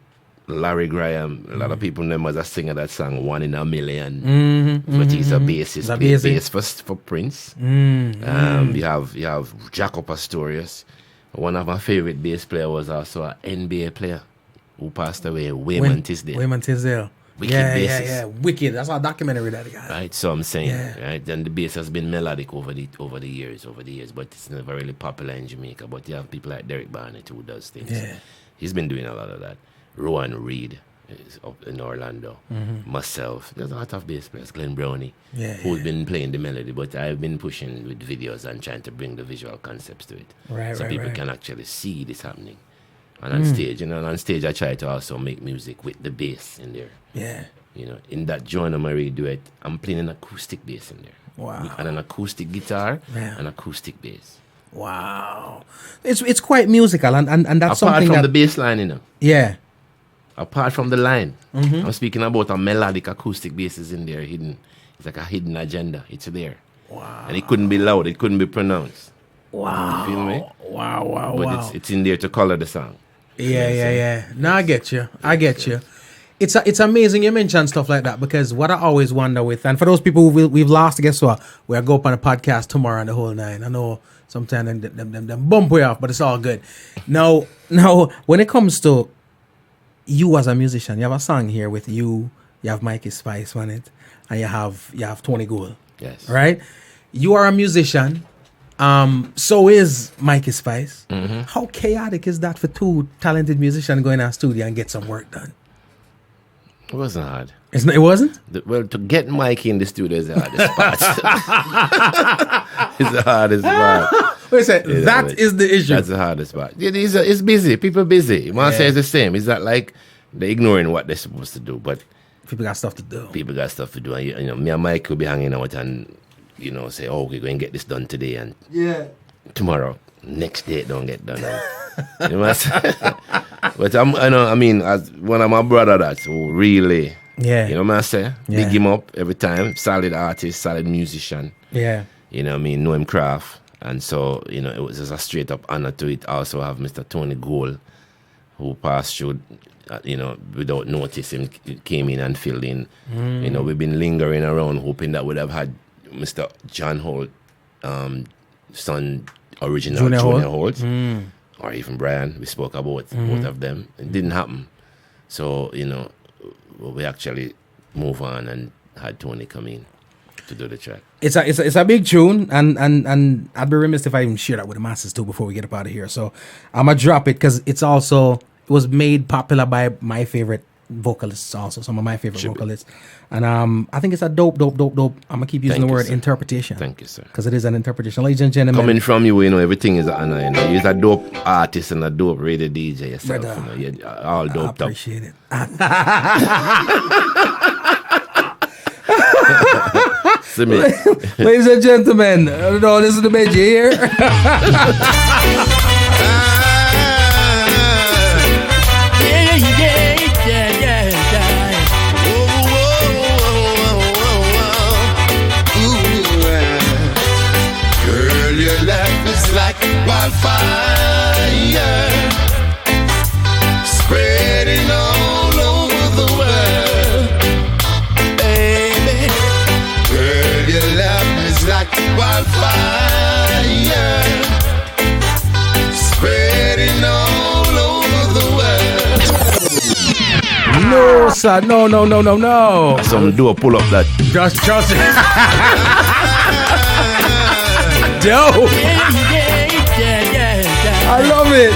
Larry Graham. A lot of people know him as a singer that sang 1 in a Million. But he's a bassist. Played bass for Prince. You have Jaco Pastorius. One of my favorite bass players was also an NBA player who passed away, Wayman Tisdale. Wayman Tisdale. Wicked bassist. Yeah. Wicked. That's our documentary that guy. Right, so I'm saying, right, and the bass has been melodic over the years, but it's never really popular in Jamaica. But you have people like Derek Barnett who does things. Yeah. He's been doing a lot of that. Rowan Reed, is up in Orlando. Myself, there's a lot of bass players, Glenn Brownie, Yeah, who's been playing the melody, but I've been pushing with videos and trying to bring the visual concepts to it. Right, so right, people right. can actually see this happening. And on stage, and on stage I try to also make music with the bass in there. Yeah. In that John Marie duet, I'm playing an acoustic bass in there. Wow. And an acoustic guitar, Yeah. and acoustic bass. Wow. It's quite musical, and that's Apart something from that... the bass line, Yeah. Apart from the line, I'm speaking about a melodic acoustic bass is in there hidden. It's like a hidden agenda. It's there. Wow. And it couldn't be loud. It couldn't be pronounced. Wow. You feel me? Wow. But it's in there to color the song. Yeah. No, I get you. It's amazing you mention stuff like that, because what I always wonder with, and for those people who we've lost, guess what? We'll go up on a podcast tomorrow and the whole nine. I know sometimes them bump way off, but it's all good. Now, when it comes to you as a musician, you have a song here with you have Mikey Spice on it, and you have Tony Gould. Yes. Right? You are a musician. So is Mikey Spice. How chaotic is that for two talented musicians going to a studio and get some work done? It wasn't hard. It wasn't? Well, to get Mikey in the studio is the hardest part. It's the hardest part. Wait a second. That is the issue. That's the hardest part. It's busy. People busy. You want to say it's the same. It's not like they're ignoring what they're supposed to do, but people got stuff to do. And me and Mike will be hanging out and, say, oh, we're going to get this done today. And tomorrow, next day, it don't get done. You know what I'm saying? But as one of my brother that's who really, you know what I say? Big him up every time. Solid artist, solid musician. Yeah. Know him craft. And so, it was just a straight up honor to it. Also have Mr. Tony Gould, who passed through, without notice, him came in and filled in. We've been lingering around hoping that we'd have had Mr. John Holt, son, original Junior Holt. Or even Brian. We spoke about both of them. It didn't happen. So, we actually move on and had Tony come in to do the track. It's a big tune, and I'd be remiss if I even share that with the masses too before we get up out of here. So I'm gonna drop it because it was made popular by my favorite vocalists, also some of my favorite vocalists, and I think it's a dope. I'm gonna keep using the word interpretation. Thank you, sir. Because it is an interpretation, ladies and gentlemen. Coming from you, everything is an honor. You're a dope artist and a dope radio DJ yourself. Brother, you're all doped up. I appreciate it. Ladies and gentlemen, this is the Benjy here. Girl, your laugh is like wildfire, spreading all over the world, baby. Girl, your laugh is like wildfire, spreading all over the world. No, sir. No. Some do pull up that. Just it. Dope. I love it.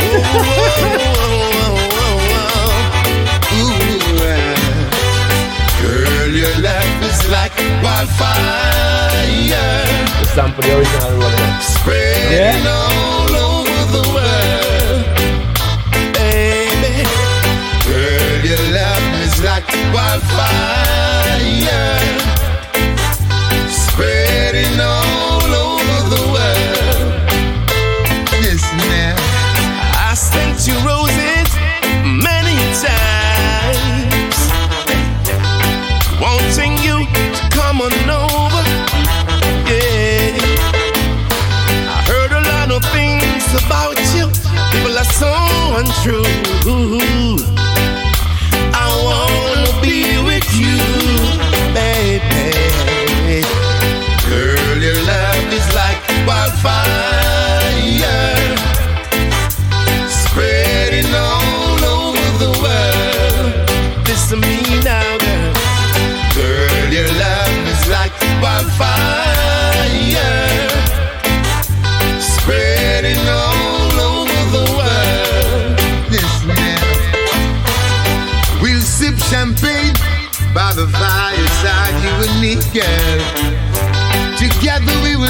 Girl, your laugh is like wildfire, The sample, the original one. spreading all over the world, baby. Girl, your laugh is like wildfire, spreading all over the world. Listen now, I sent you roses many times, wanting you to come on over. Yeah, I heard a lot of things about you, people are so untrue. I wanna be with you, baby. Girl, your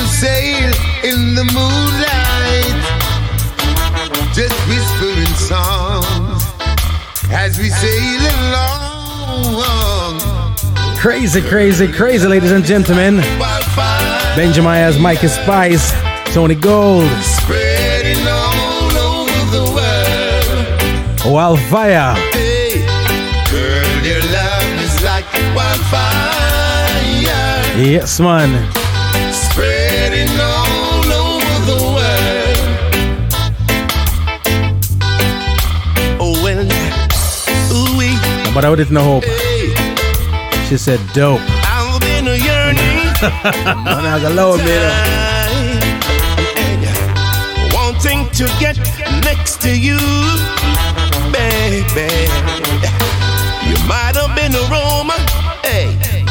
sail in the moonlight, just whispering songs as we sail along. Crazy, ladies and gentlemen. Wildfire Benjy Myaz, Mikey Spice, Tony Gold, spreading all over the world. Wildfire. Hey, girl, your love is like wildfire, Yes, man. spreading all over the world. Oh, well, ooh-wee, But I didn't know hope. hey, She said dope. I've been a yearning Man, I got low, man. wanting to get next to you, baby. You might have been a roamer, hey,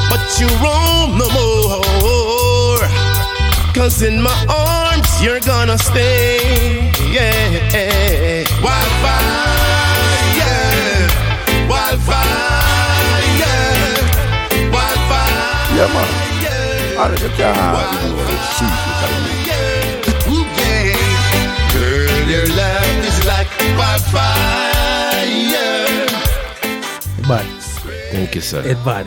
but you roam no more. 'Cause in my arms you're gonna stay, yeah. Wildfire, wildfire, wildfire. Yeah, man. I think it's Ooh, yeah. Girl, your love is like wildfire. But Thank you, sir. it bad.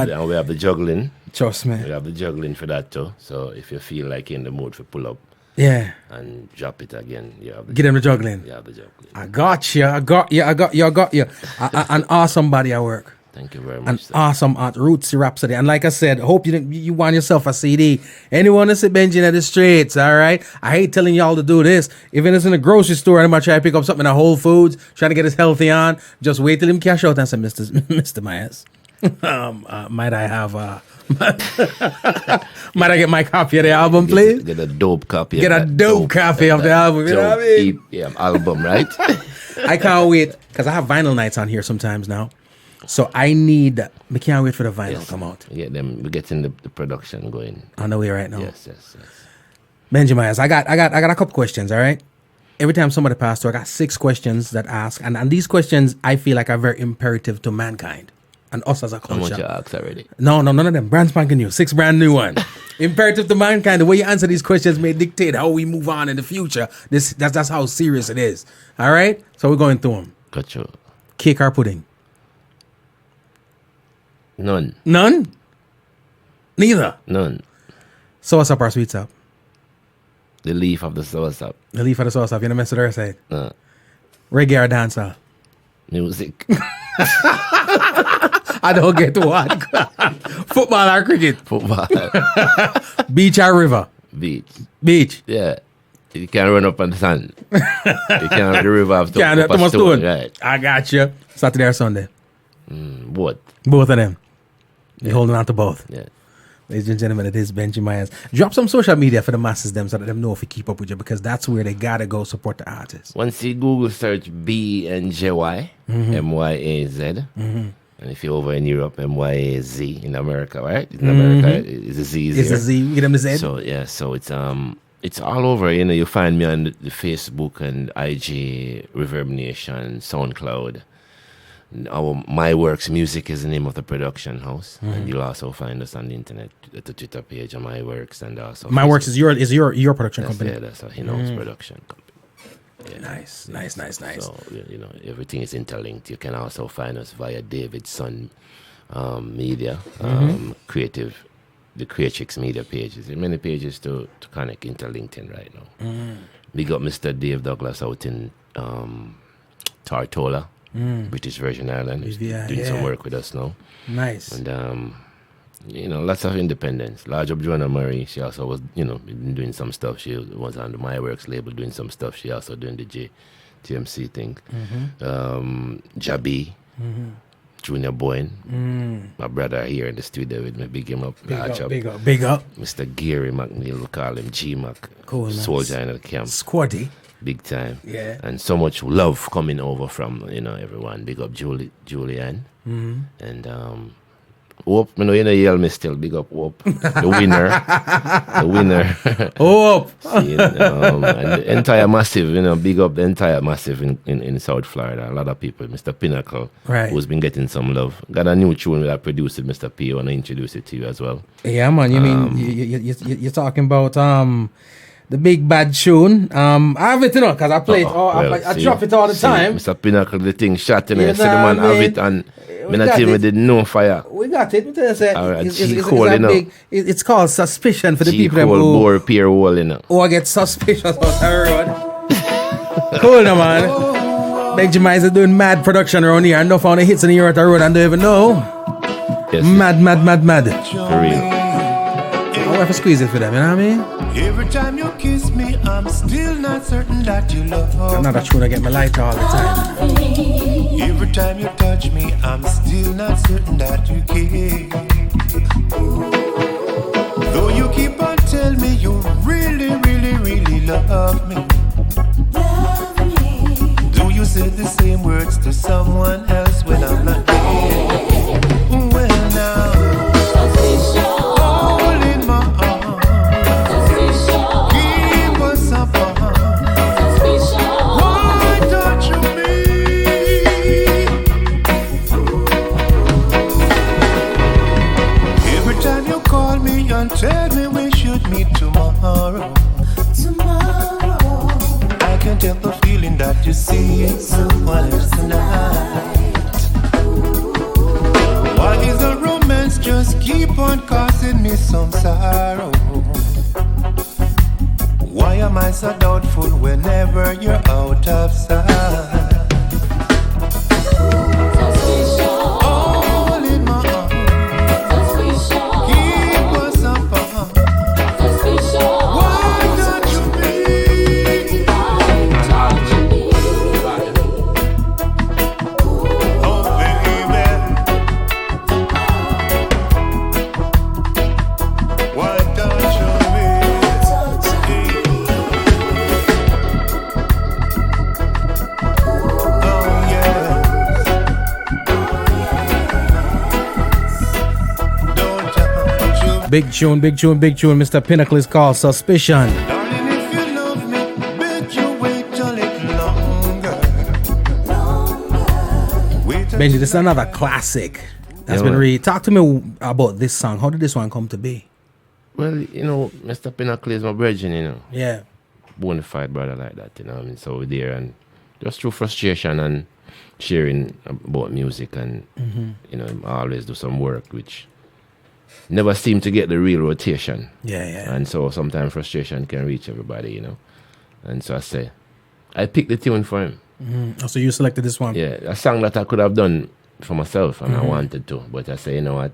And we have the juggling. Trust me. We have the juggling for that too. So if you feel like in the mood for pull up Yeah. and drop it again, you have the Get them the juggling. You have the juggling. I got you. An awesome body at work. Thank you very An much, sir. awesome art, Rootsy Rhapsody. And like I said, hope you want yourself a CD. Anyone that's at Benjy in the streets, all right? I hate telling y'all to do this. Even if it's in a grocery store and I'm trying to pick up something at Whole Foods, trying to get us healthy on, just wait till him cash out and say, Mr. Myaz, might I have might I get my copy of the album, please? Get a dope copy. Get a dope copy of the album, you know what I mean? Album, right? I can't wait because I have vinyl nights on here sometimes now. So I can't wait for the vinyl to come out. We're getting the production going. On the way right now. Yes. Benjy Myaz, I got a couple questions, all right? Every time somebody passes through, I got 6 questions that ask. And these questions I feel like are very imperative to mankind and us as a How much culture. you asked already? No, none of them. Brand spanking new. 6 brand new ones. Imperative to mankind. The way you answer these questions may dictate how we move on in the future. That's how serious it is. All right? So we're going through them. Got you. Cake or pudding? None. None? Neither. None. Sauce up or sweet up? The leaf of the sauce up. The leaf of the sauce up. You know mess with her side. Reggae or dancer? Music. I don't get one. Football or cricket? Football. Beach or river? Beach. Beach. Yeah. You can't run up on the sun. You can't run the river up Can't up a Thomas stone. Stone. Right. I got you. Saturday or Sunday? What? Both of them. You're holding on to both. Yeah. Ladies and gentlemen, it is Benjy Myaz. Drop some social media for the masses them so that them know if you keep up with you because that's where they gotta go support the artists. Once you Google search BNJY, MYAZ, and if you're over in Europe, MYAZ in America, right? In America, it's a Z. It's a Z. You get them to Z. So yeah, so it's all over. You know, you find me on the Facebook and IG, Reverb Nation, SoundCloud. My Works Music is the name of the production house, and you'll also find us on the internet at the Twitter page of My Works and also My Facebook. Works is your production company. Yeah, that's a in-house production company. Yeah. Nice. So you know everything is interlinked. You can also find us via Davidson Media, Creative, the Creatrix Media pages. There are many pages to connect interlinked in right now. We got Mr. Dave Douglas out in Tortola. British Virgin Island. He's doing some work with us now. Nice. And lots of independence. Large up Joanna Murray, she also was, been doing some stuff. She was on the My Works label doing some stuff. She also doing the TMC thing. Jabi, Junior Boyne, my brother here in the studio with me. Big him up. Big up. Mr. Gary McNeil, we call him G-Mac. Cool, nice. Soldier in the camp. Squaddy. Big time. Yeah. And so much love coming over from, everyone. Big up Julianne. And Hope, you know, yell me still. Big up Hope. The winner. The winner. Hope. See, and the entire massive, you know, big up the entire massive in South Florida. A lot of people. Mr. Pinnacle, Right. who's been getting some love. Got a new tune that I produced with Mr. P. I want to introduce it to you as well. Yeah, man. You mean you're talking about the big bad tune? I have it, you know, because I play it. I drop it all the time. Mr. Pinnacle, the thing shot, you know, You see the know man what I have mean? it, and We me not got even it. did no fire. We got it. All right, G-Cole, you know. It's called suspicion for the people G-Cole, who bore, peer wall, you know. I get suspicious of the road. Cool, no, man. Benjy Myaz is doing mad production around here. Enough on the hits in the earth the road and don't even know. Yes, Mad. for real. I have to squeeze it for them, you know what I mean? Every time you kiss me, I'm still not certain that you love Another tune I get my light all the time. me. Every time you touch me, I'm still not certain that you care. Though you keep on telling me you really, really, really love me. Do you say the same words to someone else when I'm not there? Well, now, all in my arms, keep us apart. Why don't you mean? Every time you call me and tell me we should meet tomorrow, I can't help the feeling that you see someone else tonight. Why is the romance just keep on causing me some sorrow? Why am I so doubtful whenever you're out of sight? All in my arms, keep us apart. Why don't you be? Oh baby, why don't you be? Oh yes, don't you? Big tune. Mr. Pinnacle is called Suspicion. Darling, if you love me, bet you wait a little longer. Wait a Benji, this is another classic that's Yeah, been man. Talk to me about this song. How did this one come to be? Well, you know, Mr. Pinnacle is my virgin, you know. Yeah. Bona fide brother like that, you know what I mean? So we're there and just through frustration and sharing about music and, you know, I always do some work which never seem to get the real rotation. Yeah. And so sometimes frustration can reach everybody, you know. And so I picked the tune for him. Oh, so you selected this one? Yeah, a song that I could have done for myself and I wanted to. But I say, you know what,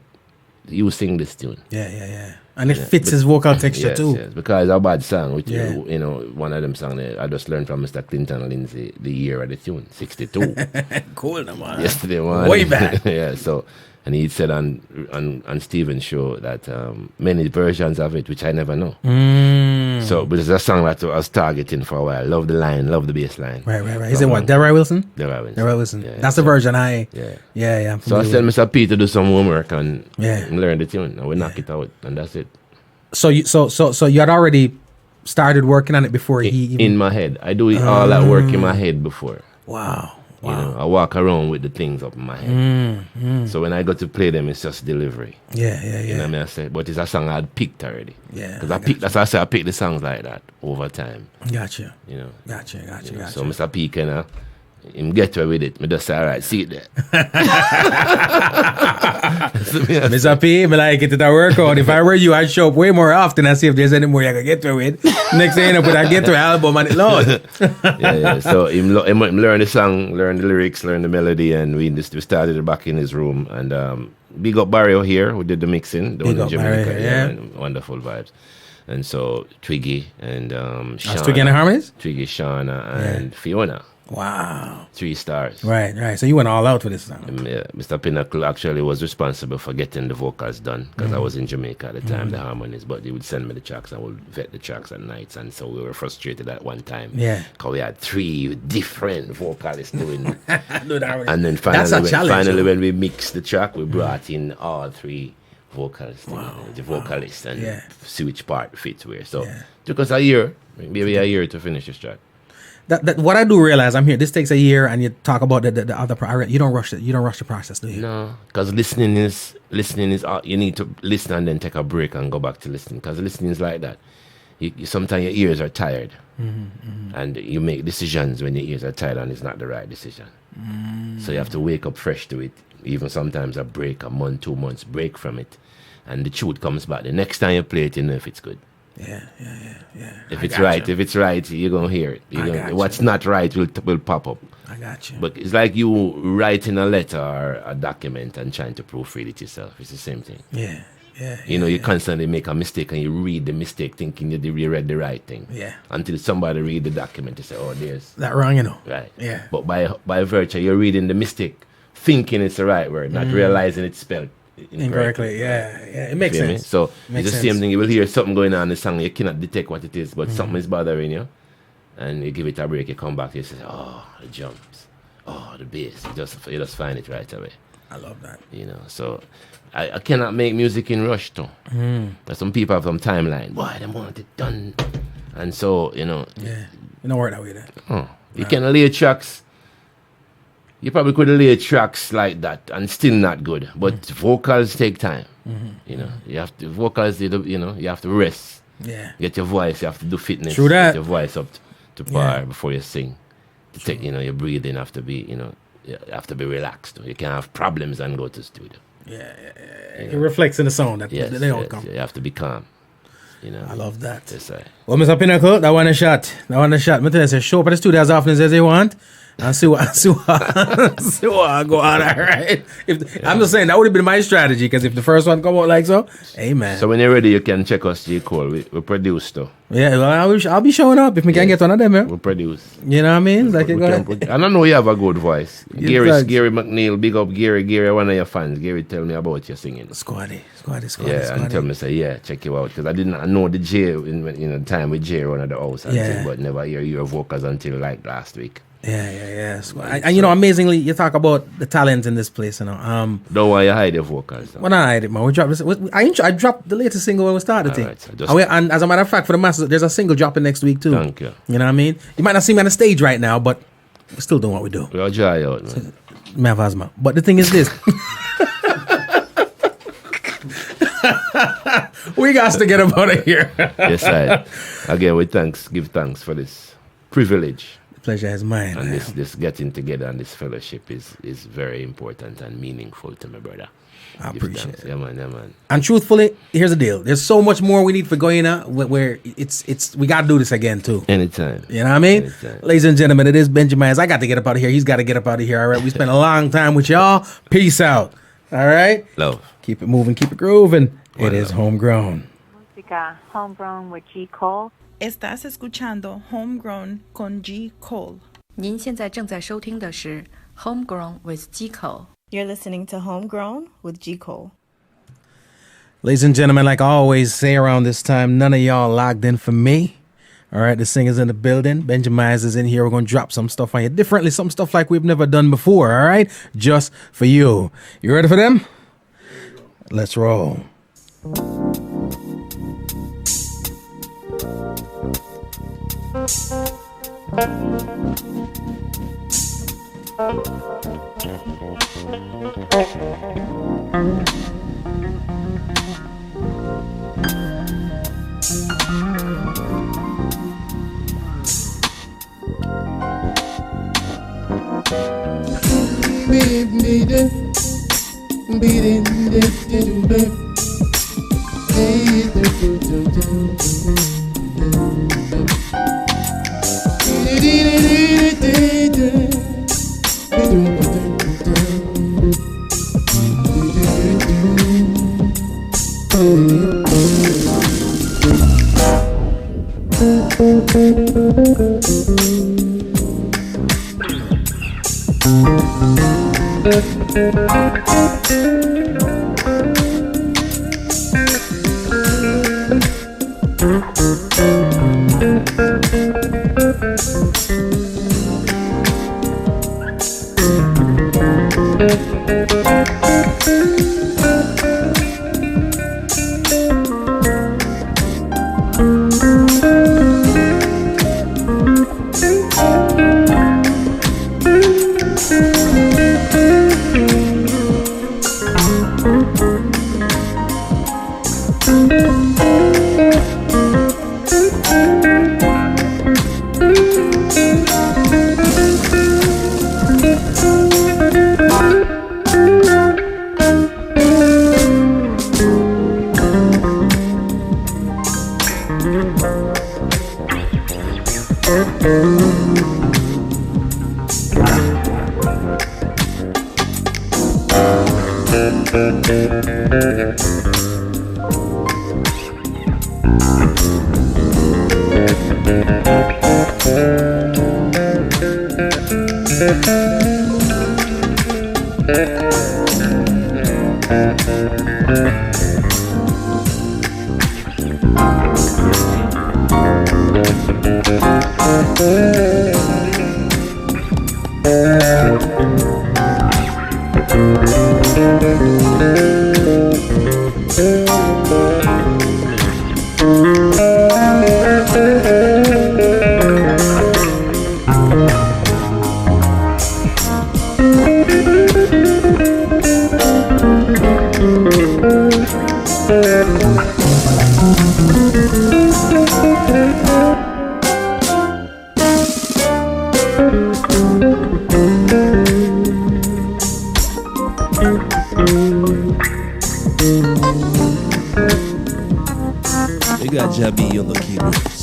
you sing this tune. Yeah. And it fits his vocal texture Yes, too. yes, because it's a bad song, which, Yeah. you know, one of them songs I just learned from Mr. Clinton Lindsay, the year of the tune, 62. Cool, no, man. Yesterday, man. Way back. Yeah, so, and he said on Steven's show that many versions of it, which I never know. So, but it's a song that I was targeting for a while. Love the line, love the bass line. Right. Is it what? Delroy Wilson? Delroy Wilson. Yeah, That's the version I. Yeah. Yeah. I'm So I familiar sent Mr. P to do some homework and Yeah. learn the tune, and we knock it out, and that's it. So you had already started working on it before he even. In my head, I do all that work in my head before. Wow. You know, I walk around with the things up in my head. So when I go to play them, it's just delivery. Yeah. You know what I mean? I say, but it's a song I'd picked already. Yeah, Because I I picked, that's why I say I picked the songs like that over time. Gotcha. You know. Gotcha. You know, so Mr. P kind of, him get away with it. Me just say, all right, see it there. Mr. P, me like it to work out. If I were you, I'd show up way more often and see if there's any more I can get to it. Next thing you know, put a get to album and it load. Yeah. So him learn the song, learn the lyrics, learn the melody, and we started it back in his room. And big up Barrio here, who did the mixing. Big up Barrio, yeah. And wonderful vibes. And so Twiggy and Shauna. Twiggy and the Harmonies? Twiggy, Shauna, and Fiona. Wow. 3 stars. Right. So you went all out for this song. Yeah, Mr. Pinnacle actually was responsible for getting the vocals done because I was in Jamaica at the time, the harmonies, but he would send me the tracks and would vet the tracks at nights, and so we were frustrated at one time. Yeah. Because we had 3 different vocalists doing No, that was- and then That's a challenge, finally though. when we mixed the track, we brought in all 3 vocalists, the vocalists, and see which part fits where. So it took us a year, maybe a year to finish this track. That what I do realize, I'm here. This takes a year, and you talk about the other. You don't rush it. You don't rush the process, do you? No, because listening is you need to listen and then take a break and go back to listening. Because listening is like that. You sometimes your ears are tired, and you make decisions when your ears are tired, and it's not the right decision. So you have to wake up fresh to it. Even sometimes a break, a month, 2 months break from it, and the truth comes back. The next time you play it, you know if it's good. Yeah. If it's right, you're gonna hear it. What's not right will pop up. I got you. But it's like you writing a letter or a document and trying to proofread it yourself. It's the same thing. Yeah. You constantly make a mistake and you read the mistake thinking you read the right thing. Yeah. Until somebody read the document and say, oh, there's That wrong, you know. right. Yeah. But by virtue, you're reading the mistake, thinking it's the right word, not realizing it's spelled Incorrectly. Yeah. It makes Feel me? sense. So Makes it's the same thing. You will hear something going on in the song, you cannot detect what it is, but something is bothering you, and you give it a break. You come back, you say, "Oh, the jumps, oh, the bass." You just find it right away. I love that. So I cannot make music in rush too. There's some people have some timeline. Boy, they want it done, and so Yeah. You don't work that way then. you can lay tracks. You probably could lay tracks like that and still not good. But vocals take time. You have to vocals. You have to rest. Yeah. Get your voice. You have to do fitness. True that. Get your voice up to par before you sing. To take, your breathing have to be, you have to be relaxed. You can't have problems and go to the studio. Yeah. It reflects in the sound that Yes, they all come. you have to be calm. I love that. That's right. Well, Mr. Pinnacle, that one a shot. Me tell you, say, show up at the studio as often as you want. And see what go on, all right? I'm just saying, that would have been my strategy, because if the first one come out like so, amen. So when you're ready, you can check us, J. Cole. We produce, though. Yeah, well, I'll be showing up if we can get one of them, man. We produce. You know what I mean? Like I don't know you have a good voice. Yes, Gary McNeil, big up Gary, one of your fans. Gary, tell me about your singing. Squaddy. And tell me, say, check you out. Because I didn't know the J in time with J around the house, but never hear your vocals until like last week. Yeah. And amazingly, you talk about the talent in this place, Don't worry, you hide your vocals. Well, I hide it, man. We dropped this. I dropped the latest single when we started the thing. Right, and as a matter of fact, for the masses, there's a single dropping next week too. Thank you. You know what I mean? You might not see me on the stage right now, but we're still doing what we do. We'll dry out, man. Me have asthma. But the thing is this. We got to get up out of here. Yes, I. Again, give thanks for this privilege. Pleasure is mine. And this getting together and this fellowship is very important and meaningful to my brother. I appreciate it. Yeah, man. And truthfully, here's the deal. There's so much more we need for Goyana where we got to do this again too. Anytime. You know what I mean? Anytime. Ladies and gentlemen, it is Benjy Myaz. I got to get up out of here. He's got to get up out of here. All right. We spent a long time with y'all. Peace out. All right. Love. Keep it moving. Keep it grooving. It is Homegrown. Música Homegrown with G. Cole. Estás escuchando Homegrown con G. Cole. 您现在正在收听的是 Homegrown with G. Cole. You're listening to Homegrown with G. Cole. Ladies and gentlemen, like I always say around this time, none of y'all logged in for me. All right, the singer's in the building. Benjy Myaz is in here. We're going to drop some stuff on you differently, some stuff like we've never done before, all right? Just for you. You ready for them? Let's roll. We got Jabi on the keyboards.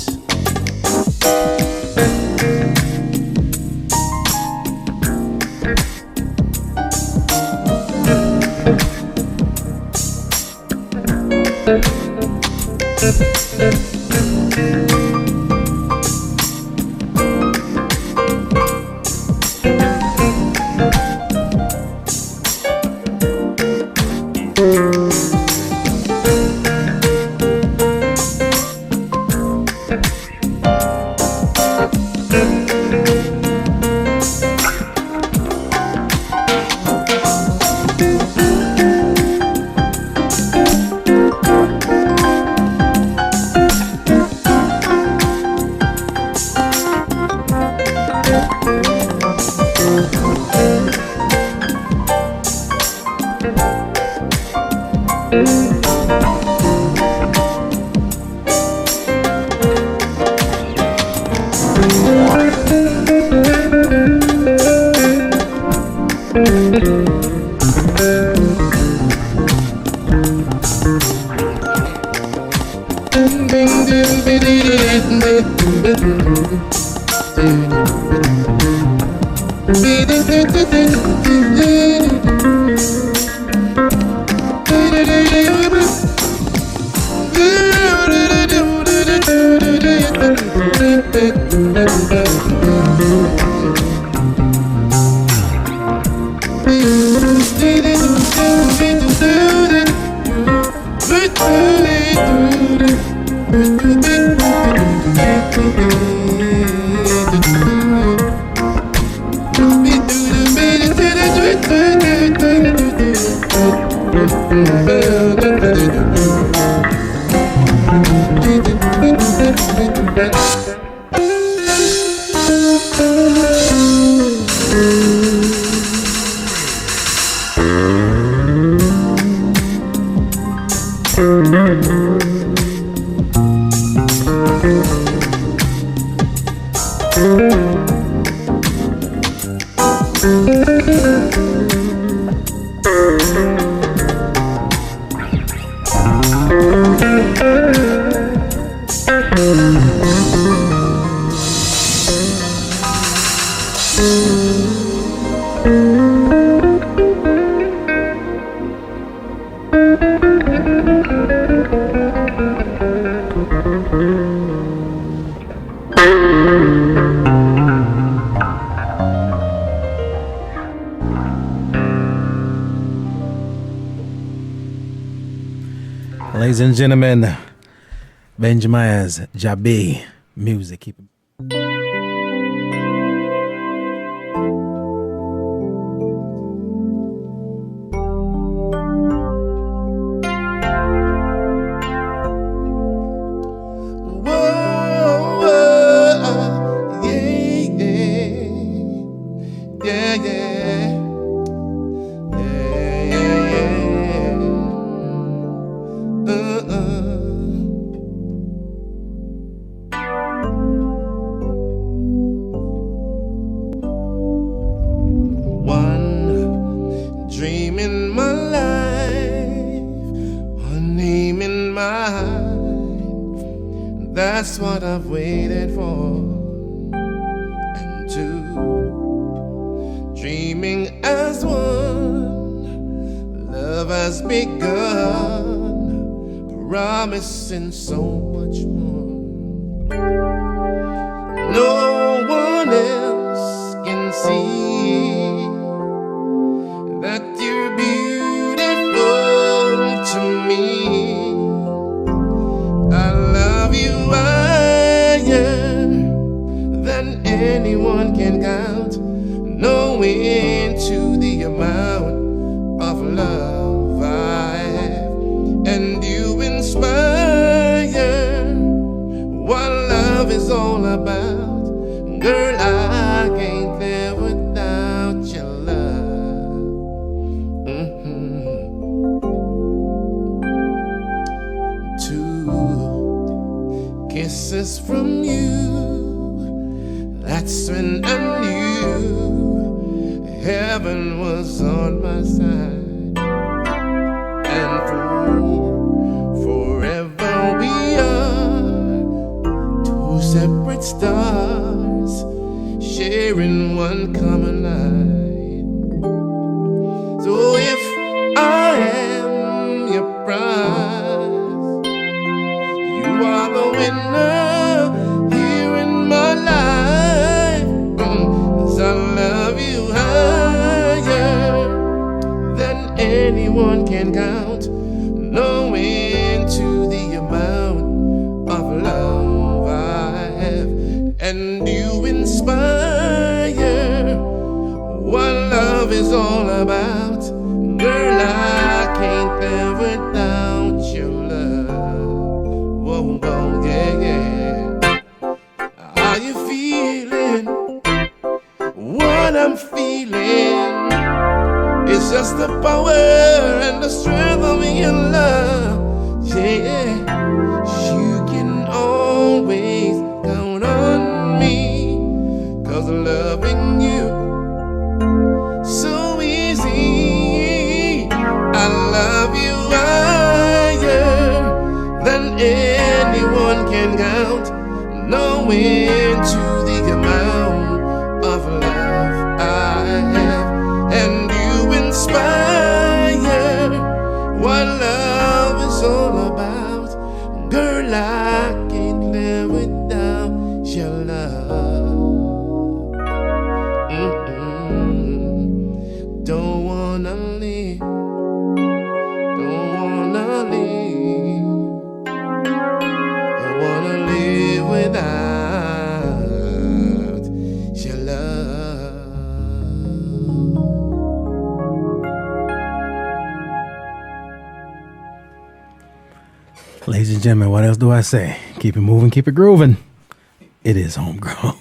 Ladies and gentlemen, Benjy Myaz, Jabe, music. Keep it. One dream in my life, one name in my heart. That's what I've waited for. And two, dreaming as one, love has begun, promising so much more. No one else can see that you're beautiful to me. I love you higher than anyone can count, knowing to the amount of love I have, and you inspire what love is all about. Girl, I can't live without your love. Two kisses from you, that's when I knew heaven was on my side. And forever we are two separate stars, sharing one common light. So if I am your prize, you are the winner here in my life. 'Cause I love you higher than anyone can count, knowing to the amount of love I have, and you inspire what love is all about. Girl, I can't live without your love. Whoa, whoa, yeah, yeah. Are you feeling what I'm feeling? It's just the power and the strength of your love. Yeah, you can always count on me, 'cause loving you so easy. I love you higher than anyone can count, knowing to the amount of love I have, and you inspire what love is all about. Girl, I can't live without your love. Don't wanna leave, don't wanna leave, don't wanna live without your love. Ladies and gentlemen, what else do I say? Keep it moving, keep it grooving. It is Homegrown.